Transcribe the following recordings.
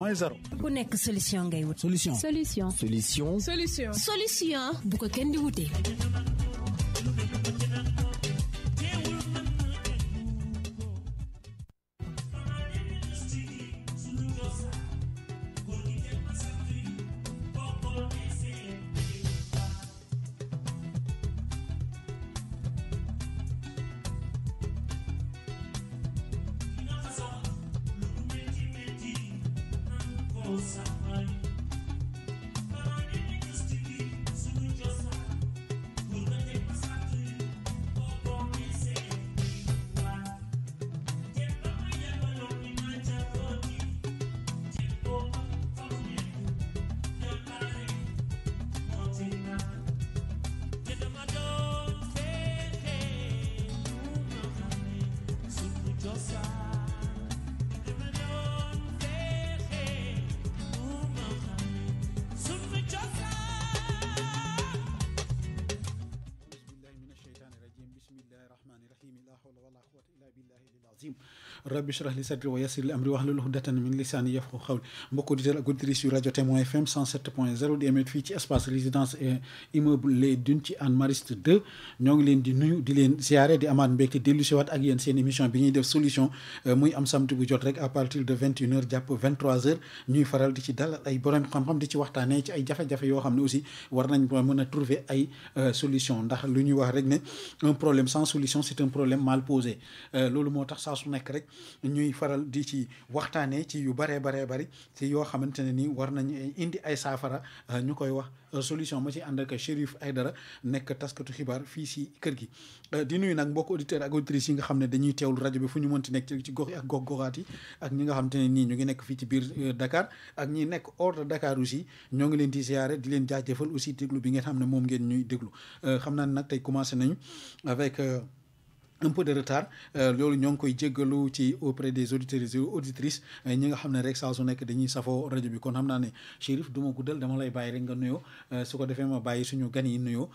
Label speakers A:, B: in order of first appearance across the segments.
A: moins zéro.
B: ku nekk solution ngay wut.
C: solution
B: bu ko kenn di wutee.
A: rabbi shrah li sadri wa yassir li amri wahlul uqdatan min lisani yafqahu qawli mbokk auditeurs ak auditrices yu rajo Témoin FM 107.0 di émettre fii ci espace résidence immeuble Les Dunes ci Hann Mariste 2 ñoo ngi leen di nuyu di leen ziare di amaat mbégte dellu si waat ak yéen seen émission bi ñuy def solution muy am samedi bu jot rek à partir de 21h jàpp 23h ñuy faral di ci dalal ay borom xam-xam di ci waxtaanee ci ay jafe-jafe yoo xam ne aussi war nañ mën a trouver ay solution ndax lu ñuy wax rek ne un problème sans solution c'est un problème mal posé loolu moo tax saa su nekk rek ñuy faral di ci waxtaanee ci yu baree bari ci yoo xamante ne nii war nañ indi ay saafara ñu koy wax solution ma ci ànd ak Chérif Aïdara nekk taskatu xibaar fii si kër gi di nuyu nag mbokk auditeurs ak auditrices yi nga xam ne dañuy teewlu rajo bi fu ñu mënti nekk ci gox yi ak gox-goxaat yi ak ñi nga xamante ne nii ñu ngi nekk fii ci biir Dakar ak ñi nekk hors de Dakar aussi ñoo ngi leen di ziare di leen jaajëfal aussi déglu bi ngeen xam ne moom ngeen ñuy déglu xam naa ne nag tey commencé nañu avec un peu de retard loolu ñoo ngi koy jéggalu ci auprès des auditeurs et auditrices ñi nga xam ne rek saa su nekk dañuy safoo rajo bi kon xam naa ne Chérif du ma guddal dama lay bàyyi rek nga nuyoo su ko defee ma bàyyi suñu gan yi nuyoo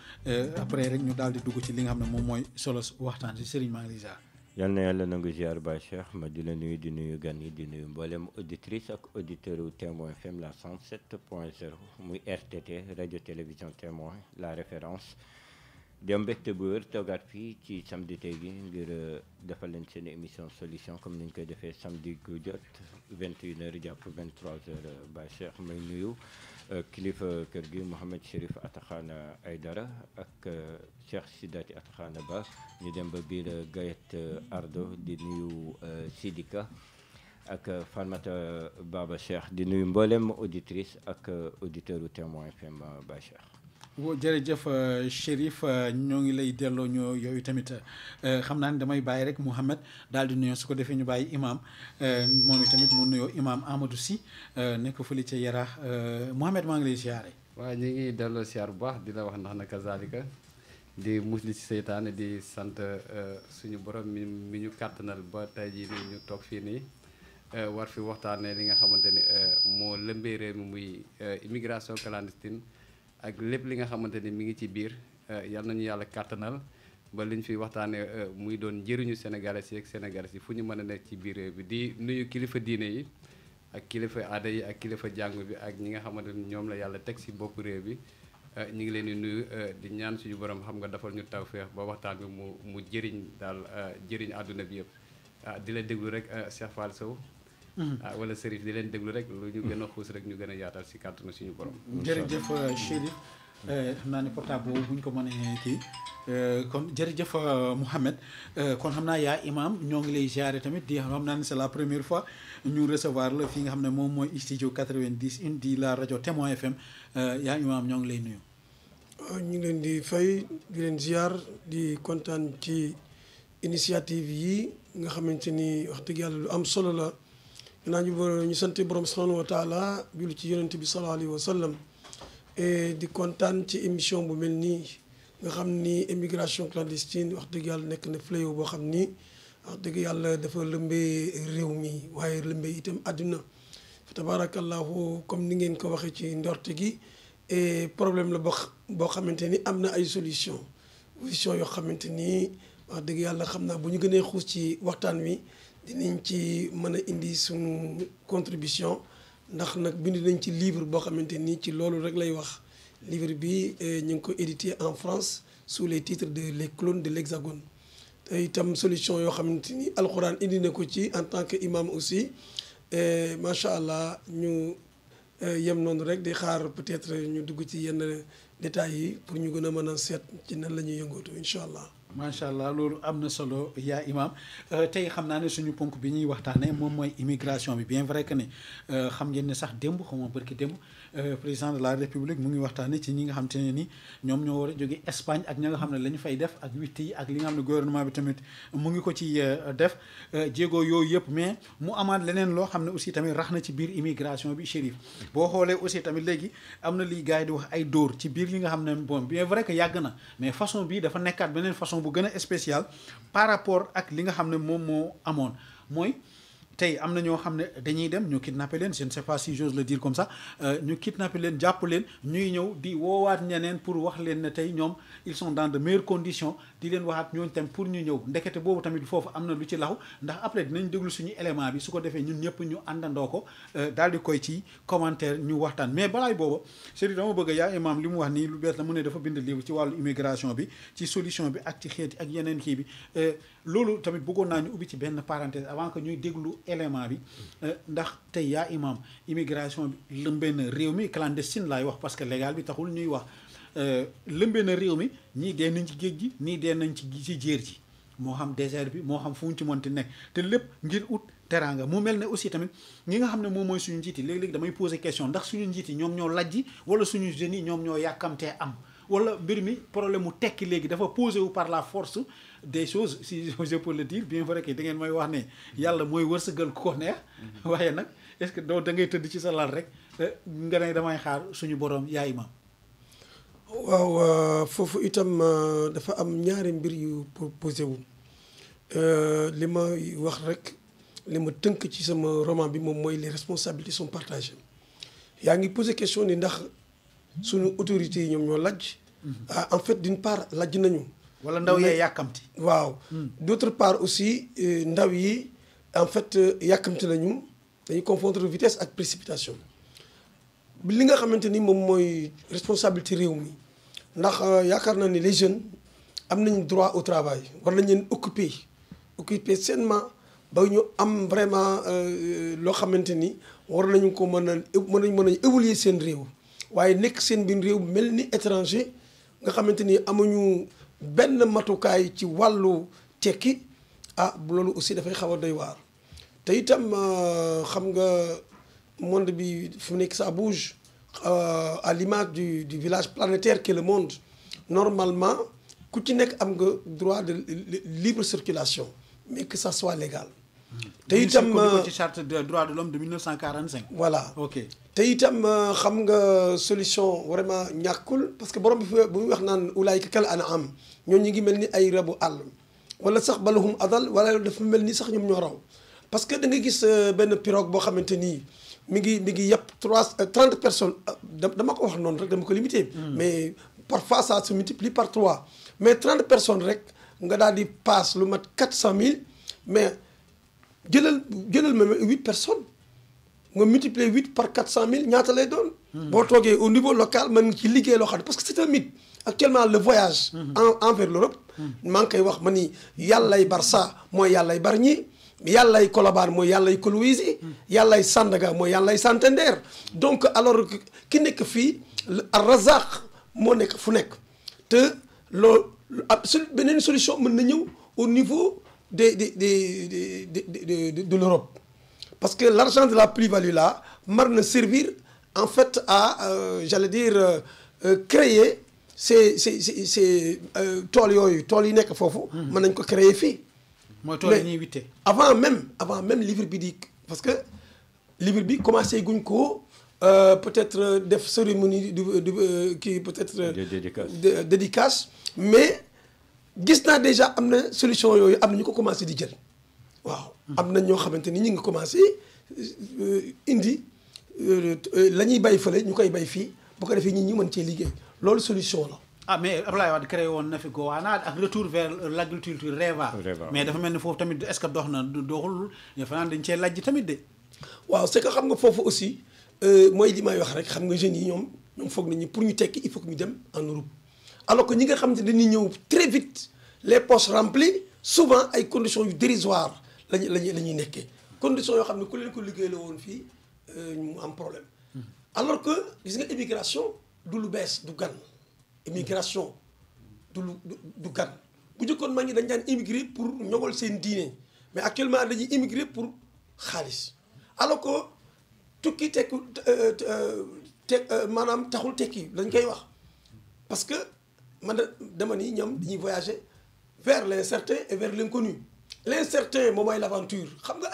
A: après rek ñu daal di dugg ci li nga xam ne moom mooy solo waxtaan si Serigne maa ngi lay ziar.
D: yal na yàlla nangu ziar Baye Cheikh ma di la nuyu di nuyu gan yi di nuyu mboolem auditrice ak auditeur u Témoin FM la 107.0 muy RTT radio télévision Témoin la référence. di am mbégte bu wér toogaat fii ci samedi tey gi ngir defal leen seen émission solution comme ni ñu koy defee samedi gu jot 21h jàpp 23h Baye Cheikh may nuyu kilifa kër gi Mouhamed Chérif Atakhana Aïdara ak Cheikh Sidati Atakhana Ba ñu dem ba biir Gayet Ardo di nuyu Sidika ak Farmata Baba Cheikh di nuyu mboolem auditrice ak auditeur u Témoin FM Baye Cheikh.
A: jërëjëf Chérif ñoo ngi lay delloo ñoo yooyu tamit xam naa ne damay bàyyi rek Mouhamed daal di nuyoo su ko defee ñu bàyyi imam moom itamit mu nuyoo imam Amadou Sy nekk fële ca Yaraax Mouhamed maa ngi lay siyaare.
E: waaw ñu ngi delloo siyaar bu baax di la wax ndax naka zalika di musli ci seytaane di sant suñu borom mi ñu kàttanal ba tey jii nii ñu toog fii nii war fi waxtaanee li nga xamante ni moo lëmbee réew mi muy immigration clandestine. ak lépp li nga xamante ni mi ngi ci biir yal nañu yàlla kàttanal ba liñ fi waxtaanee muy doon njëriñu sénégalais yi ak sénégalais yi fu ñu mën a nekk ci biir réew bi di nuyu kilifa diine yi ak kilifa aada yi ak kilifa jàngu bi ak ñi nga xamante ni ñoom la yàlla teg si bopp réew bi ñu ngi leen di nuyu di ñaan suñu borom xam nga defal ñu tawfeex ba waxtaan bi mu jëriñ daal jëriñ àdduna bi yëpp di la déglu rek Cheikh Fall Sow wala Serif di leen déglu rek lu ñu gën a xuus rek ñu gën a yaatal si kàttanu suñu borom.
A: jërëjëf Chérif xam naa ne portable boobu bu ñu ko mënee kii kon jërëjëf Mouhamed kon xam naa yaa imam ñoo ngi lay ziare tamit di xam naa ne c'est la première fois ñu recevoir la fii nga xam ne moom mooy studio 90 di la rajo Témoin FM yaa imam ñoo ngi lay nuyu.
F: ñu ngi leen di fay di leen ziar di kontaan ci initiative yi nga xamante ni wax dëgg yàlla lu am solo la. naa ñu sant borom subhanahu wa taala julli ci yonent bi sallallahu alayhi wa sallam di kontaan ci émission bu mel nii nga xam ni immigration clandestine wax dëgg yàlla nekk na fléau boo xam ni wax dëgg yàlla dafa lëmbee réew mi waaye lëmbee itam àdduna fa tabarakallahu comme ni ngeen ko waxee ci ndorte gi problème la boo xamante ni am na ay solution yoo xamante ni wax dëgg yàlla xam naa bu ñu gënee xuus ci waxtaan wi dinañ ci mën a indi suñu contribution ndax nag bind nañ ci livre boo xamante ni ci loolu rek lay wax livre bi ñu ngi ko édité en France sous les titres de les clones de l'Hexagone te itam solution yoo xamante ni alxuraan indi na ko ci en tant que imam aussi macha allah ñu yem noonu rek di xaar peut-être ñu dugg ci yenn détails yi pour ñu gën a mën a seet ci nan la ñuy yëngootu incha allah.
A: macha allah loolu am na solo yaa imam tey xam naa ne suñu ponk bi ñuy waxtaanee moom mooy immigration bi bien vrai que ne xam ngeen ne sax démb xaw ma barki démb président de la république mu ngi waxtaanee ci ñi nga xam te ne ni ñoom ñoo war a jóge Espagne ak ña nga xam ne la ñu fay def ak witt yi ak li nga xam ne gouvernement bi tamit mu ngi ko ci def jéego yooyu yëpp mais mu amaat leneen loo xam ne aussi tamit rax na ci biir immigration bi Chérif boo xoolee aussi tamit léegi am na lii gars yi di wax ay dóor ci biir li nga xam ne bon bien vrai que yàgg na mais façon bii dafa nekkaat beneen façon bu gën a spécial par rapport ak li nga xam ne moom moo amoon mooy tey am na ñoo xam ne dañuy dem ñu kidnappé leen je ne sais pas si j'ose le dire comme ça ñu kidnappé leen jàpp leen ñuy ñëw di woowaat ñeneen pour wax leen ne tey ñoom ils sont dans de meilleures conditions di leen waxaat ñooñu tam pour ñu ñëw ndekete boobu tamit foofu am na lu ci laxu ndax après dinañ déglu suñu élément bi su ko defee ñun ñëpp ñu àndandoo ko daal di koy ci commentaire ñu waxtaan mais balaay booba c'est dama bëgg yaa imam li mu wax nii lu bees la mu ne dafa bind livre ci wàllu immigration bi ci solution bi ak ci xeeti ak yeneen kii bi loolu tamit bëggoon naa ñu ubbi ci benn parenthèse avant que ñuy déglu élément bi ndax tey yaa imam immigration bi lëmbee na réew mi clandestine laay wax parce que légal bi taxul ñuy wax lëmbee na réew mi ñii dee nañ ci géej gi ñii dee nañ ci jéer ji moo xam désert bi moo xam fu mu ci mënti nekk te lépp ngir ut teraanga mu mel ne aussi tamit ñi nga xam ne moom mooy suñu njiit yi léeg-léeg damay poser question ndax suñu njiit yi ñoom ñoo lajji wala suñu jeunes yi ñoom ñoo yàkkamtee am wala mbir mi problème mu tekki léegi dafa posé wu par la force des choses si je peux le dire bien vrai que da ngeen may wax ne yàlla mooy wërsëgal ku ko neex waaye nag est-ce que doo da ngay tëdd ci sa lal rek nga ne damay xaar suñu borom yaa imam
F: waaw foofu itam dafa am ñaari mbir yu posé wu li ma wax rek li ma tënk ci sama roman bi moom mooy les responsabilités sont partagées yaa ngi posé question ni ndax suñu autorités yi ñoom ñoo lajj en fait d'une part lajj nañu
A: wala ndaw yee yàkkamti
F: waaw d'autre part aussi ndaw yi en fait yàkkamti nañu dañuy confondre vitesse ak précipitation li nga xamante ni moom mooy responsabilité réew mi ndax yaakaar naa ni les jeunes am nañu droit au travail war nañ leen occuper sainement ba ñu am vraiment loo xamante ni war nañu ko mën a évoluer seen réew waaye nekk seen biir réew mel ni étranger nga xamante ni amuñu benn matukaay ci wàllu tekki loolu aussi dafay xaw a doy waar te itam xam nga monde bi fu nekk ça bouge à l'image du village planétaire qu'est le monde normalement ku ci nekk am nga droit de libre circulation mais que ça soit légal te itam
A: ci charte des droits de l'homme de 1945
F: voilà
A: ok
F: te itam xam nga solution vraiment ñàkkul parce que borom bi bu muy wax naan ulaayka kal an'am ñoo ñu ngi mel ni ay rabu àll wala sax balahum adal wala dafa mel ni sax ñoom ñoo raw parce que da nga gis benn pirogue boo xamante nii mi ngi yàpp 30 personnes dama ko wax noonu rek dama ko limité mais parfois ça se multiplie par 3 mais 30 personnes rek nga daal di passe lu mat 400 000 mais jëlal même 8 personnes nga multiplier 8 par 400 000 ñaata lay doon. boo toogee au niveau local mën nga ci liggéey loo xam ne parce que c'est un mythe actuellement le voyage. envers l'Europe. maa ngi koy wax ma ni yàllay Barça mooy yàllay Bargny yàllay Colobane mooy yàllay Kolwezi yàllay Sandaga mooy yàllay Santander donc alors ki nekk fii Ar-Razaq moo nekk fu nekk te loolu beneen solution mën na ñëw au niveau de l'Europe parce que l'argent de la plus-value là mën na servir en fait à j'allais dire créer ces tool yi nekk foofu. mën nañ ko créer fii.
A: mooy tool yi ñuy witte. avant
F: même livre bi di parce que livre bi commencé guñ ko peut-être def cérémonie du kii peut-être. de dédicace mais gis naa déjà am na solution yooyu am na ñu ko commencé di jël waaw. am na ñoo xamante ni ñu ngi commencé indi la ñuy bay fële ñu koy bay fii bu ko defee ñi mën cee liggéey loolu solution la.
A: mais Abdoulaye Wade créé woon na fi Goana ak retour vers l'agriculture REVA. mais dafa mel ni foofu tamit est-ce que dox na doxul ñu fanaan dañ cee lajj tamit de.
F: waaw c'est que xam nga foofu aussi mooy li may wax rek xam nga jeunes yi ñoom foog nañu pour ñu tekki il faut que ñu dem en Europe alors que ñi nga xam ne dañuy ñëw très vite les poches remplies souvent ay conditions yu dérisoires la ñuy nekkee conditions yoo xam ne ku leen ko liggéey la woon fii mu am problème alors que gis nga immigration du lu bees du gan immigration du gan bu njëkkoon maa ngi dañ daan immigré pour ñoŋal seen diine mais actuellement dañuy immigré pour xaalis alors que tukki tekku maanaam taxul tekki lañ koy wax parce que man dama ni ñoom dañuy voyager vers l'incertain et vers l'inconnu l'incertain moom mooy l'aventure xam nga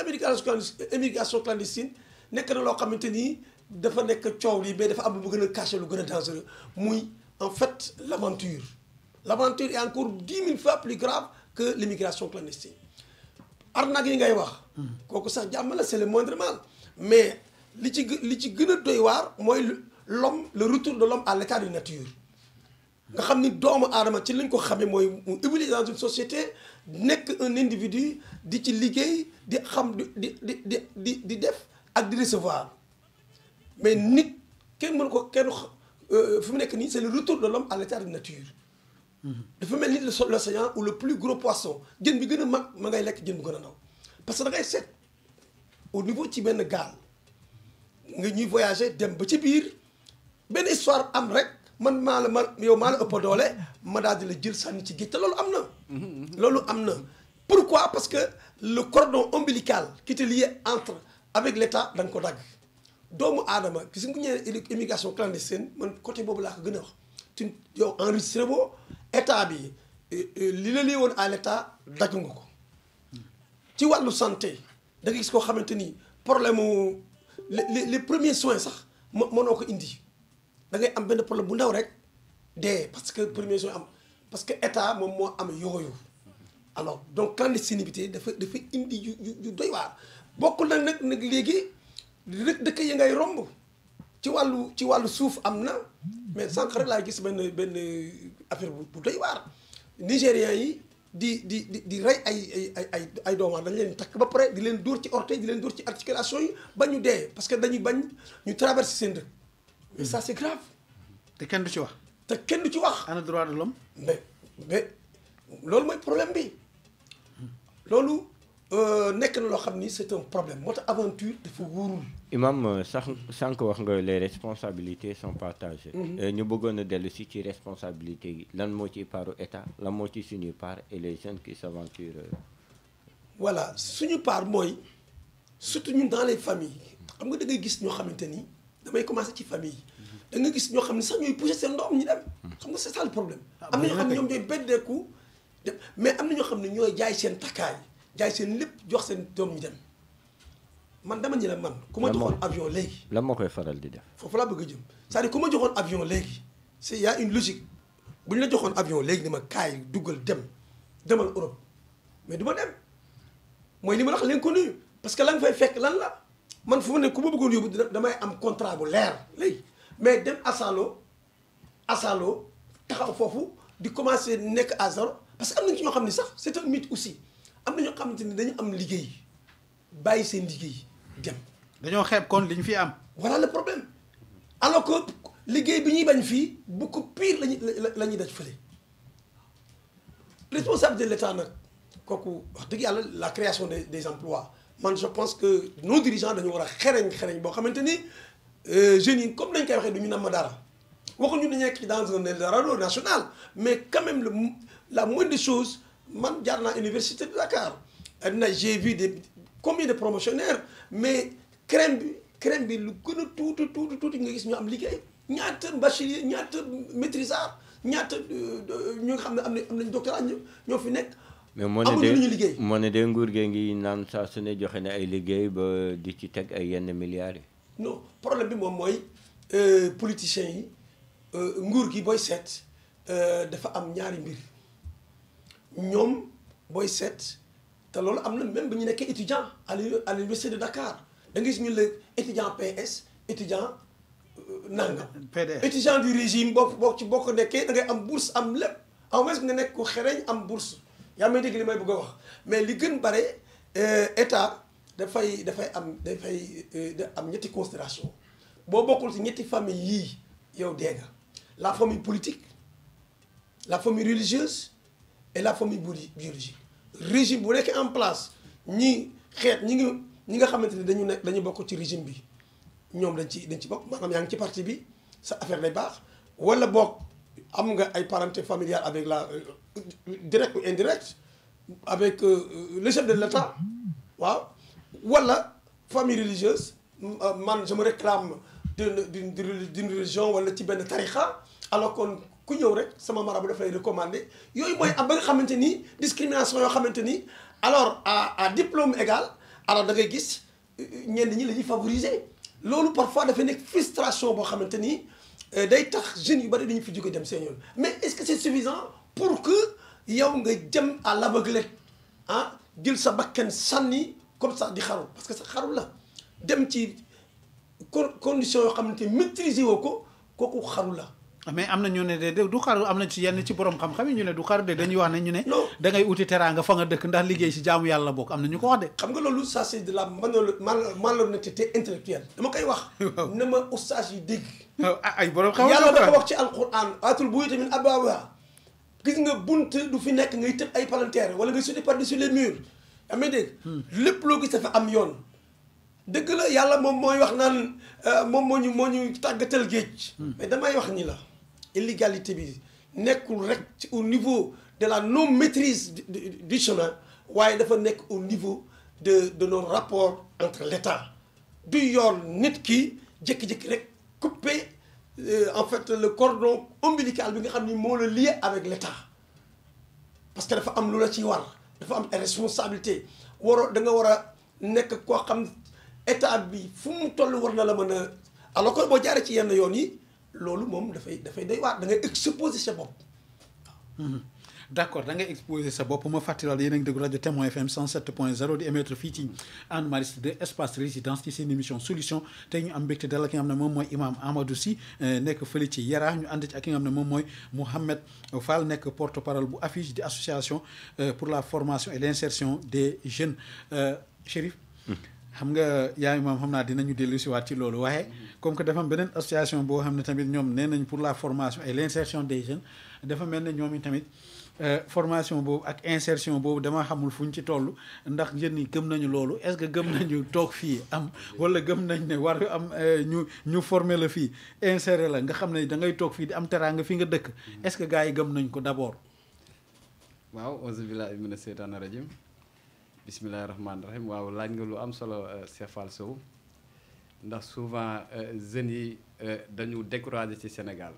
F: immigration clandestine nekk na loo xamante ni dafa nekk coow lii mais dafa am lu gën a caché lu gën a dangereux muy en fait l'aventure est encore 10 000 fois plus grave que l'immigration clandestine arnaque yi ngay wax kooku sax jàmm la c'est le moindre mal mais li ci gën a doy waar mooy le retour de l'homme à l'état de nature nga xam ni doomu aadama ci lañ ko xamee mooy mu évoluer dans une société nekk un individu di ci liggéey di xam di def ak di recevoir mais nit kenn mënu ko fi mu nekk nii c'est le retour de l'homme à l'état de nature dafa mel ni l'océan ou le plus gros poisson jën bi gën a mag ma ngay lekk jën bu gën a ndaw parce que da ngay seet au niveau ci benn gaal nga ñuy voyager dem ba ci biir benn histoire am rek man yow maa la ëpp doole ma daal di la jël sànni ci géej te loolu am na pourquoi parce que le cordon ombilical qui te lie avec l'État da nga ko dagg doomu aadama gis nga ñëwee immigration clandestine man côté boobu laa ko gën a wax yow enregistré boo état bi li la lii woon à l'État dagg nga ko ci wàllu santé da nga gis koo xamante ni problème mu les premiers soins sax mënoo ko indi da ngay am benn problème bu ndaw rek dee parce que premiers soins am parce que état moom moo am yooyu alors donc clandestinité dafa indi yu doy waar bokkul nag léegi dëkk yi ngay romb ci wàllu suuf am na mais sànq rek laa gis benn affaire bu doy waar nigérians yi di rey ay doomu dañ leen takk ba pare di leen dóor ci orteil di leen dóor ci articulation yi ba ñu dee parce que dañuy bañ ñu traverser seen dëkk mais ça c'est grave.
A: te kenn du ci wax. ana droit de l'homme
F: mais loolu mooy problème bi loolu nekk na loo xam ni c'est un problème moo tax aventure dafa wóorul.
D: Imam sànq wax nga les responsabilités sont partagées. ñu bëggoon a dellu ci responsabilité yi lan moo ci paru état lan moo ci suñu part et les jeunes qui s'aventurent.
F: voilà suñu part mooy surtout ñun dans les familles xam nga da ngay gis ñoo xamante ni damay commencer ci famille yi da nga gis ñoo xam ne sax ñooy pousser seen doom ñi dem. xam nga c'est ça le problème. am na ñoo xam ne ñoom ñooy beddeeku mais am na ñoo xam ne ñooy jaay seen takkaay jaay seen lépp jox seen doom ñi dem. man dama ñu la man ku ma joxoon avion léegi.
D: lan moo koy faral di def.
F: foofu laa bëgg a jëm c'est-à-dire ku ma joxoon avion léegi c'est y a une logique bu ñu la joxoon avion léegi ni ma kaay duggal demal Europe mais du ma dem mooy li ma wax l'inconnu parce que la nga fay fekk lan la man fu ma ne ku ma bëggoon yóbbu damay am contrat bu leer léegi mais dem asalo taxaw foofu di commencer nekk à zéro parce que am na ci ñoo xam ne sax c'est un mythe aussi am na ñoo xamante ni dañu am liggéey bàyyi seen liggéey. dem
A: dañoo xeeb kon li ñu fi am.
F: voilà le problème alors que liggéey bi ñuy bañ fii beaucoup pire la ñuy daj fële responsabilité de l'État nag kooku wax dëgg yàlla la création des emplois man je pense que nos dirigeants dañu war a xereñ boo xamante ni jeunes yi comme dañ koy waxee du ñu nam dara waxuñu dañu nekk dans un Eldorado national mais quand même la moindre des choses man jaar naa université de Dakar j'ai vu combien de promotionnaires mais crème bi lu gën a tuuti nga gis ñu am liggéey ñaata bachelier ñaata maîtrisard ñaata ñu nga xam ne am nañ doctorat ñoo fi nekk.
D: mais moo ne de nguur gee ngi naan saa su ne joxe ne ay liggéey ba di ci teg ay yenn milliards yi.
F: non problème bi moom mooy politiciens yi nguur gi booy seet dafa am ñaari mbir ñoom booy seet. te loolu am na même ba ñu nekkee étudiant à l'université de Dakar da nga gis ñu la étudiant PS étudiant nangam.
A: PDS
F: étudiant du régime boo ko nekkee da ngay am bourse am lépp au moins nga nekk ko xereñ am bourse yaa may dégg li may bëgg a wax mais li gën bare état dafay am ñetti considération boo bokkul ci ñetti famille yii yow dee nga la famille politique la famille religieuse et la famille biologique régime bu nekkee en place ñi xeet ñi nga xamante ne dañu bokk ci régime bi ñoom dañ ci bokk maanaam yaa ngi ci parti bi sa affaire lay baax wala bokk am nga ay parenté familiale avec la direct ou indirect avec le chef de l'État waaw wala famille religieuse man je me réclame d'une religion wala ci benn tarixa alors kon ku ñëw rek sama marabu daf lay recommander yooyu mooy am ba nga xamante ni discrimination yoo xamante ni alors à diplôme égal alors da ngay gis ñenn ñi la ñuy favoriser loolu parfois dafay nekk frustration boo xamante ni day tax jeunes yu bari dañu fi jóge dem seen yoon mais est-ce que c'est suffisant pour que yow nga jëm à l'aveuglette ah jël sa bakkan sànni comme ça di xaru parce que sa xaru la dem ci condition yoo xamante ni maîtriser woo ko kooku xaru la.
A: mais am na ñu ne de du xaru am na ci yenn ci borom xam-xam yi ñu ne du xaru de dañuy wax ne ñu ne. da ngay uti teraanga fa nga dëkk ndax liggéey si jaamu yàlla bokk am na ñu ko wax de.
F: xam nga loolu ça c'est de la malhonnêteté intellectuelle dama koy wax. na ma oustaz yi dégg.
A: ay borom xam
F: yàlla dafa wax ci alquran atul buyuuta min abwaabihaa gis nga bunt du fi nekk ngay tëb ay palanteer wala ngay sauter par-dessus les murs. yaa may dégg. lépp loo gis dafa am yoon. dëgg la yàlla moom mooy wax naan moom moo ñu tàggatal géej. mais damay wax ni la. illégalité bi nekkul rek ci au niveau de la non maîtrise du chemin waaye dafa nekk au niveau de nos rapports entre l'État du yoon nit ki jékki-jékki rek couper en fait le cordon ombilical bi nga xam ni moo la lié avec l'État parce que dafa am lu la ci war dafa am responsabilité da nga war a nekk koo xam état bi fu mu toll war na la mën a alors que boo jaaree ci yenn yoon yi loolu moom dafay day waar da ngay exposer sa bopp.
A: d'accord da ngay exposer sa bopp ma fàttaliwaat yéen a ngi déglu rajo Témoin FM 107.0 di émettre fii ci Hann Maristes 2 espace résidence ci seen émission solution tey ñu am mbégte dalal ki nga xam ne moom mooy imam Amadou Sy nekk fële ci Yara ñu ànd ci ak ki nga xam ne moom mooy Mouhamed Fall nekk porte-parole bu AFIGE di association pour la formation et l'insertion des jeunes Chérif. xam nga yaay moom xam naa dinañu dellu si waat ci loolu waaye comme que dafa am beneen association boo xam ne tamit ñoom nee nañ pour la formation et l'insertion des jeunes dafa mel ne ñoom i tamit formation boobu ak insertion boobu dama xamul fu ñu ci toll ndax jeunes yi gëm nañu loolu est-ce que gëm nañu toog fii am wala gëm nañ ne war am ñu former la fii insérer la nga xam ne da ngay toog fii di am teraanga fi nga dëkk est-ce que gars yi gëm nañ ko d'abord.
E: waaw auzu billaahi mina seytaani rajiim bismillahi rahmaani rahim waaw laaj nga lu am solo Cheikh Fall Sow ndax souvent jeunes yi dañu découragé ci Sénégal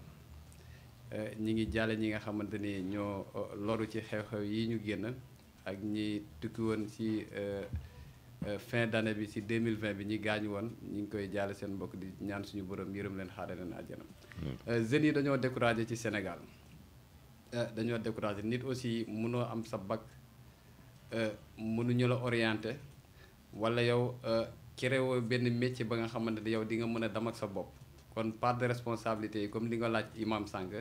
E: ñi ngi jàlle ñi nga xamante ni ñoo loru ci xew-xew yi ñu génn ak ñi tukki woon ci fin d'année bi ci 2020 bi ñi gaañu woon ñi ngi koy jàlle seen mbokk di ñaan suñu borom yërëm leen xaare leen àjjana jeunes yi dañoo découragé ci Sénégal dañoo découragé nit aussi mënoo am sa bac mënuñu la orienté wala yow créé benn métier ba nga xamante ne yow di nga mën a dem ak sa bopp kon part de responsabilité yi comme li nga laaj imam sànq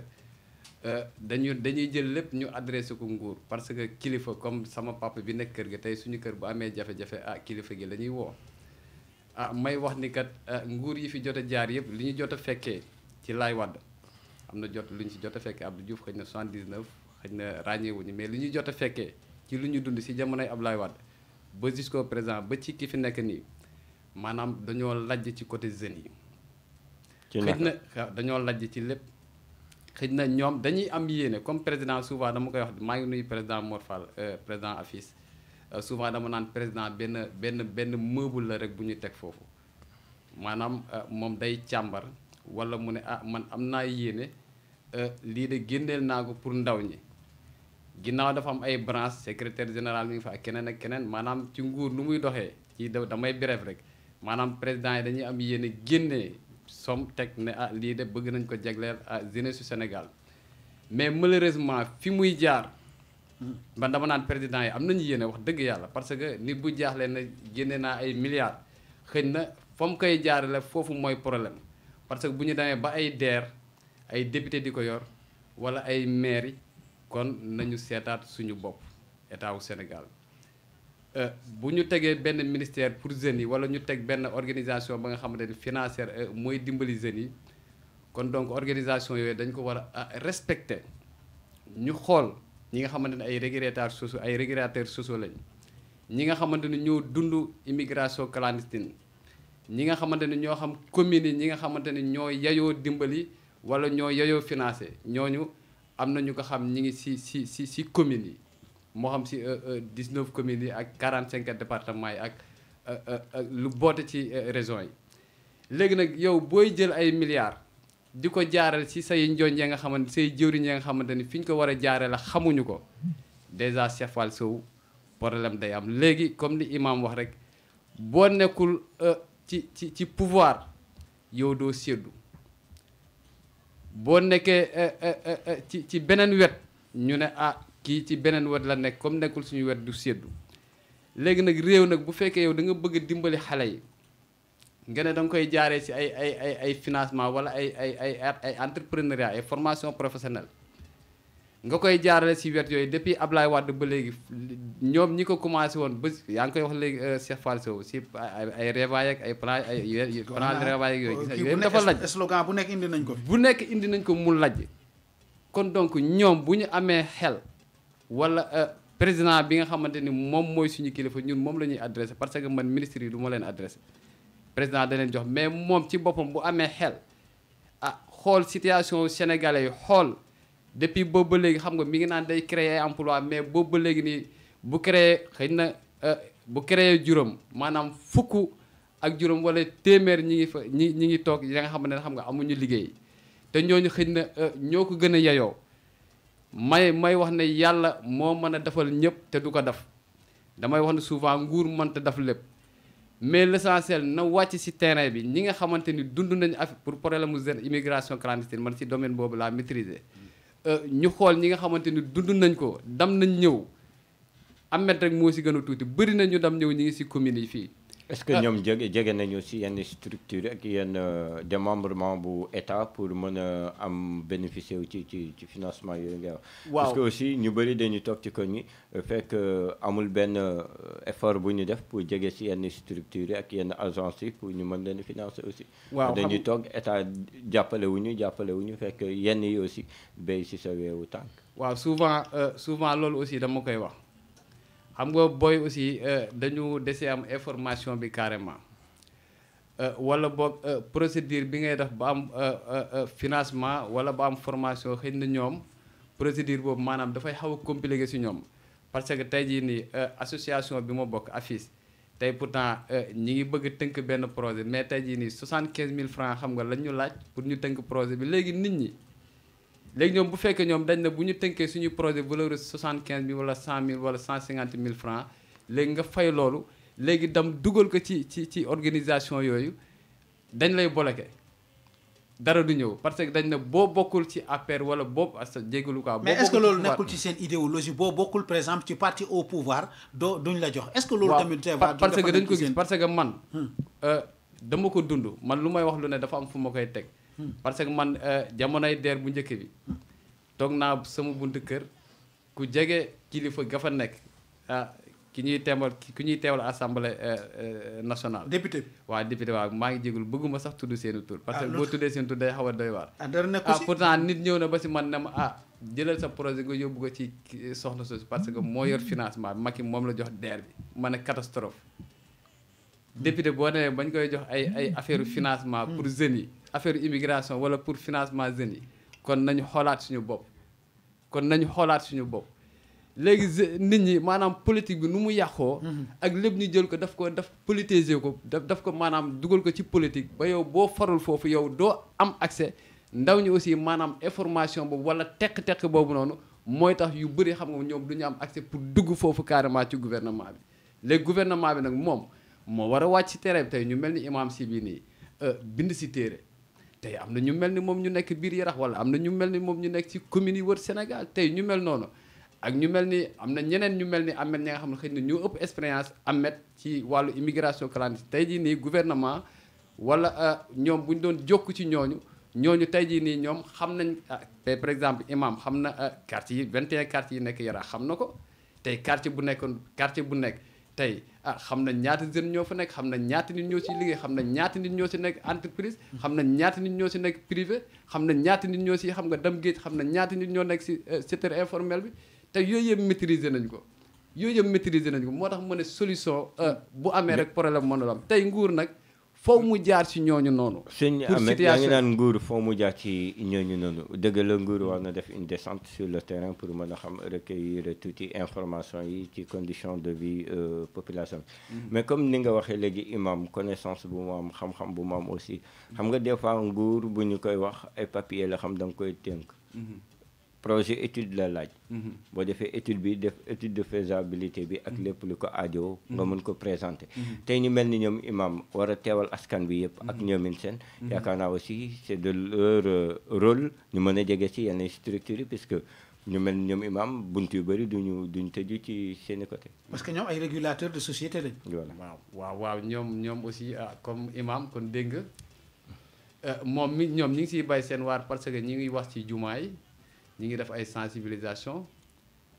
E: dañuy jël lépp ñu adressé ko nguur parce que kilifa comme sama papa bi nekk kër ga tey suñu kër bu amee jafe-jafe kilifa gi la ñuy woo may wax ni kat nguur yi fi jot a jaar yëpp li ñu jot a fekkee ci Laay Wàdd am na jot lu ñu si jot a fekkee Abdou Diouf xëy na 79 xëy na ràññeewuñu mais li ñu jot a fekkee ci lu ñu dund si jamonoy Abdoulaye Wade ba jusqu'au présent ba ci ki fi nekk nii maanaam dañoo lajj ci côté jeunes yi. xëy na dañoo lajj ci lépp. xëy na ñoom dañuy am yéene comme président souvent dama koy wax maa ngi nuyu président Mor Fall président AFIS souvent dama naan président benn meuble la rek bu ñu teg foofu maanaam moom day càmbar wala mu ne man am naa yéene lii de génneel naa ko pour ndaw ñi. ginnaaw dafa am ay branche secrétaire général mi ngi fa ak keneen ak keneen maanaam ci nguur nu muy doxee ci damay bref rek maanaam président yi dañuy am yéene génnee som teg ne lii de bëgg nañ ko jagleel jeunesse su Sénégal mais malheureusement fi muy jaar man dama naan président yi am nañu yéene wax dëgg yàlla parce que nit bu jaaxlee na génne naa ay milliards xëy na fa mu koy jaarale foofu mooy problème parce que bu ñu demee ba ay DER ay député di ko yor wala ay maire kon nañu seetaat suñu bopp état wu Sénégal bu ñu tegee benn ministère pour jeunes yi wala ñu teg benn organisation ba nga xamante ni financière mooy dimbali jeunes yi kon donc organisation yooyu dañ ko war a respecter ñu xool ñi nga xamante ne ay régulateurs sociaux lañ ñi nga xamante ni ñoo dund immigration clandestine ñi nga xamante ni ñoo xam communes yi ñi nga xamante ni ñoo yayoo dimbali wala ñoo yayoo financé ñooñu am na ñu ko xam ñi ngi si communes yi moo xam si 19 communes yi ak 45 départements yi ak lu boote ci régions yi léegi nag yow booy jël ay milliards di ko jaaral si say njooñ ya nga xamante say jëwriñ ya nga xamante ni fi ñu ko war a jaarale xamuñu ko déjà Cheikh Fall Sow problème day am léegi comme li imam wax rek boo nekkul ci pouvoir yow doo séddu boo nekkee ci beneen wet ñu ne kii ci beneen wet la nekk comme nekkul suñu wet du séddu léegi nag réew nag bu fekkee yow da nga bëgg a dimbali xale yi nga ne da nga koy jaaree si ay financement wala ay entrepreneuriat ay formation professionnelle nga koy jaarale si wet yooyu depuis Ablaye Wade ba léegi ñoom ñi ko commencé woon ba yaa ngi koy wax léegi Cheikh Fall Sow si ay révail ak ay plan de révail ak yooyu gis nga dafa laj
A: slogan bu nekk indi nañ ko
E: bu nekk indi nañ ko mu laj kon donc ñoom bu ñu amee xel wala président bi nga xamante ni moom mooy suñu kilifa ñun moom la ñuy adressé parce que man ministre yi du ma leen adressé président da leen jox mais moom ci boppam bu amee xel xool situation sénégalais yi xool depuis boobu ba léegi xam nga mi ngi naan day créer ay emploi mais boobu ba léegi nii bu créer xëy na bu créer juróom maanaam fukk ak juróom wala téeméer ñi ngi fa ñi ngi toog ya nga xamante ne xam nga amuñu liggéey te ñooñu xëy na ñoo ko gën a yeyoo may wax ne yàlla moo mën a defal ñëpp te du ko def damay wax ne souvent nguur mënta def lépp mais l'essentiel na wàcc ci terrain bi ñi nga xamante ni dund nañu affaire pour problème mu immigration clandestine man ci domaine boobu laa maîtriser ñu xool ñi nga xamante ni dund nañ ko dam nañ ñëw amet rek moo ci gën a tuuti bëri na ñu dam ñëw ñi ngi ci communes yi fii.
D: est-ce que ñoom jege nañu ci yenn structure ak yenn démembrement bu état pour mën a am bénéficier wu ci financement yooyu nga wax.
E: waaw
D: parce que aussi ñu bëri dañuy toog ci koñ yi fekk amul benn effort bu ñu def pour jege ci yenn structure ak yenn agence yi pour ñu mën leen financer aussi.
E: waaw
D: dañuy toog état jàppale wu ñu fekk yenn yi aussi béy ci sa weewu tànk.
E: waaw souvent loolu aussi dama koy wax. xam nga booy aussi dañu dese am information bi carrément wala boog procédure bi ngay def ba am financement wala ba am formation xëy na ñoom procédure boobu maanaam dafay xaw a compliqué ci ñoom parce que tey jii nii association bi ma bokk AFIS tey pourtant ñi ngi bëgg tënk benn projet mais tey jii nii 75 000 francs xam nga lañ ñu laaj pour ñu tënk projet bi léegi nit ñi léegi ñoom bu fekkee ñoom dañ ne bu ñu tënkee suñu projet valeur 75 000 wala 100 000 wala 150 000 francs léegi nga fay loolu léegi dam dugal ko ci organisation yooyu dañ lay bloqué dara du ñëw parce que dañ ne boo bokkul ci APR wala boobu jégalu quoi.
A: mais est-ce que loolu nekkul ci seen idéologie boo bokkul par exemple ci parti au pouvoir duñ la jox est-ce que loolu tamit.
E: parce que dañ ko gis parce que man dama ko dund man lu may wax lu ne dafa am fu ma koy teg. parce que man jamonoy DER bu njëkk bi toog naa sama buntu kër ku jege kilifa ga fa nekk ki ñuy teewal assemblée nationale.
A: député
E: waaw député waaw maa ngi jégul bëgguma sax tudd seeni tur. parce que boo tuddee seen tur day xaw a doy waar. pourtant nit ñëw na ba si man ne ma jëlal sa projet nga yóbbu ko ci soxna soosu parce que moo yor financement bi Macky moom la jox DER bi ma ne catastrophe. député boo demee bañ koy jox ay affaire financement pour jeunes yi affaire immigration wala pour financement jeunes yi kon nañu xoolaat suñu bopp léegi nit ñi maanaam politique bi nu mu yàqoo ak lépp ñu jël ko daf politiser ko daf ko maanaam dugal ko ci politique ba yow boo farul foofu yow doo am accès ndaw ñi aussi maanaam information boobu wala tekk-tekk boobu noonu mooy tax yu bëri xam nga ñoom du ñu am accès pour dugg foofu carrément ci gouvernement bi léegi gouvernement bi nag moom moo war a wàcc ci terrain bi tey ñu mel ni imam si bii nii bind si téere tey am na ñu mel ni moom ñu nekk biir Yarax wala am na ñu mel ni moom ñu nekk ci communes yi wër Sénégal tey ñu mel noonu ak ñu mel ni am na ñeneen ñu mel ni Ahmed ñi nga xam ne xëy na ñoo ëpp expérience Ahmed ci wàllu immigration clandestine tey jii nii gouvernement wala ñoom bu ñu doon jokk ci ñooñu tey jii nii ñoom xam nañ par exemple imam xam na quartier yi 21 quartier yi nekk Yarax xam na ko tey quartier bu nekk tey xam nañ ñaata jeunes ñoo fa nekk xam nañ ñaata nit ñoo ci liggéey xam nañ ñaata nit ñoo ci nekk entreprise xam nañ ñaata nit ñoo ci nekk privé xam nañ ñaata nit ñoo ci xam nga dem géej xam nañ ñaata nit ñoo nekk ci secteur informel bi te yooyu yëpp maîtriser nañ ko moo tax mu ne solution bu amee rek problème mënul am tey nguur nag foo mu jaar ci ñooñu noonu.
D: sëñ Ahmed yaa ngi naan nguur foo mu jaar ci ñooñu noonu dëgg la nguur war na def une descente sur le terrain pour mën a xam recueillir tuuti information yi ci condition de vie population mais comme ni nga waxee léegi imam connaissance bu mu am xam-xam bu mu am aussi xam nga des fois nguur bu ñu koy wax ay papier la xam da nga koy tënk projet étude la laaj boo defee étude bi def étude de faisabilité bi ak lépp lu ko aajo nga mën ko présenter tey ñu mel ni ñoom imam war a teewal askan bi yëpp ak ñoomin seen yaakaar naa aussi c'est de leur rôle ñu mën a jege ci yenn structures yi puisque ñu mel ni ñoom imam bunt yu bëri duñ tëju ci seeni côté
A: parce que ñoom ay régulateurs de société lañ
D: voilà
E: waaw ñoom aussi comme imam kon dégg nga moom mi ñoom ñi ngi siy bay seen waar parce que ñi ngi wax ci jumaa yi ñi ngi def ay sensibilisation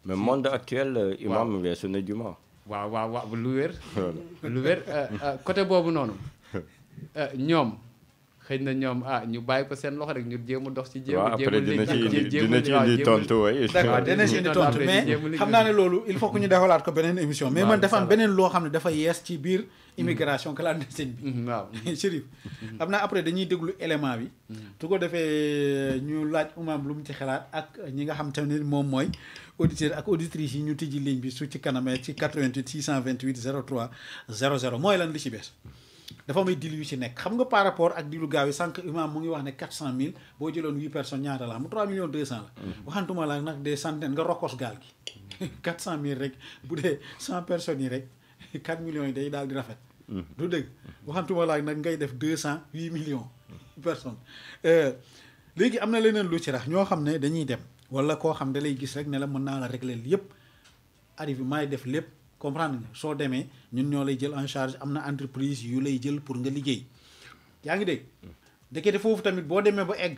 D: mais monde actuel imam weesu na juma
E: waaw lu wér côté boobu noonu ñoom xëy na ñoom ñu bàyyi ko seen loxo rek ñu jéem a dox ci jéem
D: dina ci indi tontu way
A: d'accord dina ci indi tontu mais xam naa ne loolu il faut que ñu defalaat ko beneen émission mais man dafa am beneen loo xam ne dafa yees ci biir immigration clandestine bi
E: waaw
A: Chérif xam naa après dañuy déglu élément bi su ko defee ñu laaj umam lu mu ci xalaat ak ñi nga xam tamit moom mooy auditeurs ak auditrices yi ñu tijji ligne bi su ci kanamee ci 88 628 03 00 mooy lan li ci bees dafa may dil yu ci nekk xam nga par rapport ak dilu gaaw yi sànq imam mu ngi wax ne 400 000 boo jëloon 8 personnes ñaata la am 3 millions 200 la waxantuma la nag des centaines nga rokkos gaal gi 400 000 rek bu dee 100 personnes yi rek 4 millions yi day daal di rafet du dëgg waxantuma la nag ngay def 208 millions personnes léegi am na leneen lu ci rax ñoo xam ne dañuy dem wala koo xam da lay gis rek ne la mën naa la régler yépp arrivé maay def lépp comprendre nga soo demee ñun ñoo lay jël en charge am na entreprise yu lay jël pour nga liggéey yaa ngi dégg ndekete foofu tamit boo demee ba egg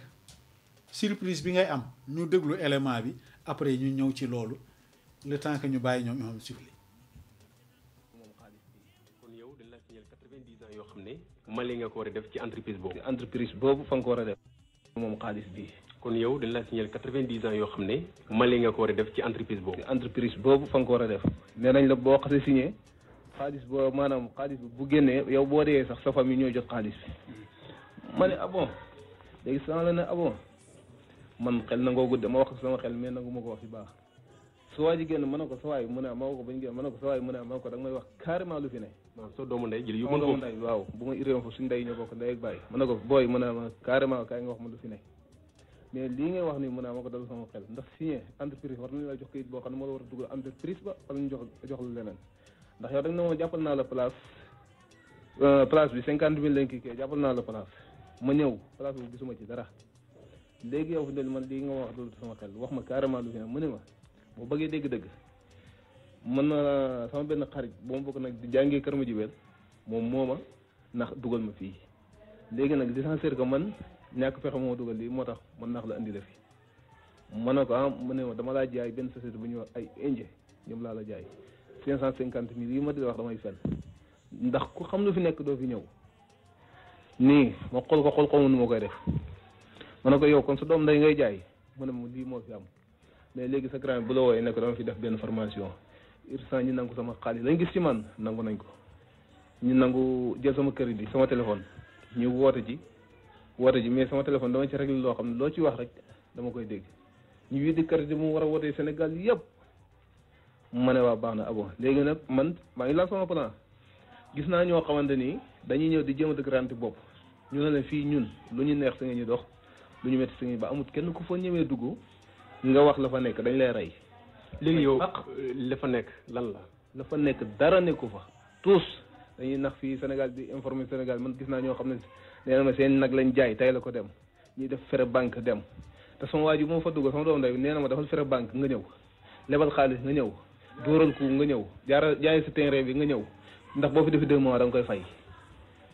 A: surprise bi ngay am ñu déglu élément bi après ñu ñëw ci loolu le temps que ñu bàyyi ñoom ñoom sifli
C: moom xaalis bi kon yow dañ la signal 90 ans yoo xam ne Mali nga ko war a def ci entreprise boobu fa nga ko war a def moom xaalis bi kon yow dañ la signal 90 ans yoo xam ne Mali nga ko war a def ci entreprise boobu fa nga ko war a def nee nañ la boo xasee signé xaalis boo maanaam xaalis bi bu génnee yow boo dee sax sa famille ñooy jot xaalis bi ma ne bon léegi sama la ne bon man xel nangoo gudde ma wax ko sama xel mais nangu ma ko wax ci baax su waa ji génn mën na ko sa waay mu ne ma ko bañ génn mën na ko sa waay mu ne ma ko da nga may wax carrément lu fi ne soo doomu ndey jël yu mën ko ndey waaw bu ma iréem fa suñu ndey ñoo bokk ndey ak bàyyi mën na ko booy mu ne ma carrément kaay nga wax ma lu fi ne mais lii ngay wax ni mu ne ma ko dal sama xel ndax signé entreprise war nañu la jox kayit boo xam ne moo la war a dugal entreprise ba wala ñu jox la leneen ndax yow dañ ne ma jàppal naa la place bi 50 000 lañ kii jàppal naa la place ma ñëw place bi gisuma ci dara léegi yow fi del man lii nga wax dul sama xel wax ma carrément lu fi ne mu ne ma boo bëggee dégg-dëgg man na sama benn xarit boo ma bokk nag di jàngee kër ma jibeel moom moo ma ndax dugal ma fii léegi nag licencié ko man ñàkk fexe moo dugal lii moo tax man nax la indi la fi ma ne ko mu ne ma dama laa jaay benn société bu ñuy wax ay indien ñoom laa la jaay 550 000 yi ma di wax damay fen ndax ku xam lu fi nekk doo fi ñëw nii ma xool ko nu ma koy def ma ne ko yow kon sa doom nday ngay jaay mu ne ma lii moo fi am mais léegi sa grand bu la wooyee nekk dama fi def benn formation urgent ñi nangu sama xaalis lañ gis ci man nangu nañ ko ñu nangu jël sama crédit sama téléphone ñu woote ji mais sama téléphone dama ci réglé loo xam ne loo ci wax rek dama koy dégg ñu widdi crédit mu war a wootee Sénégal yëpp ma ne waa baax na bon léegi nag man maa ngi laal sama plan gis naa ñoo xamante ni dañuy ñëw di jéem a dëgërante bopp ñu ne la fii ñun lu ñu neex sa nga ñu dox lu ñu métti sa nga ba amut kenn ku fa ñëwee dugg nga wax la fa nekk dañ lay rey. léegi yow la fa nekk lan la fa nekk dara nekku fa tous dañuy nax fii Sénégal di informer Sénégal man gis naa ñoo xam ne nee na ma seen nag lañ jaay tey la ko dem ñuy def frais banque dem te sama waa ji moo fa dugg sama doom ndey nee na ma defal frais banque nga ñëw lebal xaalis nga ñëw dóoral ku nga ñëw jaay sa terrain bi nga ñëw ndax boo fi defi 2 mois da nga koy fay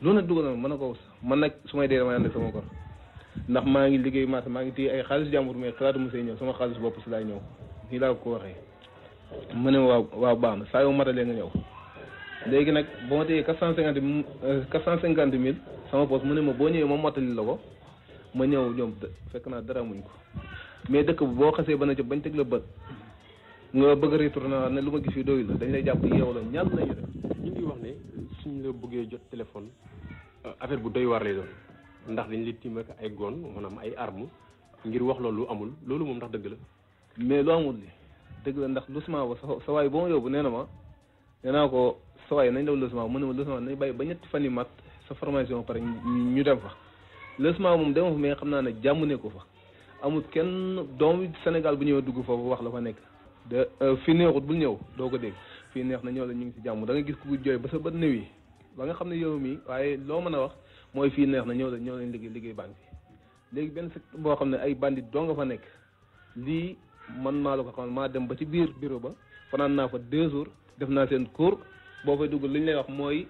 C: loolu nag dugg na mën na ko man nag su may dee damay ànd sama kor ndax maa ngi liggéey marché maa ngi téye ay xaalis jàmbur mais xalaatu mu see ñëw sama xaalis bopp si laay ñëw nii laa ko waxee mu ne waaw baax na saa yoo matalee nga ñëw léegi nag ba ma téyee 450 000 sama poste mu ne ma boo ñëwee ma mottali la ko ma ñëw ñoom fekk naa dara muñ ko mais dëkk bu boo xasee ba na ca bañ teg la bët nga bëgg a retourner ne lu ma gis fii doyul la dañ lay jàpp yeew la ñàll lañu def.
G: ñu ngi wax ne suñ la bëggee jot téléphone affaire bu doy war lay doon ndax dañ li tiim ak ay goon maanaam ay armes ngir wax loolu amul loolu moom ndax dëgg la.
C: mais lu amul li dëgg la ndax losement ba sa waay boo ma yóbbu nee na ma nee naa ko sa waay nañ daw losement mu ne ma losement nañ bàyyi ba ñetti fan yi mat sa formation pare ñu dem fa losement moom dema fa mais xam naa ne jàmm ne ko fa amul kenn doomu Sénégal bu ñëwee dugg foofu wax la fa nekk de fii neexut bul ñëw doo ko dégg fii neex na ñëw la ñu ngi si jàmm da nga gis ku jooy ba sa bët néew yi ba nga xam ne yow mii waaye loo mën a wax mooy fii neex na ñëw lañ liggéey baa ngi fi léegi benn secteur boo xam ne ay bandit doo nga fa nekk lii man maa la ko xamal maa dem ba ci biir bureau ba fanaan naa fa 2 jours def naa seen cours boo fay dugg li ñu lay wax mooy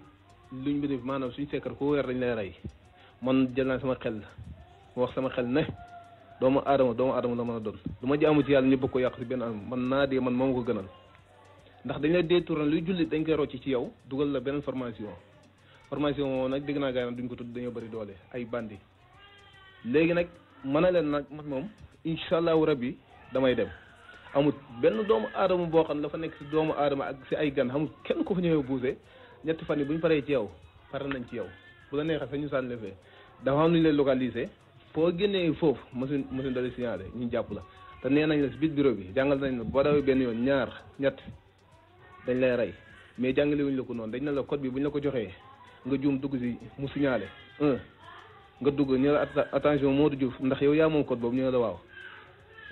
C: luñ bi maanaam suñu fekkar ku weer dañ lay rey man jël naa sama xel ma wax sama xel ne doomu aadama la mën a doon du ma jaamu ci yàlla ñu bëgg ko yàq si benn am man naa dee man moom ko gënal ndax dañ lay détourné luy jullit dañ koy rocc ci yow dugal la beneen formation moom nag dégg naa gaa yi duñ ko tudd dañoo bëri doole ay bandi léegi nag mën a leen nag man moom incha allahu rabbi damay dem amul benn doomu aadama boo xam ne dafa nekk si doomu aadama ak si ay gan amul kenn ko fa ñëwee buuse ñetti fan yi bu ñu paree ci yow pare nañ ci yow bu la neexee sax ñu sànni fee dafa am lu ñu lay localisé boo génnee foofu machine dali signalé ñu jàpp la te nee nañ la si biir bureau bi jàngal nañ la boo dawee benn yoon ñaar ñett dañ lay rey mais jàngale wuñ la ko noonu dañ ne la code bi bu ñu la ko joxee nga juum dugg si mu signalé nga dugg ñu la attention Modou Diouf ndax yow yaa moom code boobu ñu ne la waaw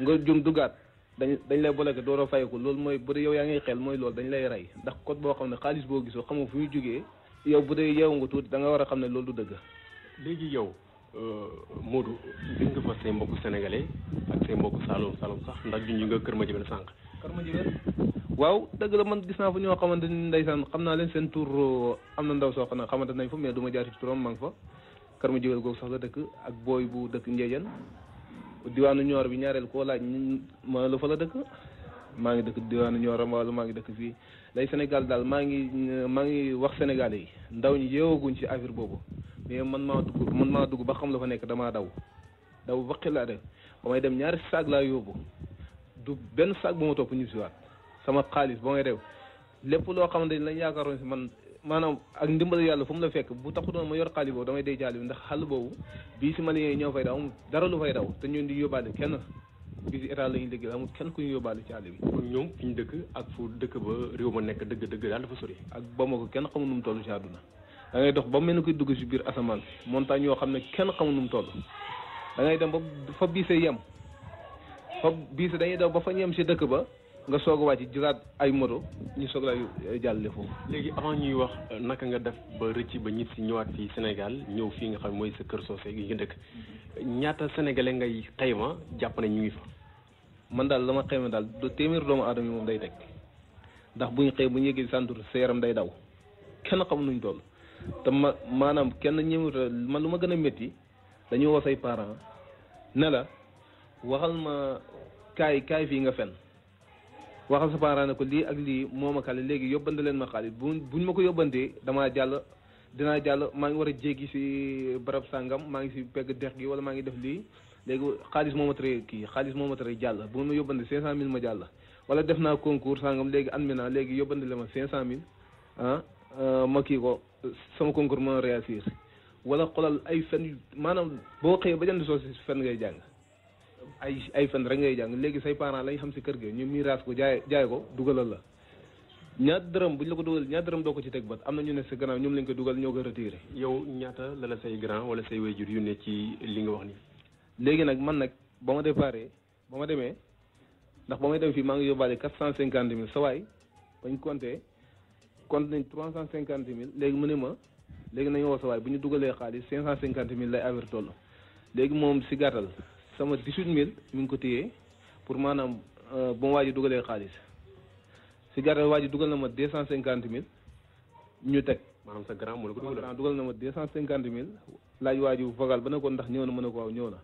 C: nga juum duggaat dañ lay bloqué door a fayeku loolu mooy bu dee yow yaa ngi xel mooy loolu dañ lay rey ndax code boo xam ne xaalis boo gisoo xamoo fu muy jógee yow bu dee yeewu nga tuuti da nga war a xam ne loolu du dëgg.
G: léegi yow Modou gis nga fa say mbokku sénégalais ak say mbokku Saloum sax ndax junj nga Kër Madiabel sànq.
C: Kër Madiabel waaw dëgg la man gis naa fa ñoo xamante ni ndeysaan xam naa leen seen tur am na ndaw soo xam ne xamante nañ fa mais du ma jaar ci turam maa ngi fa Kër Madiabel googu sax la dëkk ak booy bu dëkk Ndiédiène diwaanu Nioro bi ñaareel koo laaj ma la fa la dëkk maa ngi dëkk diwaanu Nioro wala maa ngi dëkk fii lay Sénégal daal maa ngi wax sénégalais yi ndaw ñi yeewaguñ ci affaire boobu mais man maa dugg ba xam la fa nekk damaa daw baqi laa def ba may dem ñaari saag laa yóbbu du benn saag bu ma topp ñu si waat sama xaalis ba may def lépp loo xamante ni lañ yaakaaroon si man maanaam ak ndimbal yàlla fu mu la fekk bu taxutoon ma yor xaalis boobu damay dee jaali bi ndax xàll boobu bii si Maliens yi ñoo fay daw amul dara lu fay daw te ñun di yóbbaale kenn bii si état la ñuy liggéey amul kenn ku ñu yóbbaale ci àll bi.
G: kon ñoom fi ñu dëkk ak fu dëkk ba réew ma nekk dëgg daal dafa sori.
C: ak Bamako kenn xamul nu mu toll si àdduna da ngay dox ba mel ni koy dugg si biir asamaan montagne yoo xam ne kenn xamul nu mu toll da ngay dem ba fa biise yem fa biise dañuy daw ba fa yem si dëkk ba nga soog a wàcc jëlaat ay moto ñu soog lay jàllale foofu.
G: léegi avant ñuy wax naka nga def ba rëcc ba ñit si ñëwaat fii Sénégal ñëw fii nga xam mooy sa kër soose gi nga dëkk ñaata sénégalais ngay xayma jàpp ne ñu ngi fa.
C: man daal la ma xayma daal du téeméer doomu aadama yi moom day teg ndax bu ñu xëy bu ñu yeggee centre sa yaram day daw kenn xam nuñ toll te maanaam kenn ñëwut man lu ma gën a métti dañu woo say parents ne la waxal ma kaay fii nga fen waxal sa parent ne ko lii ak lii moo ma kale léegi yóbbante leen ma xaalis buñ ma ko yóbbantee dinaa jàll maa ngi war a jéggi si barab sàngam maa ngi si pegg dex gi wala maa ngi def lii léegi xaalis moo ma tere jàll bu ma yóbbante 500000 ma jàll wala def naa concours sàngam léegi admis naa léegi yóbbante le ma 500000 ma kii ko sama concours ma réussir wala xolal ay fen maanaam boo xëyee ba jënd soo si fen ngay jàng ay fen rek ngay jàng léegi say parents lañ xam si kër gi ñu miiras ko jaay ko dugalal la ñaar dërëm buñ la ko dugal ñaar dërëm doo ko ci teg bat am na ñu ne sa gannaaw ñoom lañ ko dugal ñoo ko retiré.
G: yow ñaata la la say grand wala say wayjur yu ne ci li nga wax nii.
C: léegi nag man nag ba ma demee ndax ba may dem fii maa ngi yóbbaale 450000 sa waay bañ compté nañ 350000 léegi mu ne ma léegi nañu woo sa waay bu ñu dugalee xaalis 550000 lay affaire toll léegi moom si gàttal sama 18000 mi ngi ko téyee pour maanaam ba ma waaj a dugalee xaalis si gàttal waaj dugal na ma 250000 ñu teg.
G: maanaam sa grand moo la ko
C: dugal na ma 250000 laaj waaju vocal ba ne ko ndax ñëw na mën a ko waaw ñëw na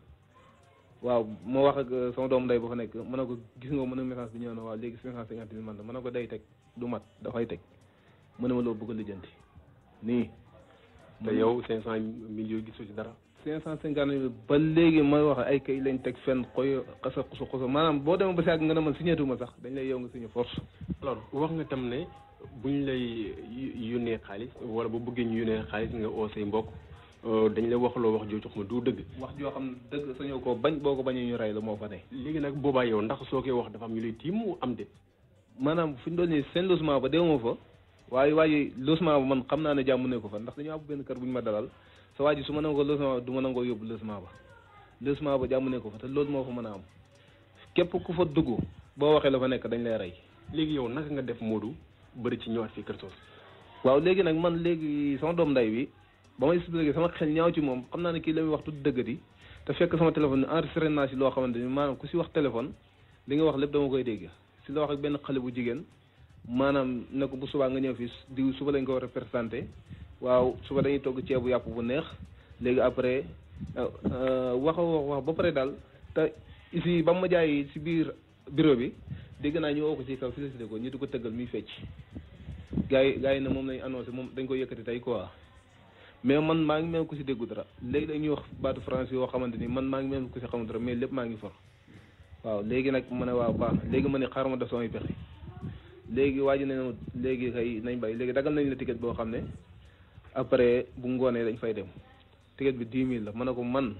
C: waaw ma wax ak sama doom ndey ba fa nekk mën na ko gis nga mën a message bi ñëw na waaw léegi 550000 man la mën na ko day teg du mat dafay teg
H: mu ne ma loo bëgg a lijjanti nii.
G: te yow 500 millions gisoo ci dara.
H: 550 ba léegi may wax ay kay lañ teg fenn xoy xasa xusa maanaam boo demee ba si àgg nga ne man signétuma sax dañ lay yow nga signé force.
G: alors wax nga tam ne buñ lay yónnee xaalis wala bu bëggee ñu yónnee xaalis nga oo say mbokk dañ lay waxloo wax joo jox ma du dëgg.
H: wax joo xam ne dëgg sañoo ko bañ boo ko bañee ñu rey la moo fa ne.
G: léegi nag boobaa yow ndax soo koy wax dafa am ñu lay tiim mu am de.
H: maanaam fi ñu doon nii seen logement ba deewuma fa waaye logement ba man xam naa ne jàmm ne ko fa ndax dañoo am benn kër bu ñu ma dalal sa waa ji su ma nangoo logement ba du ma nangoo yóbbu logement ba jàmm ne ko fa te loolu moo fa mën a am képp ku fa dugg boo waxee la fa nekk dañ lay rey.
G: léegi yow naka nga def Modou bëri ci ñëwaat fii Kër Sos.
H: waaw léegi nag man léegi sama doom nday bi ba may expliqué sama xel ñaaw ci moom xam naa ne kii la muy wax tudd dëggati te fekk sama téléphone enregistré naa si loo xamante ni maanaam ku si wax téléphone li nga wax lépp dama koy dégg si la wax ak benn xale bu jigéen maanaam ne ko bu subaa nga ñëw fii diw suba lañ ko war a présenté waaw suba dañuy togg ceebu yàpp bu neex léegi après wax ba pare daal te ici ba ma jaay si biir bureau bi dégg naa ñu woo ko ci kaw félicité ko ñu di ko tëggal muy fecc gars yi ne moom lañ annoncé moom dañ ko yëkkati tey quoi mais man maa ngi mel ko si déggu dara léegi dañuy wax baatu français yoo xamante ni man maa ngi mel ko si xamul dara mais lépp maa ngi for waaw léegi nag ma ne waaw baax léegi ma ne xaaral ma def samay pexe léegi waa ji ne léegi kay nañ bay léegi dagal nañ la ticket boo xam ne après bu ngoonee dañ fay dem ticket bi 10 000 la ma ne ko man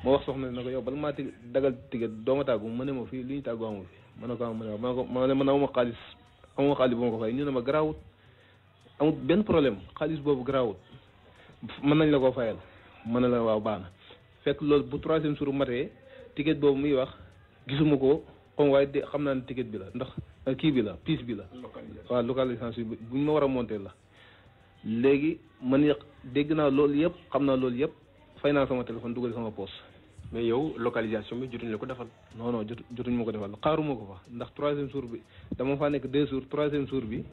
H: ma wax soxna ne ko yow bala maa dagal ticket doo ma tàggu ma ne ma fii li ñu tàggu amu fi ma ne ko ma ne man amuma xaalis bu ma ko fay ñu ne ma garaawut amul benn problème xaalis boobu garaawut mën nañ la koo fayal mën na la waaw baax na fekk loolu bu 3e jour matee ticket boobu muy wax gisuma ko comme waaye de xam naa ne ticket bi la ndax kii bi la pièce bi la waaw localisation bi bu ñu ma war a monter la léegi man dégg naa loolu yëpp xam naa loolu yëpp fay naa sama téléphone dugal sama poche.
G: mais yow localisation bi jotuñ la ko defal.
H: non jotuñ ma ko defal xaaruma ko fa ndax 3e jour bi dama faa nekk 2 jours 3e jour bi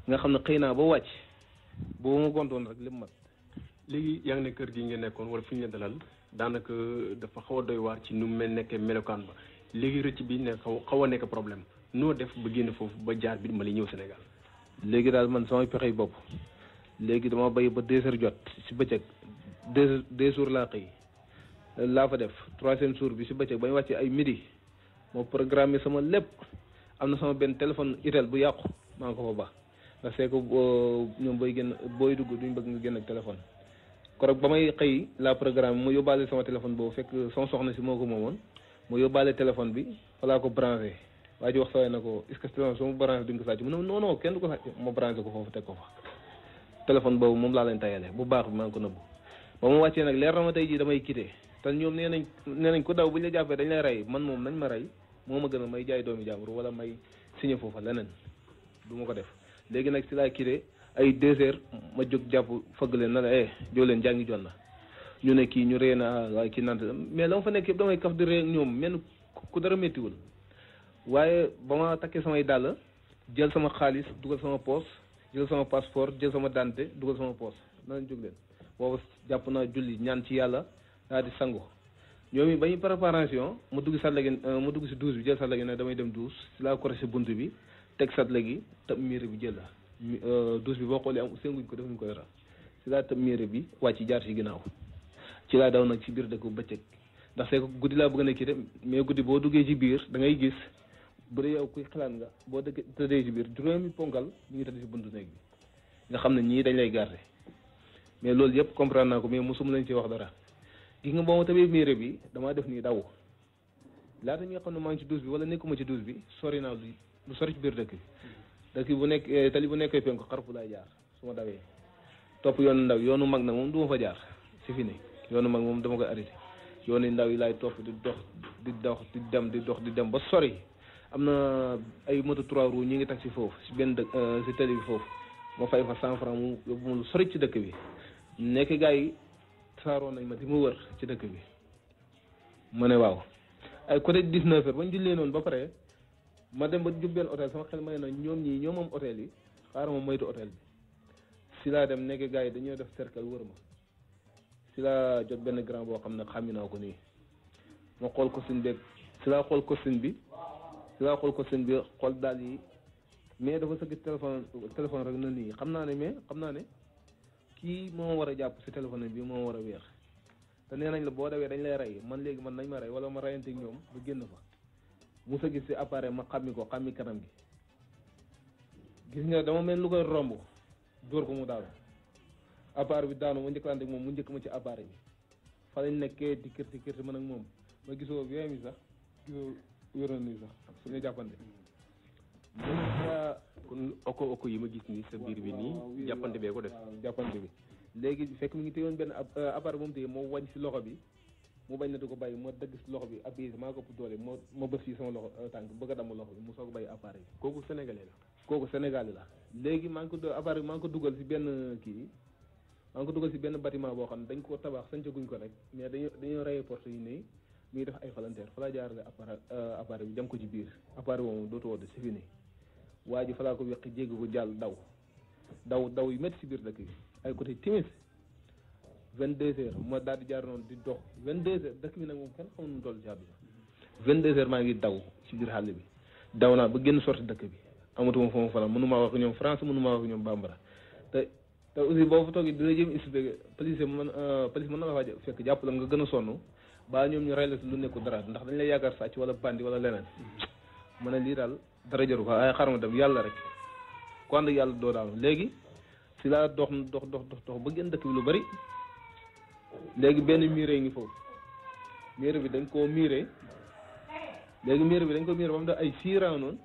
H: nga xam ne xëy naa ba wàcc boobu ma gontoon rek lépp mat.
G: léegi yaa ngi ne kër gi nga nekkoon wala fi ñu la dalal daanaka dafa xaw a doy waar ci nu mu nekkee melokaan ba léegi rëcc bi ne xaw a nekk problème noo def ba génn foofu ba jaar bi ma li ñëw Sénégal.
H: léegi daal man samay pexey bopp léegi dama bay ba 2 heures jot si bëccëg 2 jours laa xëy laa fa def 3e jour bi si bëccëg ba ñu wàccee ay midi moo programme sama lépp am na sama benn téléphone itel bu yàqu maa ngi ko fa baax ndax c'est que ñoom booy dugg duñ bëgg nga génn ak téléphone. korog ba may xëy la programme mu yóbbaale sama téléphone boobu fekk sama soxna si moo ko moomoon mu yóbbaale téléphone bi fa laa ko branché waa ji wax sawee na ko est-ce que téléphone su ma branché duñ ko sàcc mu ne non kenn du ko sàcc ma branché ko foofu teg ko fa téléphone boobu moom laa leen tayale bu baax bi maa ngi ko nëbbu ba ma wàccee nag leer na ma tey jii damay quitté te ñoom nee nañ ko daw bu ñu la jàppee dañ lay rey man moom nañ ma rey moo ma gën a may jaay doomi jàmbur wala may signé foofa leneen du ma ko def léegi nag si laa quitté ay 2 heures ma jóg jàpp fëgg leen na la jóg leen jàngi jot na ñu ne kii ñu ree na waaye kii nante mais la ma fa nekk yëpp damay kaf di ree ak ñoom mel ku dara méttiwul waaye ba ma takkee samay dàll jël sama xaalis dugal sama poos jël sama passeport jël sama dante dugal sama poos na leen jóg leen boobu jàpp naa julli ñaan ci yàlla daal di sangu ñoom it ba ñu préparation mu dugg si douche bi jël satle gi ne damay dem douche si laa korosé bunt bi teg satle gi tëb miir bi jël la douche bi boo xoolee am sénguñ ko defuñ ko dara si laa tëb miir bi wàcc jaar si ginnaaw ci laa daw nag ci biir dëkk bu bëccëg ndax c'est que guddi laa bëgg a nekk de mais guddi boo duggee ci biir da ngay gis bu dee yow kuy xalaat nga boo dëggee tëddee ci biir juróomi ponkal ñu ngi tëdd si buntu néeg bi nga xam ne ñii dañ lay garder mais loolu yëpp comprendre naa ko mais mosuma lañ ci wax dara gis nga boo ma tabee miir bi damaa def nii daw laata ñi nga xam ne maa ngi ci douche bi wala nekkuma ci douche bi sori naa lu sori ci biir dëkk bi dëkk bu nekk tali bu nekkee penku xarfu laay jaar su ma dawee topp yoonu ndaw yoonu mag nag moom du ma fa jaar c'est fini yoonu mag moom dama koy arrêté yoonu ndaw yi laay topp di dox di dem ba sori am na ay moto 3 roues ñi ngi tax si foofu si benn dëkk si tali bi foofu ma fay fa 100 francs mu yóbbu ma lu sori ci dëkk bi nekk gars yi saaroon nañ ma di ma wër ci dëkk bi ma ne waaw ay côté 19 heures bañ jullee noonu ba pare ma dem ba jub benn hôtel sama xel may na ñoom ñii ñoo moom hôtel yi xaaral ma moytu hôtel bi si laa dem nekk gars yi dañoo def cercle wër ma si laa jot benn grand boo xam ne xàmmi naa ko nii ma xool costume beeg si laa xool costume bi xool daal yi mais dafa sëgg téléphone rek na nii xam naa ne kii moo war a jàpp si téléphone bi moo war a weex te nee nañ la boo dawee dañ lay rey man léegi man nañ ma rey wala ma reyante ak ñoom ba génn fa mu sa gis si appareil ma xammi kanam gi gis nga dama mel lu koy romb dóor ko mu daanu appareil bi daanu ma njëkkalante ak moom mu njëkk ma ci appareil bi fa lañ nekkee di kërti man ak moom ma gisoo bien mi sax gisoo wéroon nii sax suñu jàppante
C: kon oko yi ma gis nii sa biir bi nii jàppante bee ko def
H: jàppante bi léegi fekk mi ngi téyoon benn appareil moom téye moo wañ si loxo bi mu bañ na du ko bàyyi ma dëgg si loxo bi appuyé maa ko ëpp doole ma bës fii sama loxo tànk bëgg a damm loxo bi mu soog a bàyyi appareil bi
C: kooku sénégalais la
H: kooku sénégalais la léegi appareil bi maa ngi ko dugal si benn benn bâtiment boo xam ne dañ ko tabax sancaguñ ko rek mais dañoo rayé porte yi nii muy def ay palanteer fa laa jaarale appareil bi jam ko ci biir appareil boobu dootu wodd si fini waa ji fa laa ko weqi jéggi ko jàll daw yu métti si biir dëkk bi ay côté timis 22h ma daal di jaar noonu di dox 22h dëkk bi nag moom kenn xamul nu toll ci àdduna 22h maa ngi daw ci biir xàll bi daw naa ba génn sorti dëkk bi amatuma fa ma fanaan mënumaa wax ñoom France mënumaa wax ñoom bambara te aussi boo fa toogee dina jëm expliqué police mën na la faa fekk jàpp la nga gën a sonn ba ñoom ñu rey la si lu nekku dara ndax dañ lay yaakaar sàcc wala bandi wala leneen ma ne lii daal dara jaru ko ay xarma dem yàlla rek ku ànd yàlla doo daanu léegi si laa dox ba génn dëkk bi lu bari léegi benn miire ngi foofu miire bi dañ koo miire ba mu def ay 6 rounds noonu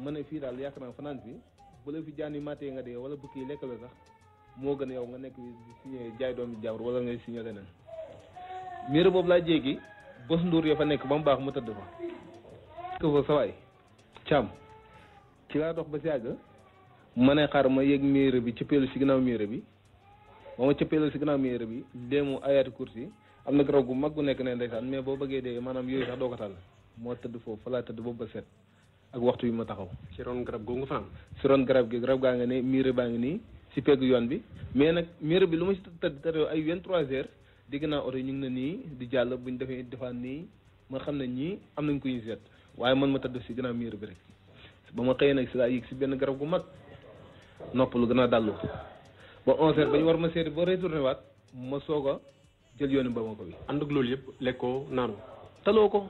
H: ma ne fii daal yaakaar naa fanaan fi bu la fi jaan yi màttee nga dee wala bukki lekk la sax moo gën yow nga nekk di signé jaay doomi jàmbur wala ngay signé leneen miire boobu laa jéggi bës nduur ya fa nekk ba mu baax mu tëdd fa ko fa sawaay càmm ci laa dox ba si àgg ma ne xaar ma yéeg miire bi cëppeelu si ginnaaw miire bi ba ma cëppeelu si ginnaaw miire bi déemu ayaati kursi am na garab gu mag gu nekk ne ndeysaan mais boo bëggee dee maanaam yooyu sax doo ko tàll moo tëdd foofu fa laa tëdd boobu ba set ak waxtu yi ma taxaw
C: ci ron garab googu nga fa am
H: si ron garab gaa nga ne miire baa ngi nii si pegg yoon bi mais nag miire bi lu ma si tëdd ay 23h digg naa oto ñu ngi na nii di jàll buñ defee defaat nii ma xam ne ñii am nañ ko ñu seet waaye man ma tëdd si ginnaaw miire bi rek ba ma xëyee nag si laa yéeg si benn garab gu mag noppalu gën a dallu ba 11h ba ñu war ma seeti ba retourné waat ma soog a jël yooni ba ma ko bi
C: ànd ak loolu yëpp lekkoo naanu
H: taloo ko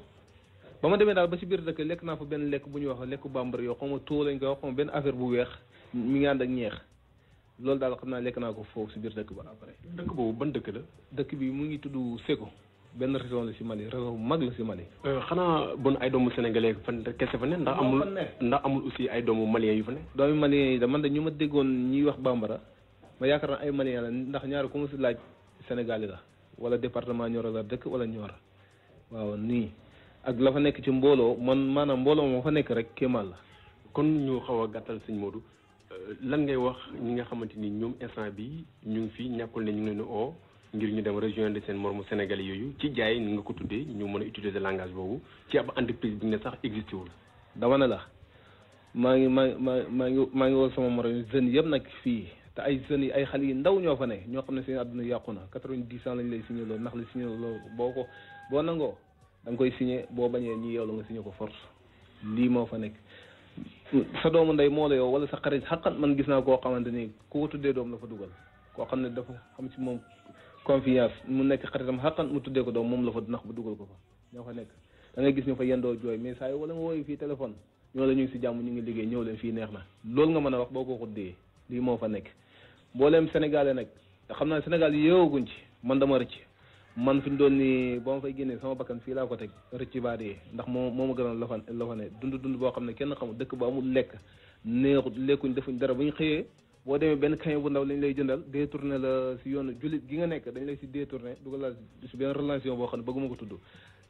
H: ba ma demee daal ba si biir dëkk lekk naa fa benn lekk bu ñuy wax lekku bambara yoo xam nga tuur lañ koy wax xam benn affaire bu weex mi ngi ànd ak ñeex loolu daal xam naa lekk naa ko foofu si biir dëkk ba après.
C: dëkk boobu ban dëkk la.
H: dëkk bi mu ngi tudd Seko benn région la si Mali région bu mag la si Mali.
C: xanaa bon ay doomu sénégalais fan kese fa ne ndax amul aussi ay doomu malien yu fa ne.
H: doomu malien yi da man de ñu ma déggoon ñuy wax bambara ma yaakaar naa ay malien la ndax ñaari ku ma si laaj Sénégal la wala département Nioro la dëkk wala Nioro waaw nii ak la fa nekk ci mbooloo maanaam mbooloo moo fa nekk rek kéemaan la.
C: kon ñu xaw a gàttal sëñ Modou lan ngay wax ñi nga xamante ni ñoom instant bi ñu ngi fi ñàkkul ne ñu ngi leen oo ngir ñu dem rejoindre seen mormu sénégalais yooyu ci jaay ni nga ko tuddee ñu mën a utiliser langage boobu ci ab entreprise bi ne sax existé wul.
H: dama ne la maa ngi woo sama morom jeunes yëpp nag fii te ay jeunes yi ay xale yi ndaw ñoo fa ne ñoo xam ne seen àdduna yàqu na 90 ans lañ lay signé loolu ndax la signé loolu boo nangoo da nga koy signé boo bañee ñi yow la nga signé ko force lii moo fa nekk. sa doomu ndey moo la yow wala sa xarit xaqat man gis naa koo xamante ni ku ko tuddee doom la fa dugal koo xam ne dafa xam ci moom confiance mu nekk xaritam xaqat mu tuddee ko doom moom la fa nax ba dugal ko fa ñoo fa nekk da ngay gis ñu fa yendoo jooy mais saa yi wala nga wooyu fii téléphone ñoo la ñu ngi si jàmm ñu ngi liggéey ñëw leen fii neex na loolu nga mën a wax boo ko xuddee lii moo fa nekk mbooleem sénégalais nag te xam naa sénégal yi yeewaguñ ci man dama rëcc man fi ñu doon nii boo ma fay génnee sama bakkan fii laa ko teg rëcc baa dee ndax moo ma gënoon la fa ne dund boo xam ne kenn xamul dëkk ba amul lekk neexut lekkuñ defuñ dara bu ñu xëyee boo demee benn kañ bu ndaw lañ lay jëndal détourné la si yoonu jullit gi nga nekk dañ lay si détourné dugal la si benn relation boo xam ne bëgguma ko tudd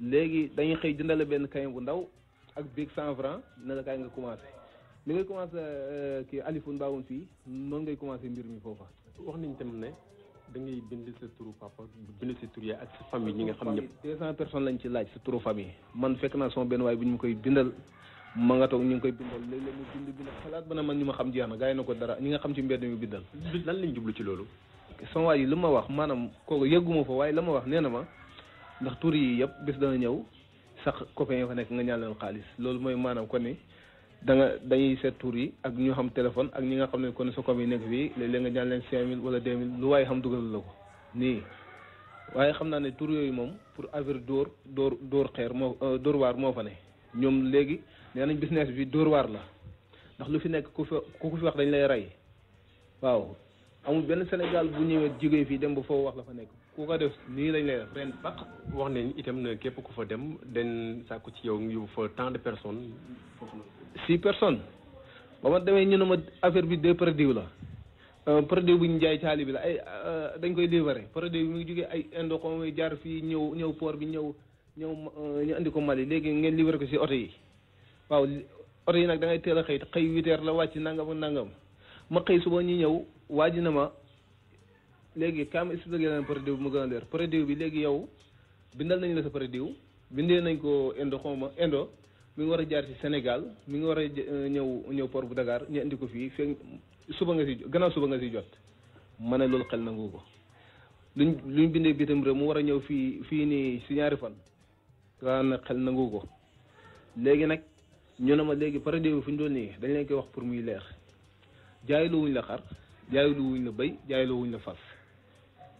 H: léegi dañuy xëy jëndale benn kañ bu ndaw ak biig 100 francs ne la kaay nga commencé li ngay commencé kii alifun baawun fii noonu ngay commencé mbir mi foofa
C: wax nañ tam ne da ngay bind sa turu papa bind sa turu yaay ak sa famille ñi nga xam ñëpp
H: 200 personnes lañ ci laaj sa turu famille man fekk naa sama benn waay bu ñu ma koy bindal ma nga toog ñu ngi koy bindal léeg-léeg mu bind xalaat ba na man ñu ma xam jeex na gars yi na ko dara ñi nga xam ci mbedd mi bindal
C: lan lañ jublu ci loolu
H: sama waay yi lu ma wax maanaam kooku yëgguma fa waaye la ma wax nee na ma ndax tur yi yëpp bés dana ñëw sax copain yi fa nekk nga ñaan leen xaalis loolu mooy maanaam kon ni dañuy seet tur yi ak ñu xam téléphone ak ñi nga xam ne kon sa com yi nekk fii léeg-léeg nga ñaan leen 5000 wala 2000 lu waaye xam dugal la ko nii waaye xam naa ne tur yooyu moom pour affaire dóor xeer moo dóor waar moo fa ne ñoom léegi nee nañ business bi dóor waar la ndax lu fi nekk ku fi wax dañ lay rey waaw amul benn Sénégal bu ñëwee jógee fii dem ba foofu wax la fa nekk ku ko def nii lañ lay def ren baq
G: wax nañ itam ne képp ku fa dem den sàkku ci yow ngi yóbbu fa tant de personnes foofu la
H: 6 personnes ba ma demee ñu ne ma affaire bi 2 produits la produit bu ñu jaay caali bi la ay dañ koy livrer produit bi mu ngi jógee ay indo ko muy jaar fii ñëw port bi ñëw ñu andi ko Mali léegi ngeen livrer ko si oto yi waaw oto yi nag da ngay teel a xëy 8 heures la wàcc nangam ak nangam ma xëy suba ñu ñëw waaj na ma léegi kaam expliqué leen produit bi mu gën a leer produit bi léegi yow bindal nañu la sa produit bindee nañ ko indo xawma indo mi ngi war a jaar ci Sénégal mi ngi war a ñëw port bu Dakar ñu indi ko fii fekk gannaaw suba nga si jot ma ne loolu xel nangu ko luñ bindee bitim réew mu war a ñëw fii nii si ñaari fan gaa na xel nangu ko léegi nag ñu ne ma léegi produit bi fu ñu doon nii dañ leen koy wax pour muy leer jaayloo wuñ la xar jaayloo wuñ la béy jaayloo wuñ la fas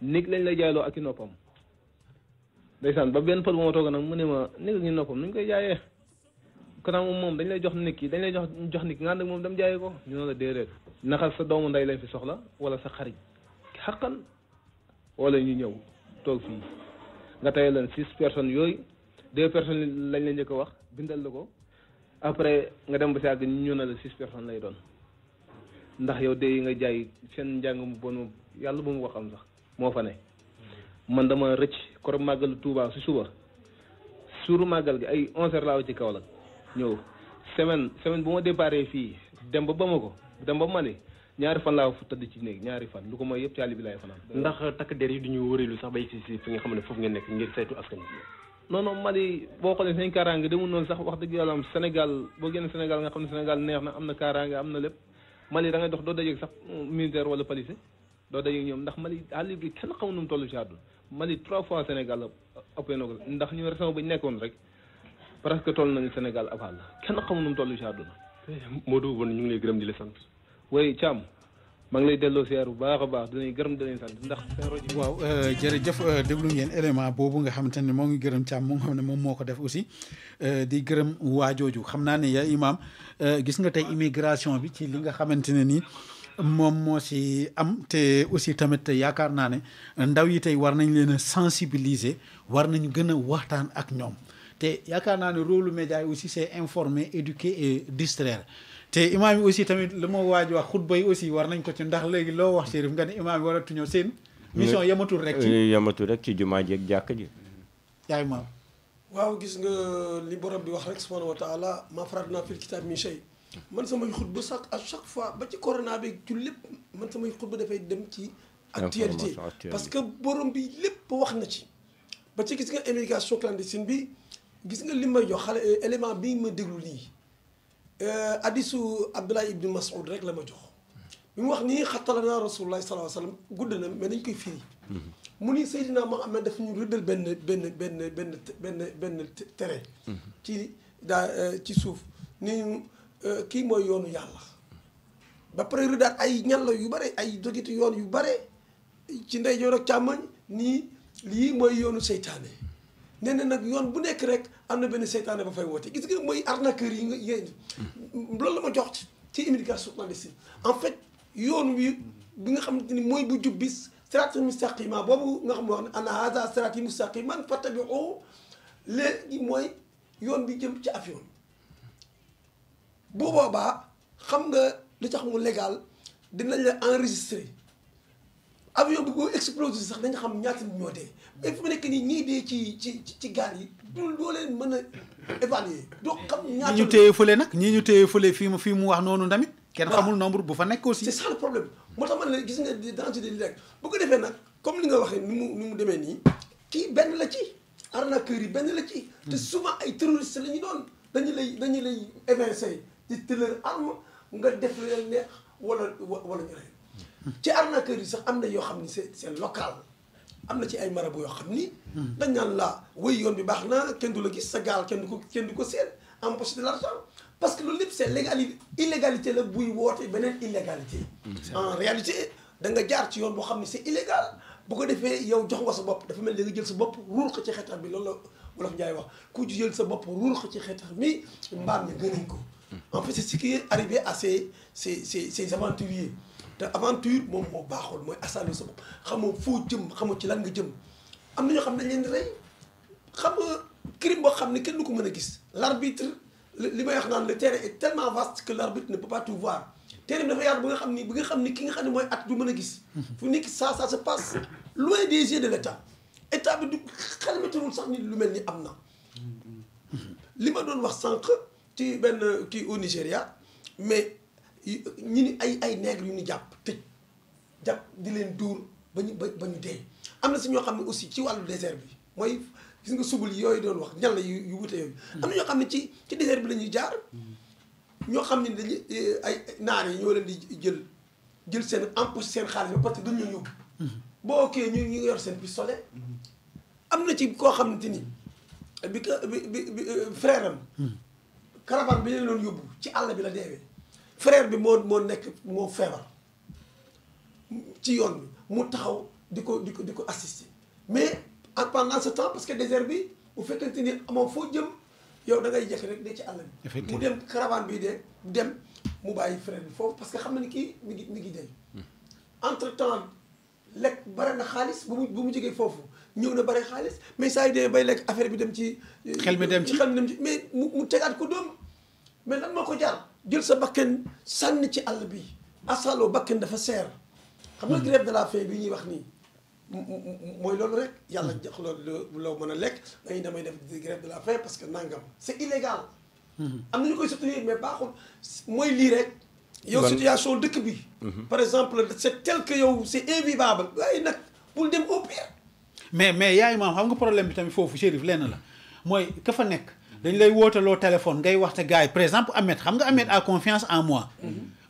H: nit lañ la jaayloo ak i noppam ndeysaan ba benn pël bu ma toog nag mu ne ma nit ak i noppam nuñ koy jaayee kanam moom dañ lay jox nit ki dañ lay jox nit ki nga ànd ak moom dem jaayee ko ñu ne la déedéet naxal sa doomu nday lañ fi soxla wala sa xarit xaqan wala ñu ñëw toog fii nga tey leen 6 personnes yooyu 2 personnes lañ la njëkk a wax bindal la ko après nga dem ba si àgg ñu ne la 6 personnes lay doon ndax yow de nga jaay seen njàng mu bon moom yàlla bu mu ko xam sax moo fa ne man dama rëcc koro màggal Touba si suba suuru màggal gi ay 11 heures laa ci Kaolack ñëw semaine bu ma déparé fii dem ba Bamako dem ba Mali ñaari fan laa fu tëdd ci néeg ñaari fan lu ko mooy yëpp caali bi laay fanaan.
G: ndax takk der yi du ñu wëreelu sax bay si fi nga xam ne foofu ngeen nekk ngir saytu askan bi.
H: non Mali boo xoolee seen kaaraange demul noonu sax wax dëgg yàlla am Sénégal boo génn Sénégal nga xam ne Sénégal neex na am na kaaraange am na lépp Mali da ngay dox doo dajeeg sax militaire wala police doo dajeeg ñoom ndax Mali àll bi kenn xamul nu mu toll ci àdduna Mali 3 fois Sénégal la ëppee na ko ndax ñu région ba ñu nekkoon rek presque toll nañu Sénégal ab àll kenn xamul nu mu toll ci àdduna.
G: Modou Bon ñu ngi lay gërëm di la sant.
H: oui Thiam maa ngi lay delloo siyaar bu baax a baax dinañ gërëm dinañ sant ndax seen rajo.
A: waaw jërëjëf déglu ngeen élément boobu nga xamante ne moo ngi gërëm Thiam moo nga xam ne moom moo ko def aussi di gërëm waajooju xam naa ne ya Imaam gis nga tey immigration bi ci li nga xamante ne nii moom moo si am te aussi tamit yaakaar naa ne ndaw yi tey war nañ leen a sensibiliser war nañu gën a waxtaan ak ñoom te yaakaar naa ne rôle média yi aussi c'est informer éduquer et distraire. te imaam yi aussi tamit lu ma waaj wax xutba yi aussi war nañ ko ci ndax léegi loo wax Chérif nga ne imaam yi waratuñoo seen mission yamatul rek ci
D: jumaa ji ak jàkk ji
A: yaay maam
F: waaw gis nga li borom bi wax rek subhanahu wa taala ma faratna fil kitab min shay man samay xutba sax à chaque fois ba ci corona bi ci lépp man samay xutba dafay dem ci actualité parce que borom bi lépp wax na ci ba ci gis nga immigration clandestine bi gis nga li may jox xale élément bi ma déglu lii hadisu Abdullah ibn Mas'ud rek la ma jox bi mu wax nii xattalana rasulullah sallallahu alayhi wa sallam gudd na mais dañ koy firi mu ni Seydina Muhammad daf ñu rëddal benn terrain ci ci suuf ni ñu kii mooy yoonu yàlla ba pare rëddaat ay ñalla yu bare ay dogiti yoon yu bare ci ndeyjoor ak càmmoñ nii lii mooy yoonu seytaane nee na nag yoon bu nekk rek am na benn seytaane ba fay woote gis nga mooy arnaqueur yi nga yéen loolu la ma jox ci immigration clandestine en fait yoon wi bi nga xamante ni mooy bu jub bis siraatal mustaqima boobu nga xam ne wax ne ana haza siraati mustaqiman fattabi'uhu léegi mooy yoon bi jëm ci avion bu boobaa xam nga li tax mu légal dinañ la enregistré avion bi boo explosé sax dañ xam ñaata nit ñoo dee mais fu mu nekk nii ñii dee ci gaal yi doo leen mën a évaluer doo xam ñaata
A: ñi ñu téye fële nag ñii ñu téye fële fii mu wax noonu tamit kenn xamul nombre bu fa nekk aussi
F: c'est ça le problème moo tax man la gis nga danger de li rek bu ko defee nag comme li nga waxee ni mu demee nii kii benn la ci arnaqueur yi benn la ci te souvent ay terroristes la ñu doon dañu lay évincer di tëlër arme nga def leen neex wala ñu rey ci arnaqueur yi sax am na yoo xam ni c'est local am na ci ay marabu yoo xam ni dañ naan la wéy yoon bi baax na kenn du la gis sa gaal kenn du ko seen empoché de l'argent parce que loolu lépp c'est illégalité la buy woote beneen illégalité. En réalité da nga jaar ci yoon boo xam ne c'est illégal bu ko defee yow jox nga sa bopp dafa mel ni da nga jël sa bopp ruur ko ci xetax bi loolu la wolof Njaay wax ku jël sa bopp ruur ko ci xetax mi mbaam ña gënuñ ko. En fait c'est ce qui est arrivé à ces aventuriers te aventure moom moo baaxul mooy assalu sa bopp xamoo foo jëm xamoo ci lan nga jëm am na ñoo xam ne dañ leen di rey xam nga crime boo xam ne kenn du ko mën a gis l'arbitre li may wax naan le terrain est tellement vaste que l'arbitre ne peut pas tout voir terrain bi dafa yaatu ba nga xam ni ki nga xam ne mooy at du mën a gis fu nekk ça se passe loin des yeux de l'état état bi du xelmatiwul sax ni lu mel ni am na li ma doon wax sànq ci benn kii au Nigéria mais ñi ni ay nègres yu ñu jàpp di leen dóor ba ñu dee am na si ñoo xam ne aussi ci wàllu désert bi mooy gis nga subul yooyu doon wax ñan la yu wute yooyu am na ñoo xam ne ci désert bi la ñuy jaar ñoo xam ne dañuy ay naar yi ñoo leen di jël seen empoche seen xaalis ba parce que dañu yóbbu boo ok ñu yor seen pistolet am na ci koo xamante ni bi frère am caravane bi leen doon yóbbu ci àll bi la deewee frère bi moo feebar ci yoon bi mu taxaw di ko assister mais pendant ce temps parce que désert bi bu fekkente ni amoo foo jëm yow da ngay jekk rek de ci àll bi mu dem caravane bi dem mu bàyyi frère bi foofu parce que xam na ni kii mi ngi dee entre temps lekk bare na xaalis bu mu jógee foofu ñëw na bare xaalis mais saa yu dee bay lekk affaire bi dem ci xel mi dem ci mais mu tegaat ko doom mais lan moo ko jaar jël sa bakken sànni ci àll bi asalo bakken dafa seer xam nga grève de la faim bi ñuy wax nii mooy loolu rek yàlla jox loo mën a lekk dañuy damay def grève de la faim parce que nangam c'est illégal am na ñu koy soutenir mais baaxul mooy lii rek yow situation dëkk bi par exemple c'est tel que yow c'est invivable waaye nag bul dem au pire
A: mais yaay maam xam nga problème bi tamit foofu Chérif lenn la mooy ka fa nekk dañ lay wootaloo téléphone ngay waxte gars yi par exemple Ahmed xam nga Ahmed a confiance en moi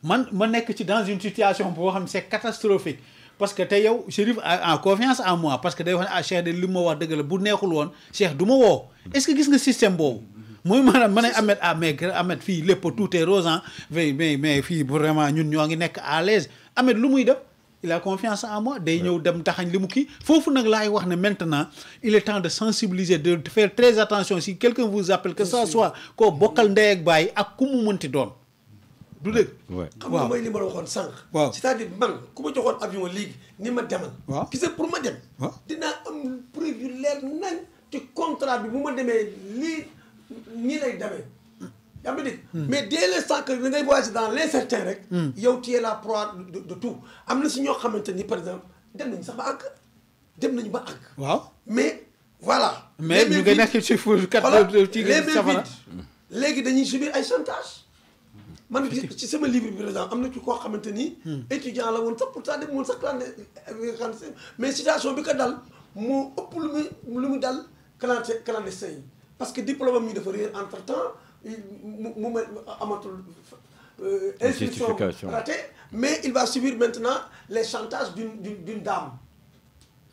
A: man ma nekk ci dans une situation boo xam ne c'est catastrophique parce que te yow Chérif a confiance en moi parce que day wax ne ah Cheikh de li ma wax dëgg la bu neexul woon Cheikh du ma woo est-ce que gis nga système boobu mooy maanaam ma ne Ahmed mais Ahmed fii lépp tout est rose mais fii vraiment ñun ñoo ngi nekk à l'aise Ahmed lu muy def il a confiance en moi day ñëw dem taxañ li mu kii foofu nag laay wax ne maintenant il est temps de sensibiliser de faire très attention si quelqu'un vous appelle que ça soit koo bokkal ndey ak baay ak ku mu mënti doon du dëgg
F: xam nga mooy li ma la waxoon sànq c'est-à-dire man ku ma joxoon avion léegi ni ma demal gis nga pour ma dem dinaa am preuve yu leer nañ ci contrat bi bu ma demee lii nii lay demee yaa ngi dégg mais dès l'instant que da ngay voyager dans l'incertain rek yow tu es la proie de tout am na si ñoo xamante ni par exemple dem nañu sax ba àgg dem nañu ba àgg
A: waaw mais
F: voilà
A: mais ñu ngi nekk ci ci safara
F: léegi dañuy subir ay chantage man ci sama livre bi par exemple am na ci koo xamante ni étudiant la woon sax pourtant dem woon sax clandestin mais situation bi ko dal moo ëpp lu mu dal clandestin yi parce que diplôme am yi dafa réer entre temps mu amatul inscription ratée mais il va subir maintenant les chantages d'une dame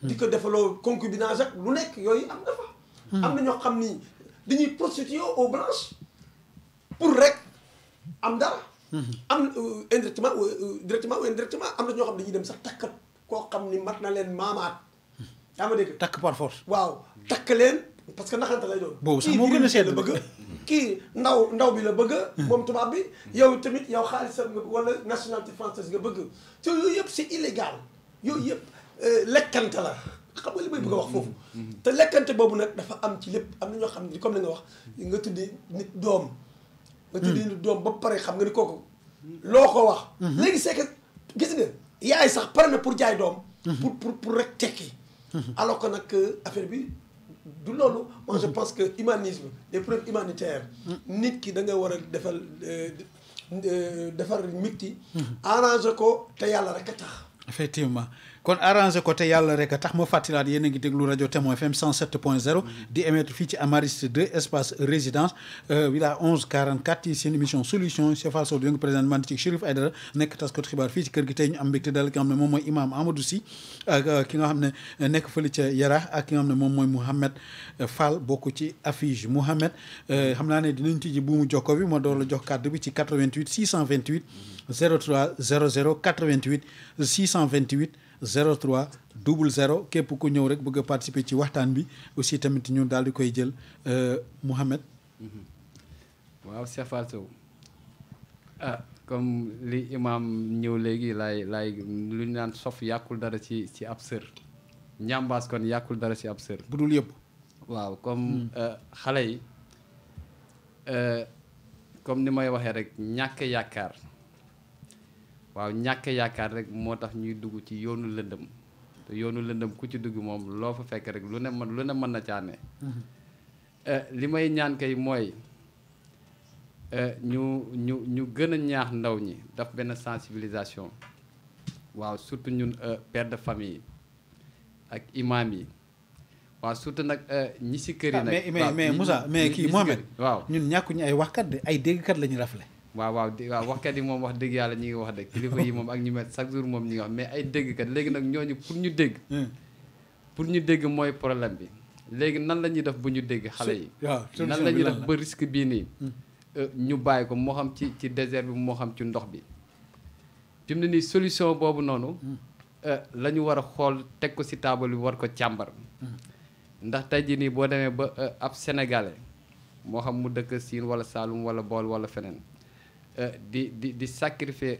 F: di ko defaloo concubinage ak lu nekk yooyu am na fa am na ñoo xam ni dañuy prostituer aux blanches pour rek am dara am indirectement directement ou indirectement am na ñoo xam dañuy dem sax takkat koo xam ni mat na leen maamaat yaa ma dégg
A: takk par force
F: waaw takk leen parce que naxante lay doon
A: boobu sax moo gën a sedd
F: la bëgg kii ndaw bi la bëgg moom tubaab bi yow tamit yow xaalisam nga wala nationalité française nga bëgg te yooyu yëpp c'est illégal yooyu yëpp lekkante la xam nga li may bëgg a wax foofu te lekkante boobu nag dafa am ci lépp am na ñoo xam ne comme li nga wax nga tuddee nit doom nga tuddee nit doom ba pare xam nga ni kooku loo ko wax léegi c'est que gis nga yaay sax pare na pour jaay doom pour rek tekki alors que nag affaire bi du loolu moi je pense que humanisme des preuves humanitaires nit ki da nga war a defar nit ki arranger ko te yàlla rek a tax
A: effectivement kon arrangé ko te yàlla rek a tax ma fàttaliwaat yéen a ngi déglu rajo Témoin FM 107.0 di émettre fii ci Amariste 2 espace résidence villa 1144 ci seen émission solution Cheikh Fall Sow di nga président man ci Chérif Aïdara nekk taskatu xibaar fii ci kër gi tey ñu am mbégte dal ki nga xam ne moom mooy imam Amadou Sy ak ki nga xam ne nekk fële ca Yaraax ak ki nga xam ne moom mooy Mouhamed Fall bokk ci affiche Mouhamed xam naa ne dinañ tijji buumu jokko bi ma door la jox kàddu bi ci 88 628 03 00 88 628 03 00 képp ku ñëw rek bëgg a participer ci waxtaan bi aussi tamit ñu daal di koy jël Mouhamed.
E: waaw Cheikh Fall Sow comme li imam ñëw léegi laay lu ñu naan sof yàqul dara ci ab sër ñambaas kon yàqul dara ci ab sër.
A: bu dul yëpp.
E: waaw comme xale yi comme ni may waxee rek ñàkk yaakaar. waaw ñàkk yaakaar rek moo tax ñuy dugg ci yoonu lëndëm te yoonu lëndëm ku ci dugg moom loo fa fekk rek lu ne mën na caane li may ñaan kay mooy ñu gën a ñaax ndaw ñi daf benn sensibilisation waaw surtout ñun père de famille yi ak imam yi waaw surtout nag ñi si kër yi nag
A: mais Moussa mais kii Mohamed
E: waaw
A: ñun ñàkkuñu ay waxkat de ay déggkat la ñu rafle
E: waaw waxkat yi moom wax dëgg yàlla ñi ngi wax de kilifa yi moom ak ñu met chaque jour moom ñi ngi wax mais ay déggkat léegi nag ñooñu pour ñu dégg mooy problème bi léegi nan la ñuy def bu ñu dégg xale yi nan la ñuy def ba risque bii nii ñu bàyyi ko moo xam ci désert bi moo xam ci ndox bi fi mu ne nii solution boobu noonu la ñu war a xool teg ko si table bi war ko càmbar ndax tey jii nii boo demee ba ab sénégalais moo xam mu dëkk Siin wala Saalum wala Bool wala feneen di sacrifier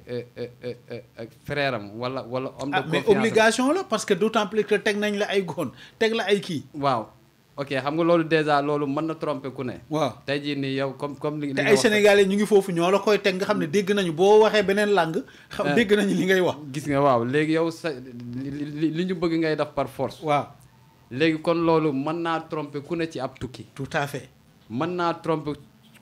E: frère am wala homme de confiance
A: mais obligation la parce que d'autant plus que teg nañ la ay goon teg la ay kii
E: waaw ok xam nga loolu déjà loolu mën na tromper ku ne
A: waaw
E: tey jii nii yow comme li
A: te ay sénégalais ñu ngi foofu ñoo la koy teg nga xam ne dégg nañu boo waxee beneen langue xam dégg nañu li ngay wax
E: gis nga waaw léegi yow sa li ñu bëgg ngay def par force
A: waaw
E: léegi kon loolu mën naa tromper ku ne ci ab tukki
A: tout à fait
E: mën naa tromper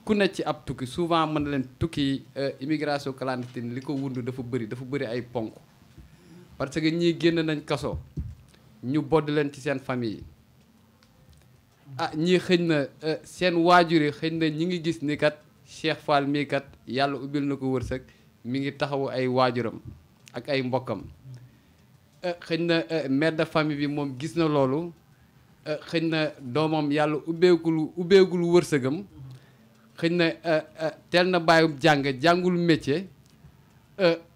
E: ku ne ci ab tukki souvent mën na leen tukki immigration clandestine li ko wund dafa bëri ay ponk parce que ñii génn nañ kaso ñu bodd leen ci seen famille ñii xëñ na seen waajur yi xëñ na ñi ngi gis ni kat Cheikh Fall mii kat yàlla ubbil na ko wërsëg mi ngi taxawu ay waajuram ak ay mbokkam xëñ na mère de famille bi moom gis na loolu xëñ na doomam yàlla ubbeegul wërsëgam xëñ na teel na bàyyi jàngul métier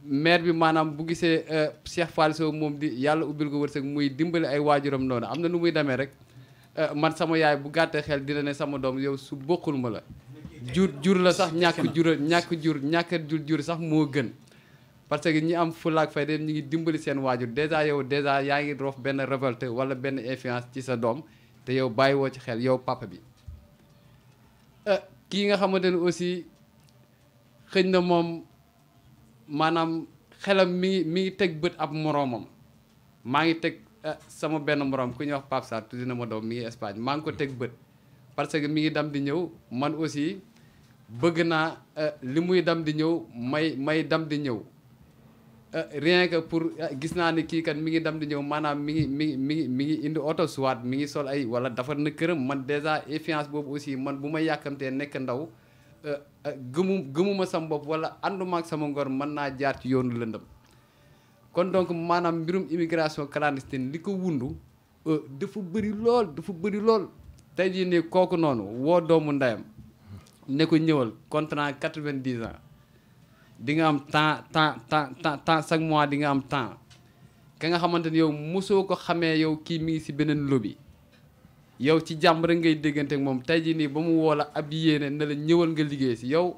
E: mère bi maanaam bu gisee Cheikh Fall Sow moom di yàlla ubbil ko wërsëg muy dimbali ay waajuram noonu am na nu muy demee rek man sama yaay bu gàttee xel dina ne sama doom yow su bokkul ma la jur la sax ñàkk jur sax moo gën parce que ñi am fulaak fayda ñi ngi dimbali seen waajur dèjà yow yaa ngi roof benn révolte wala benn influence ci sa doom te yow bàyyi woo ci xel yow papa bi kii nga xamante ne aussi xëñ na moom maanaam xelam mi ngi teg bët ab moroomam maa ngi teg sama benn moroom ku ñuy wax Pape Sarr tuddi na ma doom mi ngi Espagne maa ngi ko teg bët parce que mi ngi dem di ñëw man aussi bëgg naa li muy dem di ñëw may dem di ñëw rien que pour gis naa ni kii kat mi ngi dem di ñëw maanaam mi ngi indi oto soit mi ngi sol ay wala defar na këram man déjà influence boobu aussi man bu ma yàkkamtee nekk ndaw gëmuma sama bopp wala ànduma ak sama ngor mën naa jaar ci yoonu lëndëm kon donc maanaam mbirum immigration clandestine li ko wundu dafa bëri lool tey jii nii kooku noonu woo doomu ndeyam ne ko ñëwal contrat 90 ans di nga am temps chaque mois di nga am temps ka nga xamante ni yow mosoo ko xamee yow kii mi ngi si beneen lobby yow ci jàmm rek ngay déggante ak moom tey jii nii ba mu woo la ab yéene ne la ñëwal nga liggéey si yow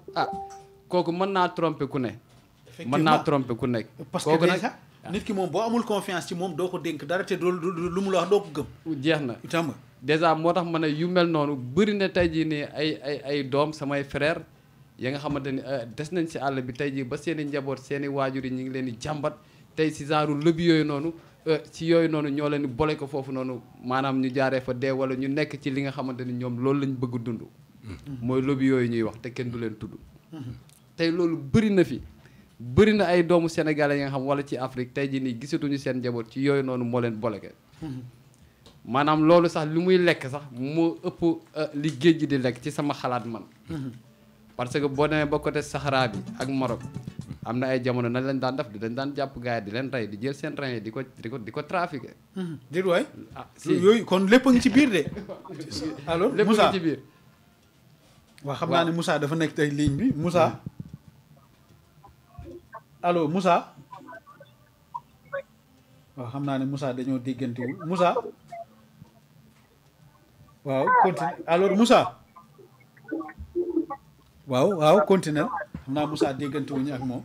E: kooku mën naa tromper ku ne. mën naa tromper ku nekk.
A: parce que déjà nit ki moom boo amul confiance ci moom doo ko dénk dara te lu mu la wax doo ko gëm.
E: jeex na
A: itam
E: déjà moo tax ma ne yu mel noonu bëri na tey jii nii ay doom samay frère ya nga xamante ni des nañ si àll bi tey jii ba seen i njaboot seen i waajur yi ñu ngi leen di jàmbat tey si genre lobby yooyu noonu ci yooyu noonu ñoo leen di bole ko foofu noonu maanaam ñu jaaree fa dee wala ñu nekk ci li nga xamante ni ñoom loolu lañ bëgg dund. mooy lobby yooyu ñuy wax te kenn du leen tudd. tey loolu bëri na fi bëri na ay doomu sénégalais yi nga xam wala ci Afrique tey jii nii gisatuñu seen njaboot ci yooyu noonu moo leen bloqué maanaam loolu sax li muy lekk sax moo ëpp li géej gi di lekk ci sama xalaat man parce que boo demee ba côté Sahara bi ak Maroc am na ay jamono nañ lañ daan def dañ daan jàpp gars yi di leen rey di jël seen rein yi di ko trafiqué
A: déet waay
E: si
A: yooyu kon lépp a ngi ci biir de alors
E: lépp
A: Moussa
E: ci biir
A: waaw xam naa ne Moussa dafa nekk tey ligne bi Moussa allo Moussa waaw xam naa ne Moussa dañoo déggantewul Moussa waaw continue alors Moussa waaw continue xam naa Moussa déggantewuñu ak moom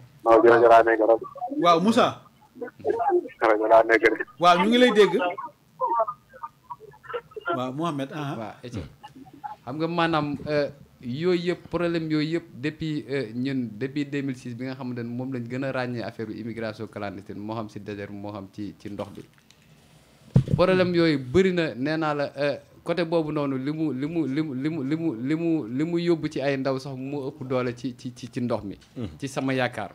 A: waaw Moussa waaw ñu ngi lay dégg waaw Mohamed
E: waaw xam nga maanaam yooyu yëpp problème yooyu yëpp depuis ñun depuis 2006 bi nga xamante ne moom lañ gën a ràññee affaire immigration clandestine moo xam si désert moo xam ci ndox bi problème yooyu bëri na nee naa la côté boobu noonu li mu yóbbu ci ay ndaw sax mu ëpp doole ci ndox mi ci sama yaakaar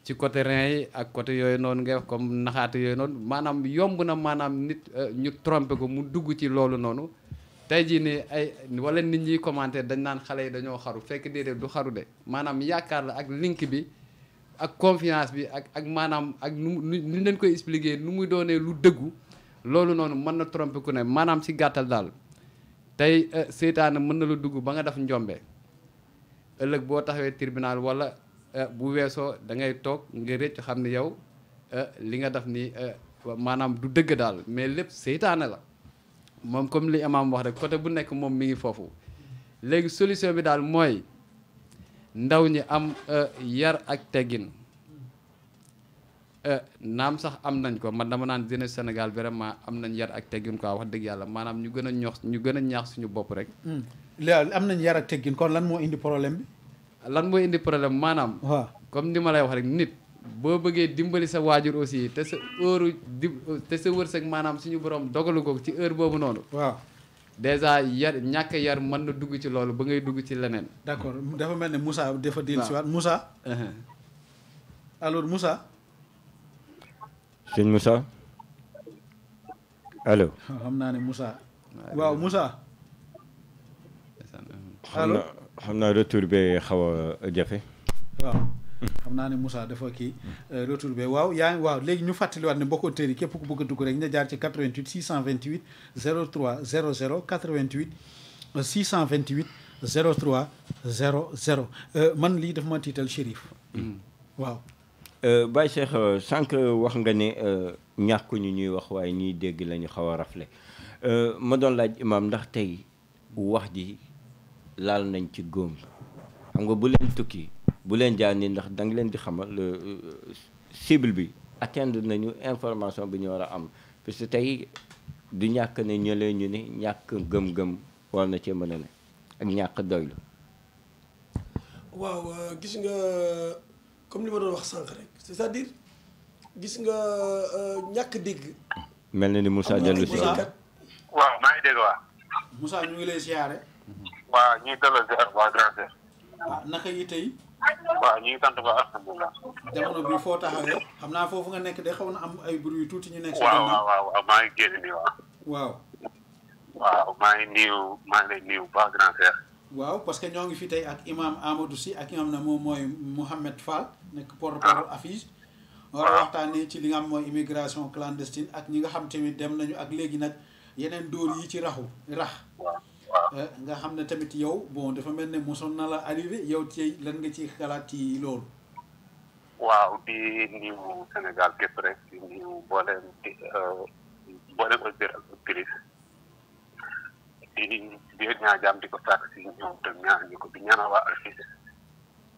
E: ci côté rein yi ak côté yooyu noonu ngay wax comme naxaate yooyu noonu maanaam yomb na maanaam nit ñu trompé ko mu dugg ci loolu noonu tey jii nii ay wala nit ñi commenté dañ naan xale yi dañoo xaru fekk déedéet du xaru de maanaam yaakaar la ak link bi ak confiance bi ak maanaam ak nu leen koy expliquer nu muy doonee lu dëggu loolu noonu mën na trompé ku ne maanaam si gàttal daal tey seytaane mën na la dugg ba nga def njombe ëllëg boo taxawee tribunal wala bu weesoo da ngay toog nga rëcc xam ne yow li nga def ni maanaam du dëgg daal mais lépp seytaane la moom comme li imaam wax rek côté bu nekk moom mi ngi foofu léegi solution bi daal mooy ndaw ñi am yar ak teggin naam sax am nañ ko man dama naan jeunesse Sénégal vraiment am nañ yar ak teggin quoi wax dëgg yàlla maanaam ñu gën a ñaax suñu bopp rek
A: léegi am nañ yar ak teggin kon lan moo indi problème bi
E: lan mooy indi problème maanaam
A: waaw
E: comme ni ma lay wax rek nit boo bëggee dimbali sa waajur aussi te sa heure te sa wërsëg maanaam suñu borom dogalu ko ci heure boobu noonu
A: waaw
E: déjà yar ñàkk yar mën na dugg ci loolu ba ngay dugg ci leneen
A: d'accord dafa mel ne Moussa dafa dellu si waat Moussa alors Moussa
D: sëñ Moussa allo
A: xam naa ne Moussa waaw Moussa allo
D: xam naa retour bi xaw a jafe
A: waaw xam naa ne Moussa dafa kii retour bi waaw waaw léegi ñu fàttaliwaat ne mbokk auditeurs yi képp ku bëgg a dugg rek nga jaar ci 88 628 03 00 88 628 03 00 man lii daf ma tiital Chérif waaw
D: Baye Cheikh sànq wax nga ne ñàkku ñu ñuy wax waaye ñuy dégg la ñu xaw a rafle ma doon laaj imam ndax tey wax ji laal nañ ci góom xam nga bu leen tukki bu leen jaar ni ndax da nga leen di xamal cible bi atteindre nañu information bi ñu war a am parce que tey du ñàkk ne ñëlee ñu ne ñàkk gëm-gëm war na cee mën a ne ak ñàkk doylu
F: waaw gis nga comme li ma doon wax sànq rek c'est-à-dire gis nga ñàkk dégg.
D: mel na ni Moussa dellu si
I: waaw maa ngi dégg waa
A: Moussa ñu ngi lay siyaare.
I: waaw ñu ngi delloo ziar waa grand frère.
A: naka yi tey.
I: waaw ñu ngi sant ba alhamdulilah.
A: jamono bi foo taxawee xam naa foofu nga nekk de xaw na am ay bruit yu tuuti ñu nekk.
I: waaw maa ngi génn nii waaw. waaw maa ngi lay nuyu baax grand frère.
A: waaw parce que ñoo ngi fi tey ak imam Amadou Sy ak ki nga xam ne moom mooy Mouhamed Fall nekk porte-parole affiche war a waxtaanee ci li nga xam mooy immigration clandestine ak ñi nga xam tamit dem nañu ak léegi nag yeneen dóor yi ci rax nga xam ne tamit yow bon dafa mel ne mosoon na la arrivé yow tey lan nga ci xalaat ci loolu.
I: waaw di nuyu Sénégal képp rek di nuyu mboolem auditeur ak auditrice di ñaan jàmm di ko sàkk si ñoom te ñaan ñu ko di ñaanal waa Alphise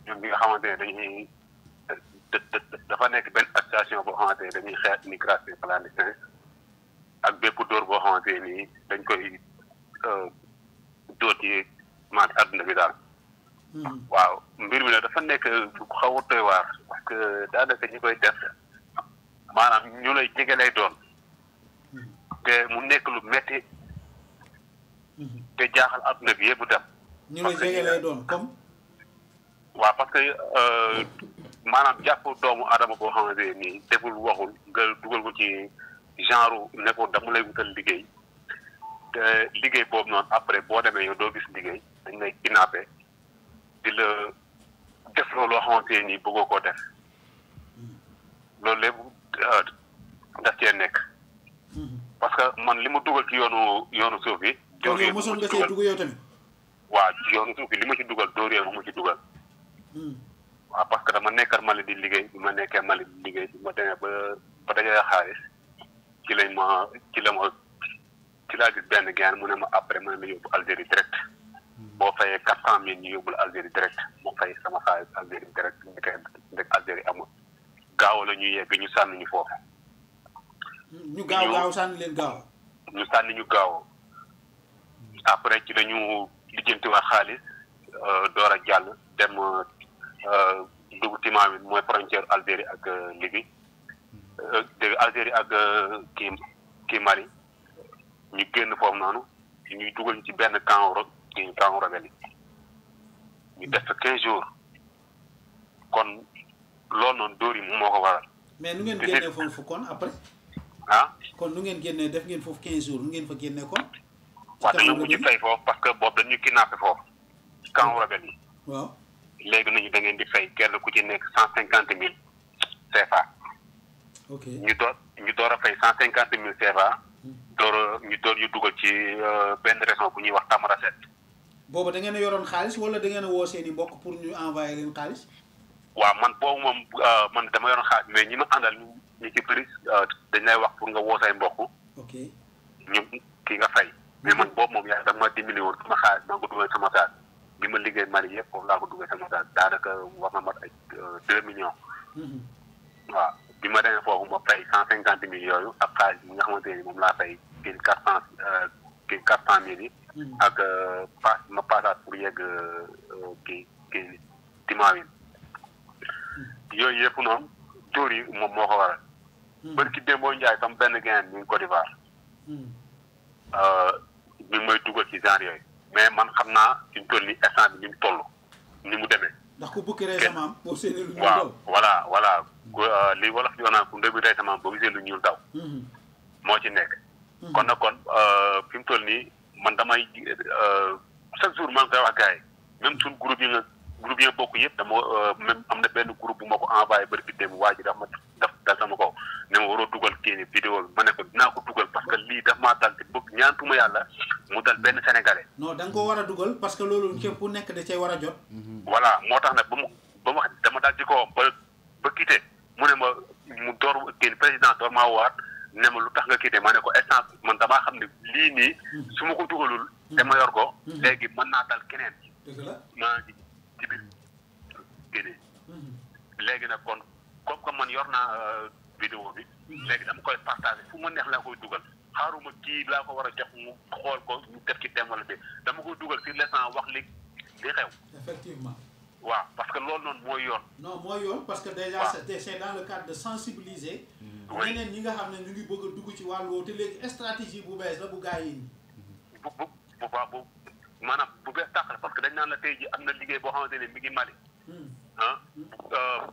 I: ñoom bi nga xamante ne dañuy dafa nekk benn association boo xamante ne dañuy xeex immigration clandestine ak bépp dóor boo xamante ni dañ koy dóor ci maanaam adduna bi daal. waaw mbir mi nag dafa nekk lu xaw a doy waar parce que daanaka ñi koy def maanaam ñu lay jege lay doon te mu nekk lu metti te jaaxal adduna bi yëpp dem.
A: ñu lay jege lay doon comme.
I: waaw parce que maanaam jàpp doomu adama boo xamante ne nii deful waxul nga dugal ko ci genre ne ko dama lay wutal liggéey te liggéey boobu noonu après boo demee yow doo gis liggéey dañ lay kidnappé di la def loo xamante ne nii bëggoo koo def loolu lépp daf cee nekk parce que man li ma dugal ci yoonu suuf bi.
A: kon yow mosoon nga see dugg yow tamit.
I: waaw yoonu suuf bi li ma ci dugal dóor yooyu ma ci dugal. waaw parce que dama nekkal Mali di liggéey bi ma nekkee Mali di liggéey bi ma demee ba dajale xaalis ci laa gis benn gain mu ne ma après ma ne la yóbbu Algérie direct boo fayee 400 000 ñu yóbbu la Algérie direct moo fay sama xaalis Algérie direct ndek Algérie amul gaaw la ñuy yegg ñu sànni ñu foofu.
A: ñu gaaw sànni leen gaaw.
I: ñu sànni ñu gaaw après ci la ñu lijjantiwaat xaalis door a jàll dem dugg Timamin mooy frontière Algérie ak Libye dégg Algérie ak kii Mali ñu génn foofu noonu ñuy dugal ci benn camp rebelle ñu def fa 15 jours kon loolu noonu dóor yi moo ko waral.
A: mais nu ngeen génnee foofu kon après.
I: kon
A: nu ngeen génnee def ngeen foofu 15 jours nu ngeen fa génnee kon.
I: waaw dañoo mujj fay foofu parce que boobu dañu kidnappé foofu ci camp rebelle yi.
A: waaw
I: léegi nañu da ngeen di fay kenn ku ci nekk 150 000 CFA.
A: ok
I: ñu door a fay 150 000 CFA. ñu dugal ci benn région bu ñuy wax Tamaracet.
A: boobu da ngeen a yoroon xaalis wala da ngeen a woo seen i mbokk pour ñu envoyer leen xaalis.
I: waaw man boobu moom man dama yoroon xaalis mais ñi ma àndal ñu ci bëri dañ lay wax pour nga woo say mbokk.
A: ok
I: ñu kii nga fay. mais man boobu moom yaa dama dimbali woon sama xaalis maa ngi ko dugal sama saal bi ma liggéey Mali yëpp foofu laa ko dugal sama saal daanaka war na mat ay 2 millions. waaw bi ma demee foofu ma fay 150 000 yooyu ak xaalis bi nga xamante ne moom laa fay kii 400 000 yi. ak ma passaat pour yegg kii Timamin yooyu yëpp noonu dóor yi moom moo ko waral. bari ki Dembo Ndiaye comme benn gain ñu ngi Côte d'Ivoire. mi ngi may dugal ci genre yooyu mais man xam naa fi mu toll nii instant bi ni mu toll ni mu demee.
A: ndax ku bukki rey sa maam boo séenee lu ñuul
I: daw. voilà li wolof di wax naan ku ndóobi rey sa maam boo gisee lu ñuul daw. moo ci nekk. kon nag fi mu toll nii man damay chaque jour maa ngi koy wax gars yi même suñ groupe yi nga bokk yëpp dama même am na benn groupe bu ma ko envoyé bari bi dem waa ji daf dal sama kaw ne ma waroo dugal kii vidéo bi ma ne ko dinaa ko dugal parce que lii daf maa dal te bëgg ñaantuma yàlla mu dal benn sénégalais.
A: non da nga ko war a dugal parce que loolu képp ku nekk da cay war a jot.
I: voilà moo tax nag ba ma dama dal ci kawam ba quitté mu ne ma mu door kii président door maa waat ne ma lu tax nga quitté ma ne ko instant man damaa xam ne lii nii su ma ko dugalul. dama yor ko. léegi mën naa dal keneen.
A: dëgg la
I: maa ngi ci biir génne. léegi nag kon comme que man yor naa vidéo bi. léegi dama koy partagé fu ma neex laa koy dugal xaaruma kii laa ko war a jox mu xool ko ñu def ci thème wala bi dama koy dugal sur l'instant wax li xew.
A: effectivement.
I: waaw parce que loolu noonu mooy yoon.
A: non mooy yoon parce que déjà c'est dans le cadre de sensibiliser. ñeneen ñi nga xam ne ñu ngi bëgg a dugg ci wàllu woowu te léegi stratégie bu bees la bu gaa yi.
I: bu maanaam bu bees tàq la parce que dañ naan la tey ji am na liggéey boo xamante ne mi ngi Mali.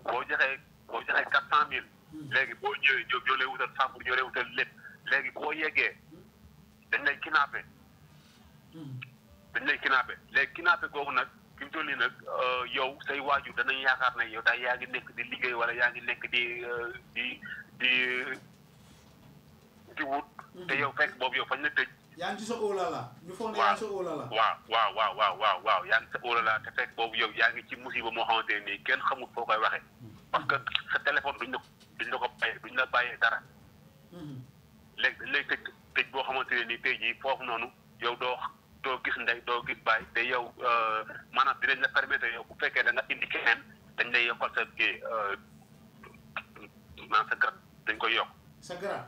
I: boo joxee 400 000. léegi boo ñëwee ñoo lay wutal sàmm ñoo lay wutal lépp léegi boo yeggee dañ lay kidnappé. léegi kidnappé googu nag fi mu toll nii nag yow say waajur danañ yaakaar ne yow daal yaa ngi nekk di liggéey wala yaa ngi nekk di wut. te yow fekk boobu yow fañ la tëj.
A: yaa ngi ci sa olala. ñu foog ne yaa ngi sa olala.
I: waaw yaa ngi sa olala te fekk boobu yow yaa ngi ci musiba moo xamante ne nii kenn xamul foo koy waxee. parce que sa téléphone duñ la ko bàyyee duñ la bàyyee dara. léegi dañ lay tëj boo xamante ne nii tey jii foofu noonu yow doo gis ndey doo gis bàyyi te yow maanaam dinañ la permettre yow bu fekkee da nga indi keneen dañ lay yokkal sa kii maanaam sa garab dañ koy yokk.
A: sa garab.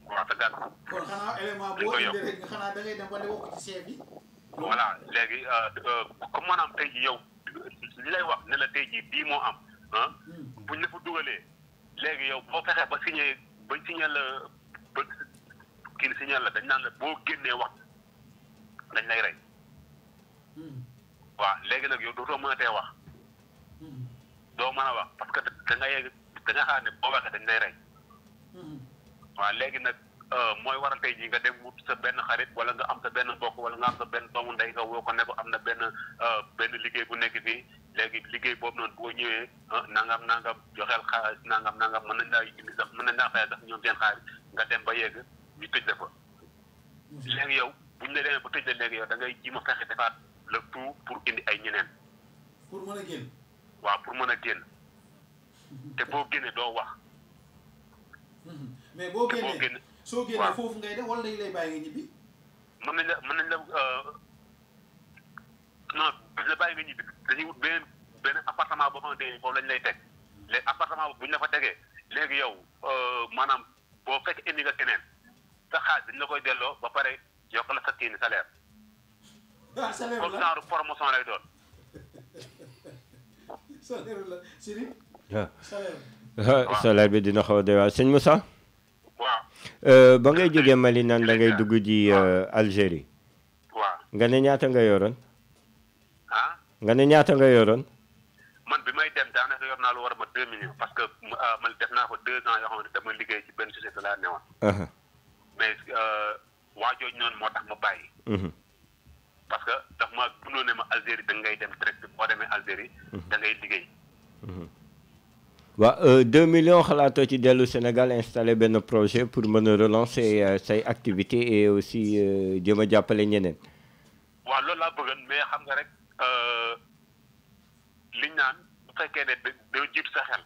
I: waaw sa garab.
A: kon xanaa élément boo indi rek xanaa da ngay dem ba ne wax ci chef bi.
I: voilà léegi comme maanaam tey jii yow li lay wax ne la tey jii bii moo am buñ la fa dugalee léegi yow boo fexee ba signé la ba kii signé la dañ naan la boo génnee wax dañ lay rey. waaw léegi nag yow dootoo mën a tee wax. doo mën a wax parce que da nga yegg da nga xam ne boo waxee dañ lay rey. waaw léegi nag mooy waral tey jii nga dem wut sa benn xarit wala nga am sa benn mbokk wala nga am sa benn doomu ndey nga woo ko ne ko am na benn liggéey bu nekk fii léegi liggéey boobu noonu boo ñëwee nangam joxeel xaalis nangam mën nañ laa indi sax mën nañ laa fayal sax ñoom seen xaalis nga dem ba yegg ñu tëj la fa. léegi yow bu ñu la demee ba tëj la léegi yow da ngay ji ma fexe defaat le tout pour indi ay ñeneen.
A: pour mën a génn.
I: waaw pour mën a génn te boo génnee doo wax.
A: mais boo génnee soo génnee foofu ngay def wala dañ lay bàyyi nga ñibbi.
I: mën nañ la non duñ la bàyyi nga ñibbi dañuy wut benn appartement boo xamante ni foofu lañ lay teg léegi appartement boobu bu ñu la fa tegee léegi yow maanaam boo fekk indi nga keneen sa xaalis dañ la koy delloo ba pare yokk la sa kii salaire.
A: salaire
I: comme genre promotion lay doon.
A: salaire la Siri.
D: waaw salaire bi dina xaw a doy waar sëñ Moussa.
I: waaw.
D: ba ngay jógee Mali naan da ngay dugg ji Algérie.
I: waaw
D: nga ne ñaata nga yoroon.
I: ah.
D: nga ne ñaata nga yoroon.
I: man bi may dem daanaka yor naa lu war a ma 2 millions parce que man def naa ko 2 ans yoo xam ne dama liggéey ci benn société laa newoon. mais waa jooju noonu moo tax ma bàyyi. parce que daf ma gunóo ne ma Algérie da ngay dem direct boo demee Algérie da ngay liggéey.
D: waaw 2 millions xalaatoo ci dellu Sénégal installé benn projet pour mën a relancer say activités et aussi jëm a jàppale ñeneen.
I: waaw loolu laa bëggoon mais xam nga rek liñ naan bu fekkee ne da jiitu sa xel.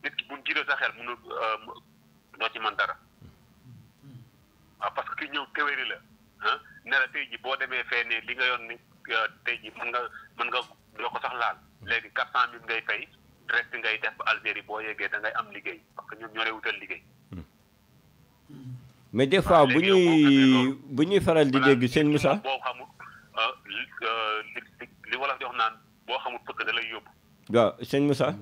I: nit ki bu ñu jiitoo sa xel mënul doo ci mën dara. waaw parce que ki ñëw téwéri la ah ne la tey ji boo demee fee ne li nga yoon ni tey ji mën nga doo ko sax laal léegi 400 000 ngay fay direct ngay def ba Algérie boo yeggee da ngay am liggéey parce que ñoom ñoo lay wutal liggéey.
D: mais des fois bu ñuy faral di dégg sëñ Moussa.
I: boo xamul li wolof di wax naan boo xamul pëkk da lay yóbbu.
D: waaw sëñ Moussa.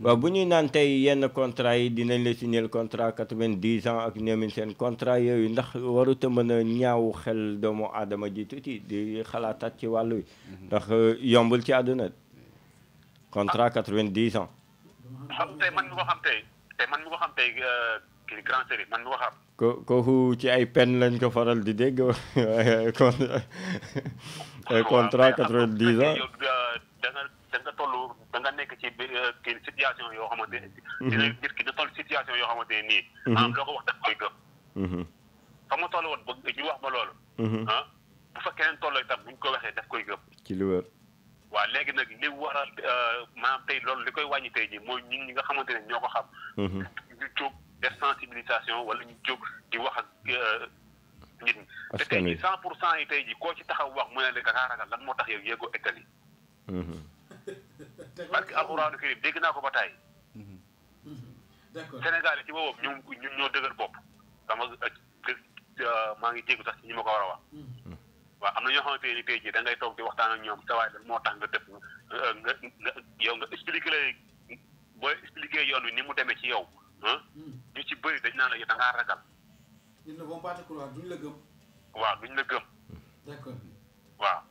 I: waaw
D: bu ñuy naan tey yenn contrat yi dinañ la signer contrat 90 ans ak ñoomin seen contrat yooyu ndax warut a mën a ñaaw xel doomu aadama ji tuuti di xalaataat ci wàllu wi ndax yombul ci àdduna contrat 90 ans.
I: xam tey man mi ko xam tey kii grand série man mi ko xam.
D: kooku ci ay pen lañ ko faral di dégg waaye contrat 90 ans.
I: da nga toll da nga nekk ci kii situation yoo xamante ne. dina nit ki da toll situation yoo xamante ne nii. maanaam loo ko wax daf koy gëm. fa ma toll woon ba ñu wax ma loolu. bu fa keneen tolloo itam bu ñu ko waxee daf koy gëm.
D: ci lu wér.
I: waaw léegi nag li waral maanaam tey loolu li koy wàññi tey jii mooy ñun ñi nga xamante ne ñoo ko xam. ñu jóg def sensibilisation wala ñu jóg di wax ak nit ñi. te tey jii 100% yi tey jii koo ci taxaw wax mu ne la da ragal lan moo tax yow yéegoo eggali. parce que alxuraanu karim dégg naa ko ba tey. Sénégal ci boobu ñun ñoo dëgër bopp maa ngi jéggu sax ci ñi ma ko war a wax. waaw am na ñoo xamante ni tey jii da ngay toog di waxtaan ak ñoom sa waay lan moo tax nga def nga yow nga expliqué la booy expliqué yoon wi ni mu demee ci yow ñu ci bëri dañ naan la yow da ngaa ragal.
A: ils ne vont pas te croire duñ la gëm.
I: waaw duñ la gëm.
A: d'accord.
I: waaw.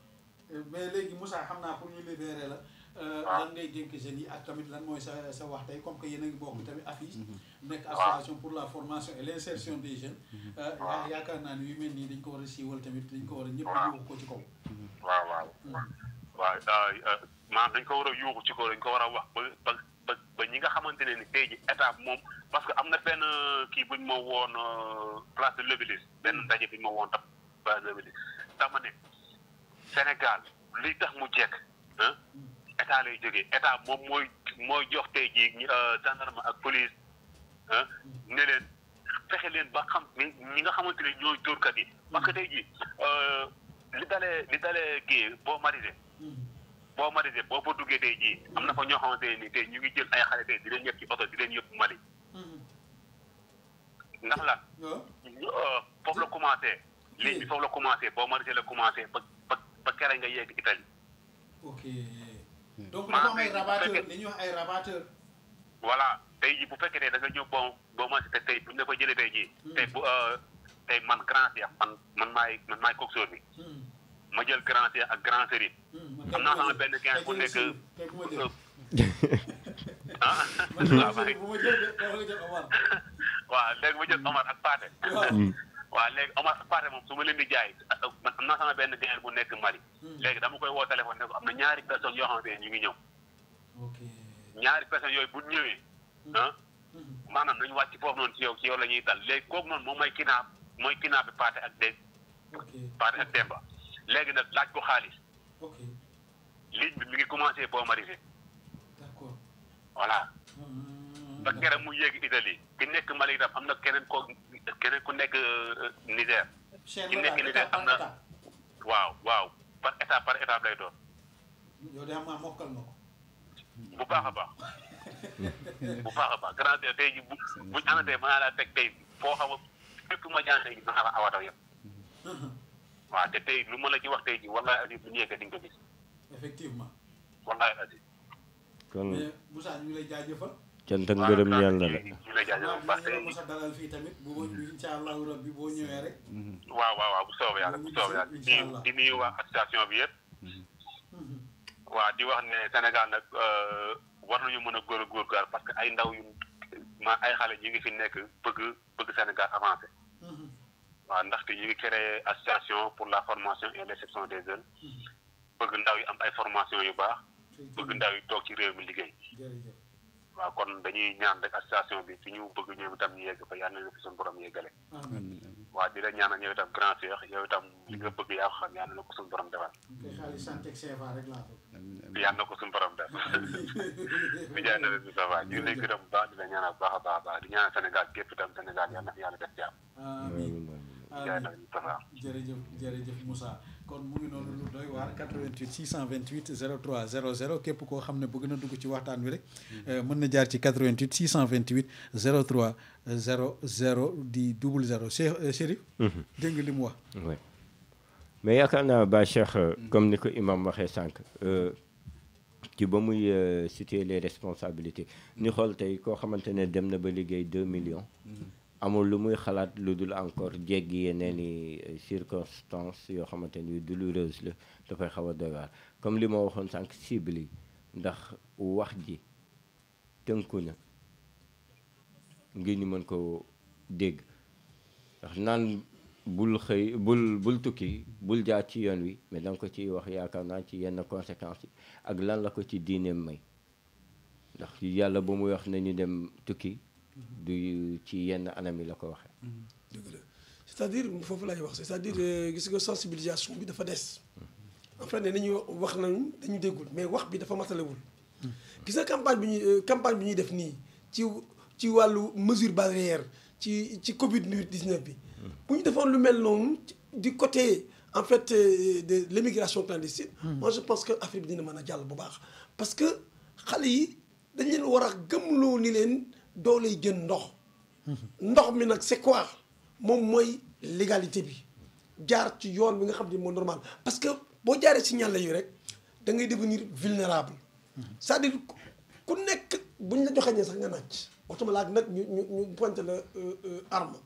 A: mais léegi Moussa xam naa pour ñu libérer la. lan ngay dénk jeunes yi ak tamit lan mooy sa wax tey comme que yéen a ngi bokk tamit affiche. nekk association pour la formation et l'insertion des jeunes. yaakaar naa ni yu mel nii dañ ko war a siiwal tamit dañ ko war a ñëpp a yuuxu ko ci kaw.
I: waaw maanaam dañ ko war a yuuxu ci kaw dañ ko war a wax ba ñi nga xamante ne ni tey ji état moom parce que am na benn kii buñ ma woon place de l'Obélisque benn ndaje buñ ma woon tam place de l'Obélisque dama ne Sénégal li tax mu jekk état lay jógee état moom mooy jox tey jii gendarme ak police ne leen fexe leen ba xam ñi nga xamante ne ñooy dóorkat yi parce que tey jii li dalee kii boo marisé boo fa duggee tey jii am na fa ñoo xamante ne nii tey ñu ngi jël ay xale tey di leen yëpp ci oto di leen yëpp Mali ndax lan foofu la commencé ligne bi foofu la commencé boo marisé la commencé ba kere nga yegg Italie.
A: ok donc dafa am ay rabatteur li ñuy wax ay rabatteur.
I: voilà tey jii bu fekkee ne da nga ñëw boo marisé te tey bu ñu la fa jëlee tey jii. tey man grand Cheikh man maay coxeur bi. ma jël grand Cheikh ak grand Serigne. am naa sama benn 15 bu nekk. ah waaw maa ngi waaw léegi ma jël Omar ak Pathé waaw léegi Omar ak Pathé moom su ma leen di jaay am naa sama benn gain bu nekk Mali léegi dama koy woo téléphone ne ko am na ñaari personnes yoo xamante ne ñu ngi ñëw ñaari personnes yooyu bu ñëwee ah maanaam nañu wàcc foofu noonu ci yow la ñuy dal léegi kooku noonu moom mooy kinaab bi Pathé ak Pathé ak Demba léegi nag laaj ko xaalis ligne bi mi ngi commencé boo marisé voilà ba keroog mu yéegi Italie ki nekk Mali itam am na keneen ku nekk Niger ki nekk Niger am na waaw par étape lay doon
A: yow de am mokkal na ko
I: bu baax a baax bu baax a baax grand tey ji buñ anatee mën naa laa teg tey foo xam a fépp ma jaan tey ji na xala awataw yëpp waaw te tey lu ma la ci wax tey ji wallahi asi bu ñëwee di nga ko gis
A: effectivement
I: wallahi asi
D: kon
A: mais Moussa ñu ngi lay jaajëfal
D: cant ak ngërëm ñeel na la
I: ñu lay jaajëfal baax tey
A: Moussa dalal fii tamit bu incha allahu rabbi boo ñëwee rek
I: waaw bu soobee yàlla di nuyu waa association bi yëpp waaw di wax ne Sénégal nag war nañu mën a góorgóorlu parce que ay ndaw yu ay xale ñu ngi fi nekk bëgg Sénégal avancé waaw ndaxte ñu ngi créé association pour la formation et l'exception des jeunes bëgg ndaw yi am ay formation yu baax bëgg ndaw yi toog ci réew mi liggéey waaw kon dañuy ñaan rek association bi fi ñu bëgg ñoom itam ñu yegg fa yàlla na fi suñu borom yeggale waaw di la ñaanal yow itam grand cheikh yow itam li nga bëgg yaa ko xam yàlla na ko suñu borom defal yàlla na ko suñu borom def di jaay na leen ça va ñu ngi lay gërëm bu baax di la ñaanal baax a baax di ñaanal Sénégal gépp itam Sénégal yàlla na fi yàlla def jàmm
A: jërëjëf Moussa kon mu ngi noonu lu doy waar 88 628 03 00 képp koo xam ne bëgg na dugg ci waxtaan wi rek mën na jaar ci 88 628 03 00 di 00 Chérif dégg nga li mu wax
D: mais yaakaar naa ba Cheikh comme ni ko imam waxee sànq ci ba muy situer les responsabilités ni xool tey koo xamante ne dem na ba liggéey 2 millions amul lu muy xalaat lu dul encore jéggi yeneen i circonstances yoo xamante ni douloureuse la dafay xaw a doy waar comme li ma waxoon sànq cible yi ndax wax ji tënku na ngir ñu mën ko dégg ndax naan bul xëy bul tukki bul jaar ci yoon wi mais danga ko ciy wax yaakaar naa ci yenn conséquences yi ak lan la ko ci diineem may ndax yàlla ba muy wax nañu dem tukki du ci yenn anam yi la ko waxee.
F: dëgg la c'est-à-dire foofu laay wax c'est-à-dire gis nga sensibilisation bi dafa des. en fait ne nañu wax nañu dañu déggul mais wax bi dafa matalewul. gis nga campagne bi ñuy def nii ci wàllu mesure barrière ci Covid 19 bi. bu ñu defoon lu mel noonu du côté en fait de l'immigration clandestine. moi je pense que Afrique bi dina mën a jàll bu baax. parce que xale yi dañ leen war a gëmloo ni leen. dooley jën ndox mi nag c'est quoi moom mooy légalité bi jaar ci yoon bi nga xam ne moo normal parce que boo jaaree ci ñàll yi rek da ngay devenir vulnérable c'est-à-dire ku nekk buñ la joxeñee sax nga nàcc waxtuma laak nag ñu pointé la arme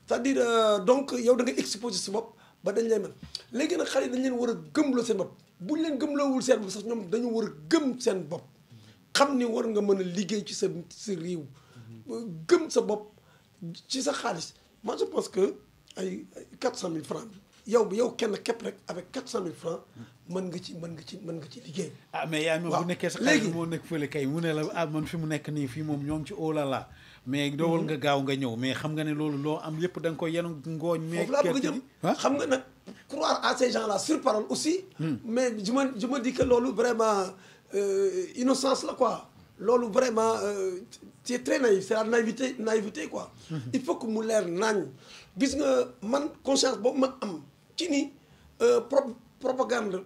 F: c'est-à-dire donc yow da ngay exposé si bopp ba dañ lay mën léegi nag xale yi dañ leen war a gëmloo seen bopp buñ leen gëmloowul seen bopp sax ñoom dañu war a gëm seen bopp xam ni war nga mën a liggéey ci sa réew gëm sa bopp ci sa xaalis moi je pense que ay 400 000 francs yow kenn képp rek avec 400 000 francs mën nga ci liggéey.
A: ah mais yaay ma bu nekkee sa xaalis moo nekk fële kay mu ne la man fi mu nekk nii fii moom ñoom ci oh là là mais doowal nga gaaw nga ñëw mais xam nga ne loolu loo am yëpp da nga koy yenu ngooñ. mais
F: foofu laa bëgg a jëm xam nga nag croire à ces gens là sur parole aussi. mais je me dis que loolu vraiment innocence la quoi. loolu vraiment c'est très naïf c'est la naïveté quoi. il faut que mu leer naañ gis nga man conscience boobu ma am ci ni propagande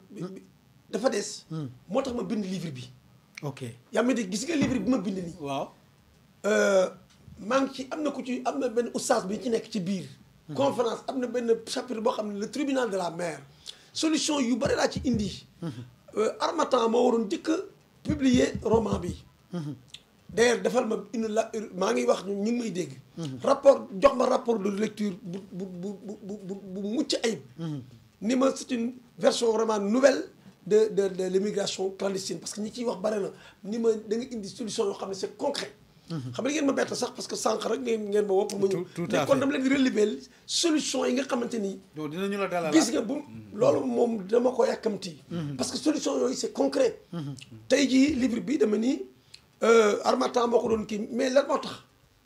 F: dafa des. moo tax ma bind livre bi. ok yaa ngi dégg gis nga livre bi ma bind nii.
A: waaw.
F: maa ngi ci am na benn oustaz bi ci nekk ci biir. conférence am na benn chapitre boo xam ne le tribunal de la mer solution yu bari laa ci indi. Harmattan moo waroon njëkk a publier roman bi. d'ailleurs defal ma maa ngi wax ñu ngi may dégg. jox ma rapport de lecture bu mucc ayib. ni ma c'est une version vraiment nouvelle de l'immigration clandestine parce que ñi ciy wax bare na ni ma da nga indi solution yoo xam ne c'est concret xam ne ngeen ma bett sax parce que sànq rek ngeen ma woo pour ma ñëw mais kon dama leen di relever solution yi nga xamante ni
A: dinañu la dalal
F: gis nga bu loolu moom dama ko yàkkamti parce que solution yooyu c'est concret tey jii livre bi dama ni Harmattan moo ko doon kii mais lan moo tax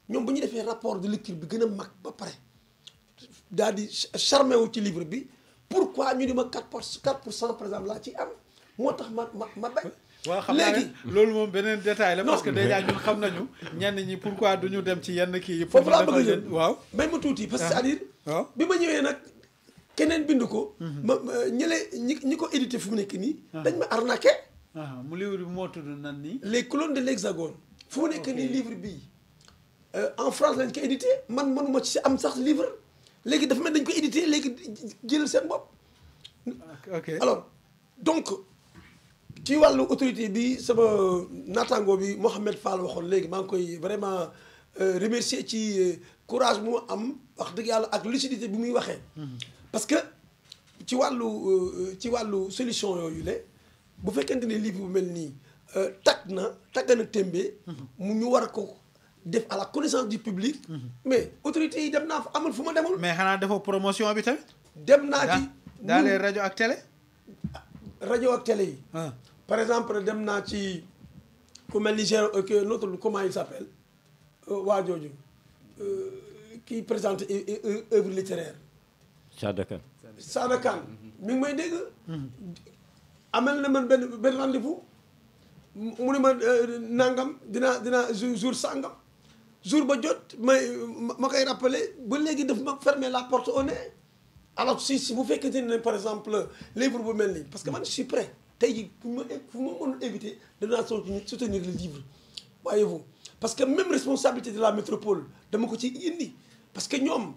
F: ñoom bu ñu defee rapport de lecture bi gën a mag ba pare daal di charmé wu ci livre bi pourquoi ñu di ma 4% par exemple laa ci am moo tax ma bañ.
A: waaw xam naa ne loolu moom beneen détail la. parce que déjà ñun xam nañu ñenn ñi pourquoi du ñu dem ci yenn kii yi.
F: foofu laa bëgg a jël waaw may ma tuuti parce que c'est-à-dire.
A: waaw
F: bi ma ñëwee nag keneen bind ko. ma ñi ko édité fu mu nekk nii. dañ ma arnaqué.
A: mu livre bi moo tudd nan nii.
F: les colonnes de l'Hexagone. fu mu nekk nii livre bii en France lañ ko édité man mënuma ci am sax livre. léegi dafa mel dañ ko édité léegi jëlal seen bopp.
A: ok
F: alors donc ci wàllu autorité bi sama naataango bi Mohamed Fall waxoon léegi maa ngi koy vraiment remercier ci courage bu mu am wax dëgg yàlla ak lucidité bi muy waxee. parce que ci wàllu solution yooyu la bu fekkente ne livre bu mel nii tagg na témbee mu ñu war a ko. def à la connaissance du public. mais autorités yi dem naa fa amul fu ma demul.
A: mais xanaa defoo promotion bi tamit.
F: dem naa ci
A: dans les rajo ak télé.
F: rajo ak télé yi. par exemple dem naa ci ku mel ni l'autre comment il s'appelle waa jooju qui présente œuvre littéraire. Sada Kane mi ngi may dégg. amal na man benn rendez-vous mu ne ma nangam dinaa jour sangam. jour ba jot ma koy rappeler ba léegi daf ma fermer la porte au nez alors si bu fekkente ne par exemple livre bu mel nii parce que man je suis prêt tey jii fu ma mënul invité danaa soutenir le livre voyez-vous parce que même responsabilité de la métropole dama ko ci indi parce que ñoom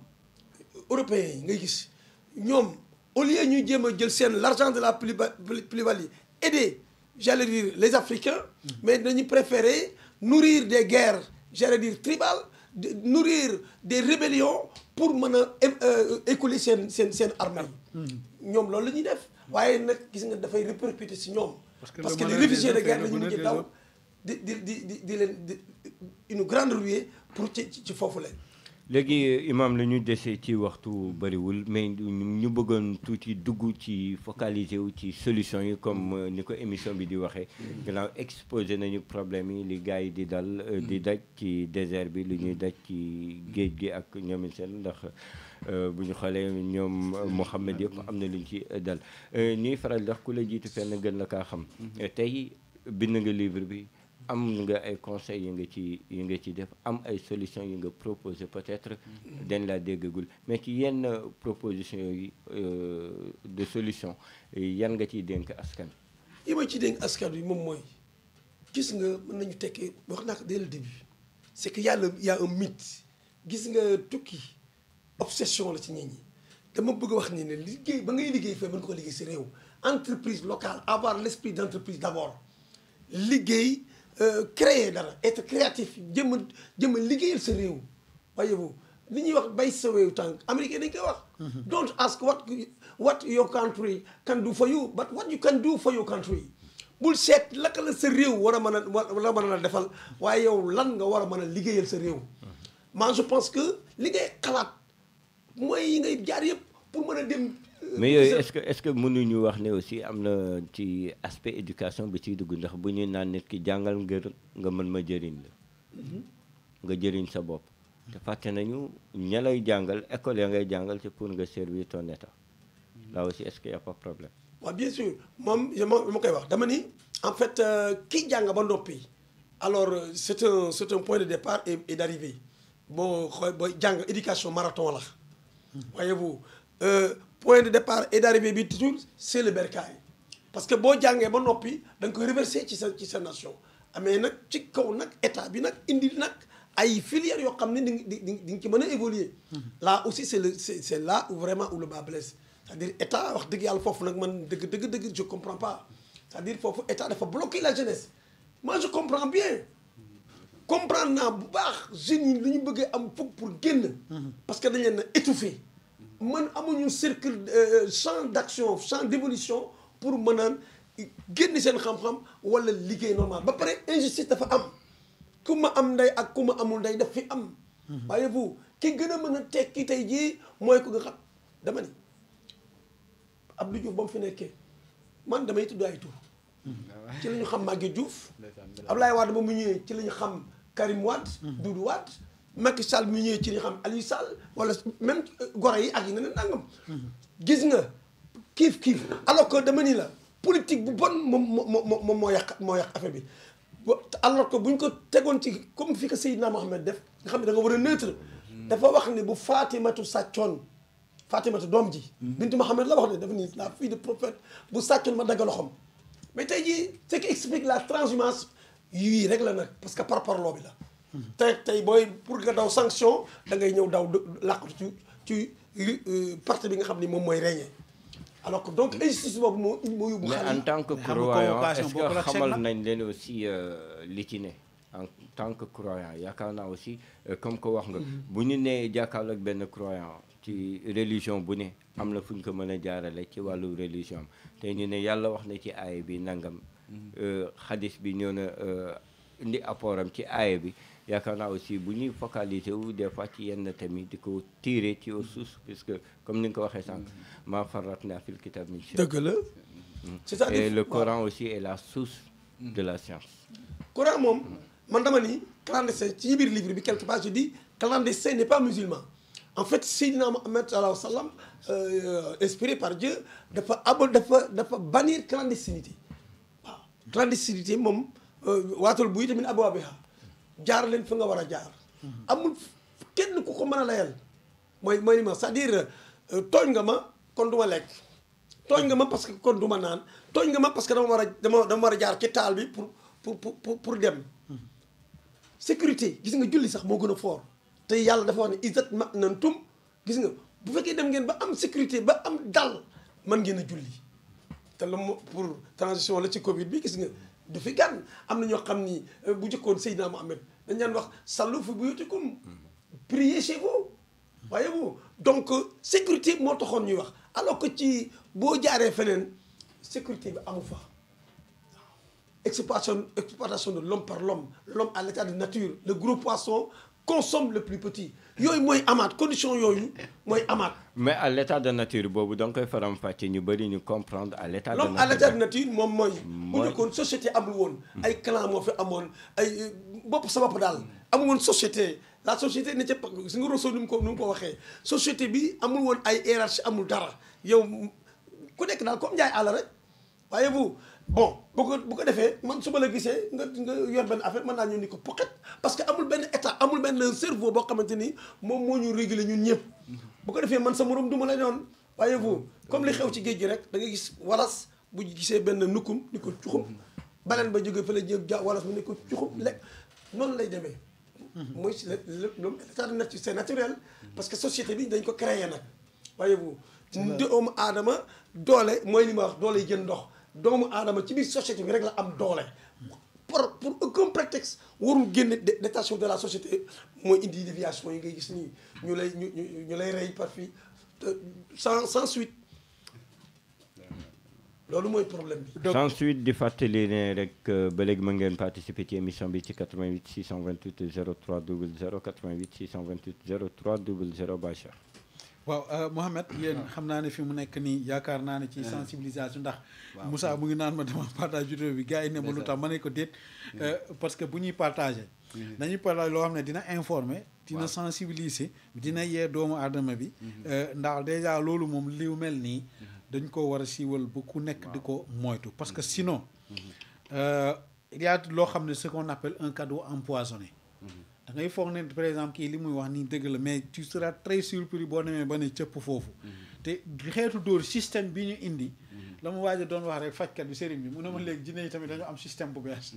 F: européens yi ngay gis ñoom au lieu ñuy jéem a jël seen l'argent de la plus-value aider j'allais dire les Africains mais dañuy préférer nourrir des guerres j'allais dire tribal nourrir des rébellions pour mën a écouler seen armée yi ñoom loolu la ñuy def waaye nag gis nga dafay répercuter si ñoom parce que les réfugiés de guerre la ñu mujj daw di leen une grande ruée pour ci foofu leen
D: léegi imam la ñu desee ci waxtu bëriwul mais ñu bëggoon tuuti dugg ci focaliser wu ci solution yi comme ni ko émission bi di waxee gannaaw exposé nañu problème yi li gars yi di daj ci désert bi li ñuy daj ci géej gi ak ñoomin seen ndax bu ñu xoolee ñoom Mouhamed yëpp am na lu ñu ci dal ñuy faral ndax ku la jiitu fenn gën la kaa xam tey bind nga livre bi am nga ay conseils yi nga ci def am ay solutions yi nga proposé peut-être dañ laa déggagul mais ci yenn proposition yi de solution yan nga ciy dénk askan
F: yi ma ciy dénk askan bi moom mooy gis nga mën nañu tekkee wax naa ko dès le début c'est que y a un mythe gis nga tukki obsession la ci nit ñi dama bëgg a wax ni ne liggéey ba ngay liggéey fee mën ko liggéey si réew entreprise locale avoir l'esprit d'entreprise d'abord liggéey créer dara être créatif jëm a liggéeyal sa réew voyez-vous li ñuy wax bay sa réew tànk américain dañ koy wax don't ask what your country can do for you but what you can do for your country bul seet laka la sa réew war a mën a defal waaye yow lan nga war a mën a liggéeyal sa réew man je pense que li ngay xalaat mooy yi ngay jaar yëpp pour mën a dem
D: mais yooyu est-ce que mënuñu wax ne aussi am na ci aspect éducation bi ciy dugg ndax bu ñuy naan nit ki jàngal ngir nga mën ma jëriñ la nga jëriñ sa bopp te fàtte nañu ña lay jàngal école ya ngay jàngal c'est pour nga servir ton état là aussi est-ce qu'il y a pas problème
F: waaw bien sûr moom ma koy wax dama ni en fait kii jàng ba noppi alors c'est un point de départ et d'arrivée boo jàng éducation marathon la voyez-vous point de départ et d'arrivée bi toujours c'est le bercail parce que boo jàngee ba noppi da nga koy reverser ci sa nation amee nag ci kaw nag état bi nag indi nag ay filières yoo xam ne di nga ci mën a évoluer là aussi c'est là où vraiment où le bas blesse c'est-à-dire état wax dëgg yàlla foofu nag man dëgg je comprends pas c'est-à-dire foofu état dafa bloquer la jeunesse moi je comprends bien comprendre naa bu baax jeunes yi li ñu bëggee am fukk pour génn parce que dañ leen a étouffer man amuñu cercle champ d'action champ d'évolution pour mën a génn seen xam-xam wala liggéey normal ba pare injustice dafa am ku ma am ndey ak ku ma amul ndey daf fi am. waaye bu ki gën a mën a tekki tey jii mooy ko nga xam dama ni Abdou Diouf ba mu fi nekkee man damay tudd ay tur. ci la ñu xam Maguette Diouf. Abdoulaye Wade ba mu ñëwee ci la ñu xam Karim Wade. Doudou Wade. Macky Sall mu ñëwee ci li ñu xam Aliou Sall wala même goro yi ak yi nga ne nangam. gis nga kiif alors que dama ni la politique bu bon moom moo yàq affaire bi. alors que bu ñu ko tegoon ci comme fi ko Seydina Mohamed def nga xam ne da nga war a neutre. dafa wax ni bu Fatimatu sàccoon Fatimatu doom ji. bintu Mohamed la wax ne dafa ni la fille de prophète bu sàccoon ma dagg loxoom. mais tey jii ce qui explique la transhumance yii rek la nag parce que par parloo bi la. tey booy pour nga daw sanction da ngay ñëw daw làqatu ci parti bi nga xam ni moom mooy régner. alors que donc injustice boobu moo yóbbu.
D: mais en tant que croyant est-ce que xamal nañ leen aussi li ci ne en tant que croyant yaakaar naa aussi comme que wax nga. bu ñu nee jàkkaarloo ak benn croyant ci religion bu ne am na fu ñu ko mën a jaarale ci wàllu religion am te ñu ne yàlla wax na ci aaya bi nangam. xadis bi ñëw na indi apportam ci aaya bi. yaakaar naa aussi bu ñuy focaliser wu des fois ci yenn tamit di ko tirer ci aux sources puisque comme ni nga ko waxee sànq maa farratna fil kitab min shay.
F: dëgg la.
D: et le Coran aussi est la source de la science.
F: Coran moom man dama ni clandestin ci biir livre bi quelque part je dis clandestin n'est pas musulman en fait Seydina Mohamed sallallahu alayhi wa sallam inspiré par Dieu dafa bannir clandestinité waaw clandestinité moom waatul buy tamit abwaabiha jaar leen fi nga war a jaar. amul kenn ku ko mën a layal mooy ni ma c'est-à-dire tooñ nga ma kon du ma lekk tooñ nga ma parce que kon du ma naan tooñ nga ma parce que dama war a jaar ci taal bi pour dem. sécurité gis nga julli sax moo gën a fort te yàlla dafa wax ne izat ma'nantum gis nga bu fekkee dem ngeen ba am sécurité ba am dal mën ngeen a julli te la pour transition la ci Covid bi gis nga. du fi gan am na ñoo xam ni bu jëkkoon Seydina Mohamed dañ daan wax sallu fi buyutikum priez chez vous waaye bu donc sécurité moo taxoon ñuy wax alors que ci boo jaaree feneen sécurité bi amu fa exploitation de l'homme par l'homme à l'état de nature le gros poisson consomme le plus petit yooyu mooy amaat condition yooyu mooy amaat.
D: mais à l'état de nature boobu da nga koy faram-fàcce ñu bëri ñu comprendre à l'état de nature.
F: l'homme à l'état de nature moom mooy. bu njëkkoon société amul woon. ay clan moo fi amoon ay bopp sa bopp daal. amul woon société la société ne ca si nga Rousseau nu mu ko waxee société bi amul woon ay hiérarchie amul dara yow ku nekk daal comme njaay àll rek waaye bu bu ko defee man su ma la gisee nga yor benn affaire mën naa ñëw ni ko pocket parce que amul benn état amul benn cerveau boo xamante ni moom moo ñu réguler ñun ñëpp bu ko defee man sa morom du ma la doon waaye bu comme li xew ci géej gi rek da ngay gis walas bu gisee benn nukkum ni ko cuxum baleen ba jógee fa la jël walas mu ni ko cuxum lekk noonu lay demee mooy si l'état de nature c'est naturel parce que société bi dañ ko créer nag waaye bu doomu aadama doole mooy li ma wax doole yi jën ndox doomu aadama ci biir société bi rek la am doole pour aucun prétexte warul génne détaché de la société mooy indi déviation yi ngay gis nii ñu lay rey par fii sans suite loolu mooy problème bi.
D: sans suite di fàttali ne rek ba léegi mën ngeen participer ci émission bi ci 88 628 03 00 88 628 03 00 Bachar.
A: waaw Mohamed yéen xam naa ne fi mu nekk nii yaakaar naa ne ci sensibilisation ndax Moussa mu ngi naan ma dama partage vidéo bi gars yi ne ma lu tax ma ne ko déet parce que bu ñuy partagé dañuy partagé loo xam ne dina informer dina sensibiliser dina yee doomu aadama bi ndax déjà loolu moom li mel nii dañ ko war a siiwal ba ku nekk di ko moytu parce que sinon il y a loo xam ne ce qu'on appelle un cadeau empoisonné da ngay foog ne par exemple kii li muy wax nii dëgg la mais tu seras très surpris boo demee ba ne cëpp foofu te xeetu dóor système bi ñu indi la mu waaj a doon wax rek fajkat bi sëriñ bi mu ne ma léegi jinne yi tamit dañoo am système bu bees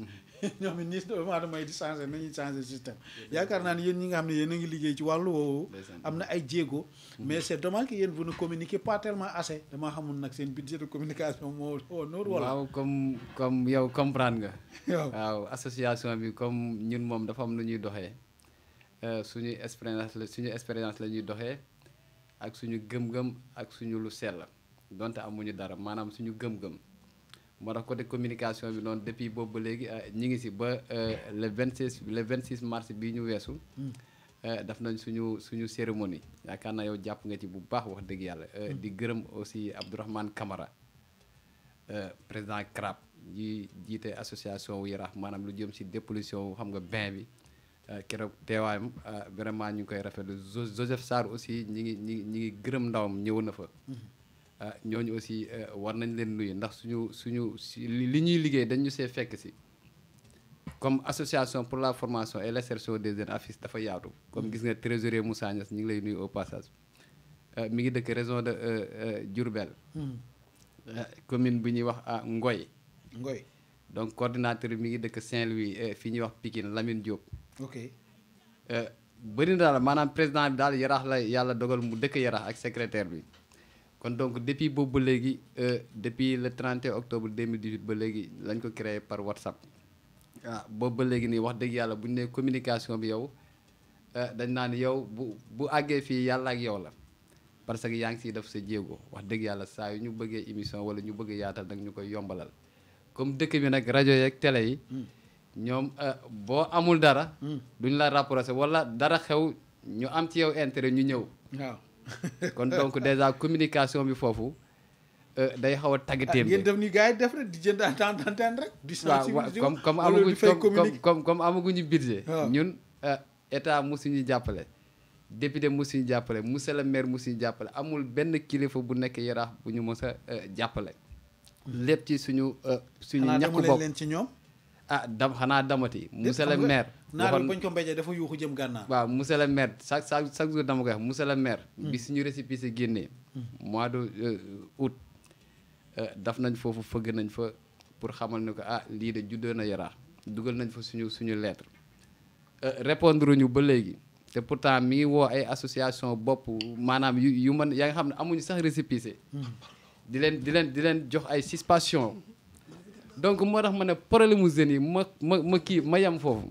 A: ñoom it nii doomu aadama yi di changé nañuy changé système yaakaar naa ne yéen ñi nga xam ne yéen a ngi liggéey ci wàllu woowu am na ay jéego mais c'est dommage que yéen vous ne communiquez pas tellement assez damaa xamul nag seen budget de communication moo noonu wala
E: waaw comme yow comprendre nga waaw association bi comme ñun moom dafa am lu ñuy doxee suñu expérience la ñuy doxee ak suñu gëm-gëm ak suñu lu sell donte amuñu dara maanaam suñu gëm-gëm moo tax côté communication bi noonu depuis boobu ba léegi ñi ngi si ba le 26 mars bii ñu weesu daf nañ suñu cérémonie yaakaar naa yow jàpp nga ci bu baax wax dëgg yàlla di gërëm aussi Abdourahmane Camara président CRAP yi jiite association wu Yaraax maanaam lu jëm si dépollution xam nga bain bi keroog teewaayam vraiment ñu ngi koy rafetlu Joseph Sarr aussi ñi ngi gërëm ndawam ñëw na fa ñooñu aussi war nañ leen nuyu ndax suñu li ñuy liggéey dañu see fekk si comme association pour la formation et l'insertion des jeunes AFIS dafa yaatu comme gis nga trésorier Moussa Niass ñu ngi lay nuyu au passage mi ngi dëkk région de Diourbel commune bi ñuy wax Ngoy donc coordinateur bi mi ngi dëkk Saint-Louis fi ñuy wax Pikine Lamine Diop
A: ok
E: bëri na daal maanaam président bi daal Yaraax la yàlla dogal mu dëkk Yaraax ak secrétaire bi kon donc depuis boobu ba léegi depuis le 31 octobre 2018 ba léegi lañ ko créé par WhatsApp boobu ba léegi nii wax dëgg yàlla bu ñu nee communication bi yow dañ naan yow bu àggee fii yàlla ak yow la parce que yaa ngi siy def sa jéego wax dëgg yàlla saa yu ñu bëggee émission wala ñu bëgg yaatal nag ñu koy yombalal comme dëkk bi nag rajo yeeg télé yi ñoom boo amul dara duñ la rapproché wala dara xew ñu am ci yow intérêt ñu ñëw
A: waaw
E: kon donc déjà communication bi foofu day xaw a taggatéem
A: yéen def ni gars yi def rek di jënd antenne rek di
E: waaw comme amaguñu budget ñun état musuñu jàppale député musuñu jàppale monsieur le maire musuñu jàppale amul benn kilifa bu nekk Yaraax bu ñu mës a jàppale lépp ci suñu ñàkk bopp
A: leen ci ñoom
E: xanaa damati monsieur le maire
A: naar bañ ko mbéjee dafa yuuxu jëm gànnaar
E: waaw monsieur le maire chaque jour dama koy wax monsieur le maire bi suñu récépissé génnee mois de août daf nañ foofu fëgg nañ fa pour xamal ni ko lii de juddoo na Yaraax dugal nañ fa suñu lettre répondre ñu ba léegi te pourtant mi ngi woo ay association bopp maanaam yu mën yaa nga xam ne amuñu sax récépissé di leen jox ay suspension donc moo tax ma ne problème mu jeunes yi ma yem foofu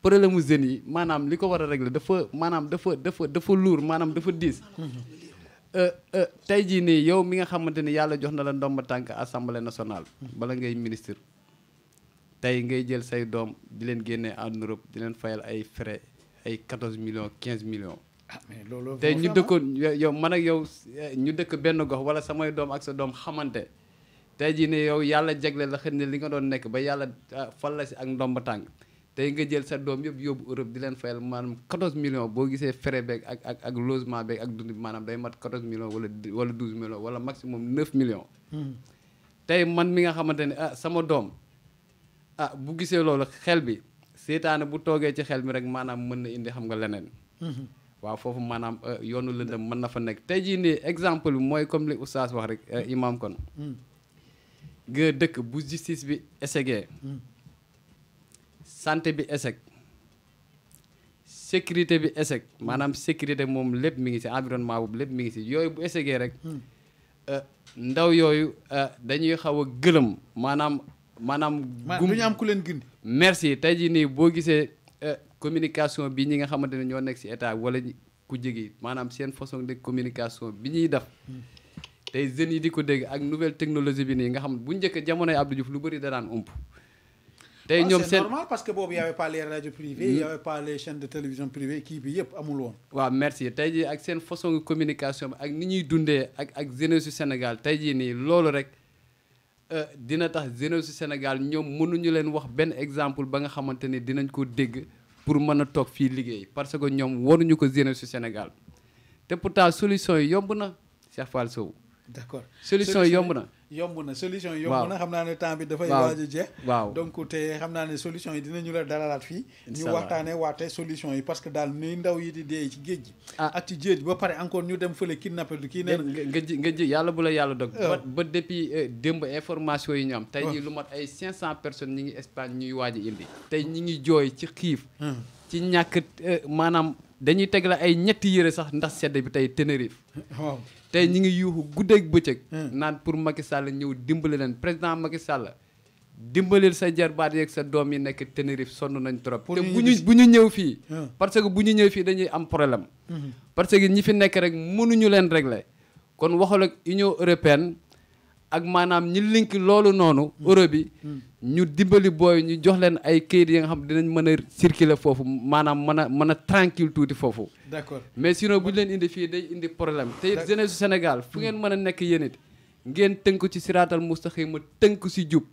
E: problème mu jeunes yi maanaam li ko war a régler dafa lourd maanaam dafa diis tey jii nii yow mi nga xamante ni yàlla jox na la ndomba tànk assemblée nationale bala ngay ministre tey ngay jël say doom di leen génnee en Europe di leen fayal ay frais ay 14 millions 15 millions
A: mais loolu
E: tey ñu dëkkoon yow man ak yow ñu dëkk benn gox wala samay doom ak sa doom xamante tey jii ne yow yàlla jagle la xëy na li nga doon nekk ba yàlla fal la si ak ndomba tànk tey nga jël sa doom yëpp yóbbu Europe di leen fayal maanaam 14 millions boo gisee frais beeg ak logement beeg ak dund bi maanaam day mat 14 millions wala 12 millions wala maximum 9 millions tey man mi nga xamante ne sama doom bu gisee loolu xel bi seetaane bu toogee ci xel mi rek maanaam mën na indi xam nga leneen waaw foofu maanaam yoonu lëndëm mën na fa nekk tey jii nii exemple bi mooy comme li oustaz wax rek imam kon nga dëkk bu justice bi échecgee santé bi échec sécurité bi échec maanaam sécurité moom lépp mi ngi ci environnement boobu lépp mi ngi ci yooyu bu échecgee rek ndaw yooyu dañuy xaw a gëlëm maanaam
A: du ñu am ku leen gindi
E: merci tey jii nii boo gisee communication bi ñi nga xamante ne ñoo nekk ci état wala ku jegi maanaam seen façon de communication bi ñuy def tey jeunes yi di ko dégg ak nouvelle technologie bi nii nga xam bu njëkk jamonoy Abdou Diouf lu bëri da daan ump tey ñoom
A: c'est normal parce que boobu y avait pas les radios privées y avait pas les chaînes de télévision privées kii bi yëpp amul woon
E: waaw merci tey jii ak seen façon communication bi ak ni ñuy dundee ak jeunesse su Sénégal tey jii nii loolu rek dina tax jeunesse su Sénégal ñoom mënuñu leen wax benn exemple ba nga xamante ni dinañ ko dégg pour mën a toog fii liggéey parce que ñoom waruñu ko jeunesse su Sénégal te pourtant solution yi yomb na Cheikh Fall Sow
A: d'accord
E: solution yomb na
A: solution yi yomb na xam naa ne temps bi dafay waaj a jeex
E: waaw
A: donc te xam naa ne solution yi dinañu la dalalaat fii ñu waxtaanee waate solution yi parce que daal ni ndaw yi di dee ci géej gi ak ci géej ba pare encore ñu dem fële kidnappé du kii nee na
E: nga ji yàlla bu la yàlla dog ba depuis démb information yi ñu am tey ñi lu mat ay 500 personnes ñi ngi Espagne ñuy waaj a indi tey ñi ngi jooy ci xiif ci ñàkk maanaam dañuy teg la ay ñetti yëre sax ndax sedd bi tey Tenerife
A: waaw
E: tey ñi ngi yuuxu guddeeg bëccëg naan pour Macky Sall ñëw dimbali leen président Macky Sall dimbalil sa jarbaat yeeg sa doom yi nekk Tenerife sonn nañ trop te bu ñu ñëw fii parce que bu ñu ñëw fii dañuy am problème parce que ñi fi nekk rek mënuñu leen régler kon waxal ak Union européenne ak maanaam ñi link loolu noonu Europe bi ñu dimbali booy ñu jox leen ay kayit yi nga xam dinañ mën a circuler foofu maanaam mën a tranquille tuuti foofu.
A: D'accord.
E: mais sinon bu ñu leen indi fii day indi problème te it jeunesse su Sénégal fu ngeen mën a nekk yéen it ngeen tënk ci siraatal mustaqiim ma tënk si jub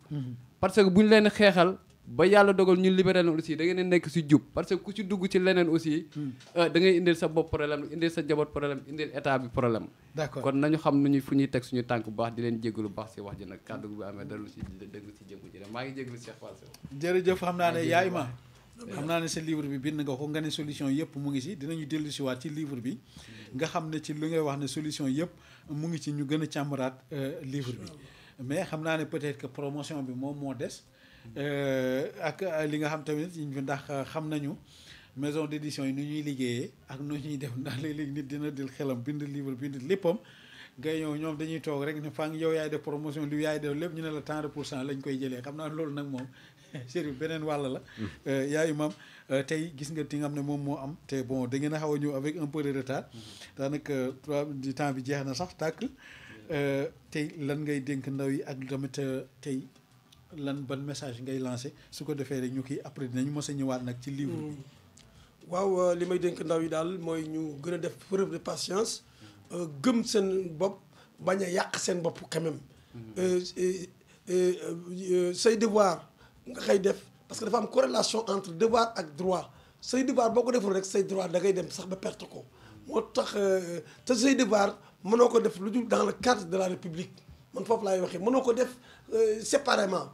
E: parce que bu ñu leen xeexal ba yàlla dogal ñu libéré leen aussi da ngeen di nekk si jub parce que ku ci dugg ci leneen aussi da ngay indil sa bopp problème indil sa jaboot problème indil état bi problème.
A: D'accord.
E: kon nañu xam nuñu fu ñuy teg suñu tànk bu baax di leen jégalu bu baax si wax ji nag kàddu bu amee dara lu si dëgg si jëmm ji maa ngi jégalu Cheikh Fall.
A: jërëjëf xam naa ne yaay ma xam naa ne sa livre bi bind nga ko nga ne solution yëpp mu ngi si dinañu dellu si waat ci livre bi nga xam ne ci li ngay wax ne solution yëpp mu ngi ci ñu gën a càmbaraat livre bi mais xam naa ne peut-être que promotion bi moom moo des ak li nga xam tamit ndax xam nañu maison d'édition yi nu ñuy liggéeyee ak nu ñuy def ndax léeg-léeg nit dina dil xelam bind livre bind léppam ngay ñëw ñoom dañuy toog rek ne fang yow yaay def promotion li yaay def lépp ñu ne la tant de % lañ koy jëlee xam naa loolu nag moom Chérif beneen wàll la yaa imam tey gis nga ti nga xam ne moom moo am te bon da ngeen a xaw a ñëw avec un peu de retard daanaka du temps bi jeex na sax tàkk tey lan ngay dénk ndaw yi ak tamit tey lan ban message ngay lancé su ko defee rek ñu kii après dinañu mos a ñëwaat nag ci livre bi.
F: waaw li may dénk ndaw yi daal mooy ñu gën a def preuve de patience gëm seen bopp bañ a yàq seen bopp quand même say devoir nga xëy def parce que dafa am corrélation entre devoir ak droit say devoir boo ko deful rek say droit da ngay dem sax ba perte ko moo tax te say devoir mënoo ko def lu dul dans le cadre de la République man foofu laay waxee mënoo ko def séparément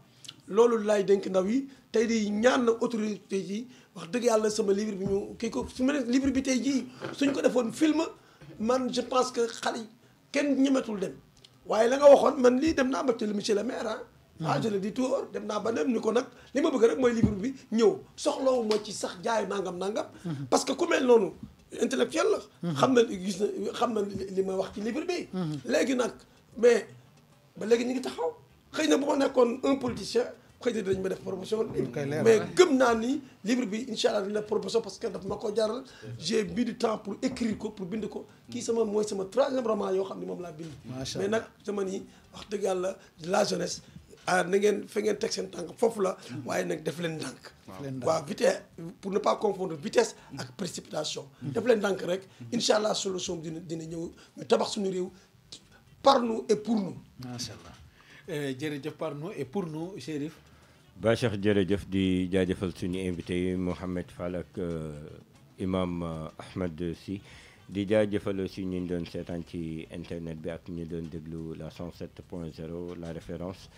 F: loolu laay dénk ndaw yi tey di ñaan na autorité yi wax dëgg yàlla sama livre bi ñu kii ko su ma ne livre bi tey jii suñ ko defoon film man je pense que xale yi kenn ñemetul dem waaye la nga waxoon man lii dem naa ba ci monsieur le maire je le dis tout dem naa ba dem ni ko nag li ma bëgg rek mooy livre bi ñëw soxlawu ma ci sax jaay nangam parce que ku mel noonu intellectuel la xam na gis na xam na li ma wax ci livre bi léegi nag mais ba léegi ñu ngi taxaw xëy na bu ma nekkoon un politicien xëy na dinañ ma def promotion mais gëm naa ni livre bi incha allah dañ la promotion parce que daf ma ko jaral j'ai mis du temps pour écrire ko pour bind ko kii sama mooy sama 3e roman yoo xam ne moom laa bind mais nag sama nii wax dëgg yàlla la jeunesse na ngeen fa ngeen teg seen tànk foofu la waaye nag def leen ndànk waaw vitesse pour ne pas confondre vitesse ak précipitation def leen ndànk rek incha allah solution bi dina ñëw ñu tabax suñu réew par nous et pour nous
A: macha allah jërëjëf par nous et pour nous Chérif
D: Ba Cheikh jërëjëf di jaajëfal suñu invité yi Mouhamed Fall ak imam Ahmed Sy di jaajëfal aussi ñu doon seetaan ci internet bi ak ñu doon déglu la 107.0 la référence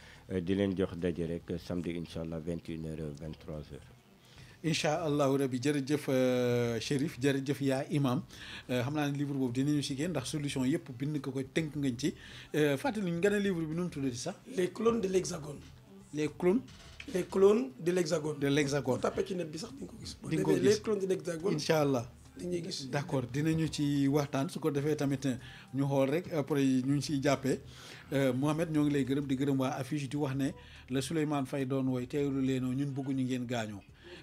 D: di leen jox daje rek samedi incha allah 21h 23h.
A: incha allahu rabi jërëjëf Chérif jërëjëf yaa imam xam naa ne livre boobu dinañu si génn ndax solution yëpp bind ko koy tënk ngañ ci fàttali ñu gën a livre bi nu mu tuddati sax.
F: les clones de l'hexagone.
A: les clones.
F: les clones de l'hexagone.
A: de l'hexagone.
F: boo tapé ci net bi sax di nga ko gis.
A: di nga ko gis
F: les clones de l'hexagone.
A: incha allah.
F: dañuy gis
A: d'accord dinañu ci waxtaan su ko defee tamit ñu xool rek après ñu ngi siy jàppee Mohamed ñoo ngi lay gërëm di gërëm waa affiche di wax ne la Souleymane Faye doon woy teewlu leenoo ñun bëgguñu ngeen gaañoo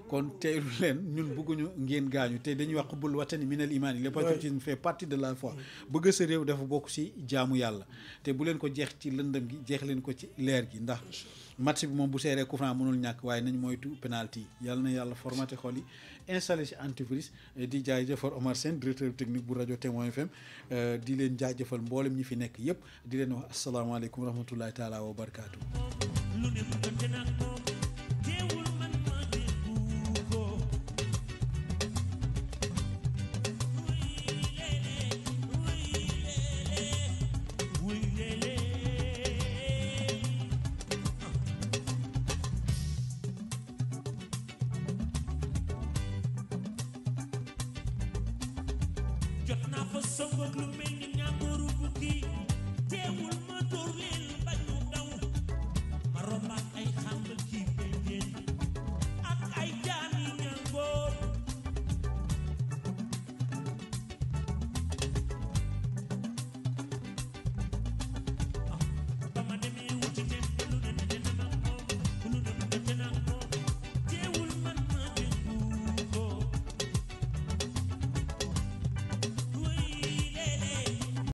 A: kon teewlu leen ñun bëgguñu ngeen gaañu te dañuy wax xubbul watani minal iman yi le patriotisme fait partie de la foi bëgg sa réew dafa bokk si jaamu yàlla te bu leen ko jeex ci lëndëm gi jeex leen ko ci leer gi ndax match bi moom bu seeree coup franc mënul ñàkk waaye nañ moytu penalty yàlla na yàlla formaté xol yi installé ci antivirus di jaajëfal Omar Sène directeur technique bu rajo Témoin FM di leen jaajëfal mboolem ñi fi nekk yëpp di leen wax asalaamaaleykum wa rahmatullahi taala wa barakaatu.
J: jot naa fa songoog lu mel ni ñàngooru bukki teewul ma dóor leen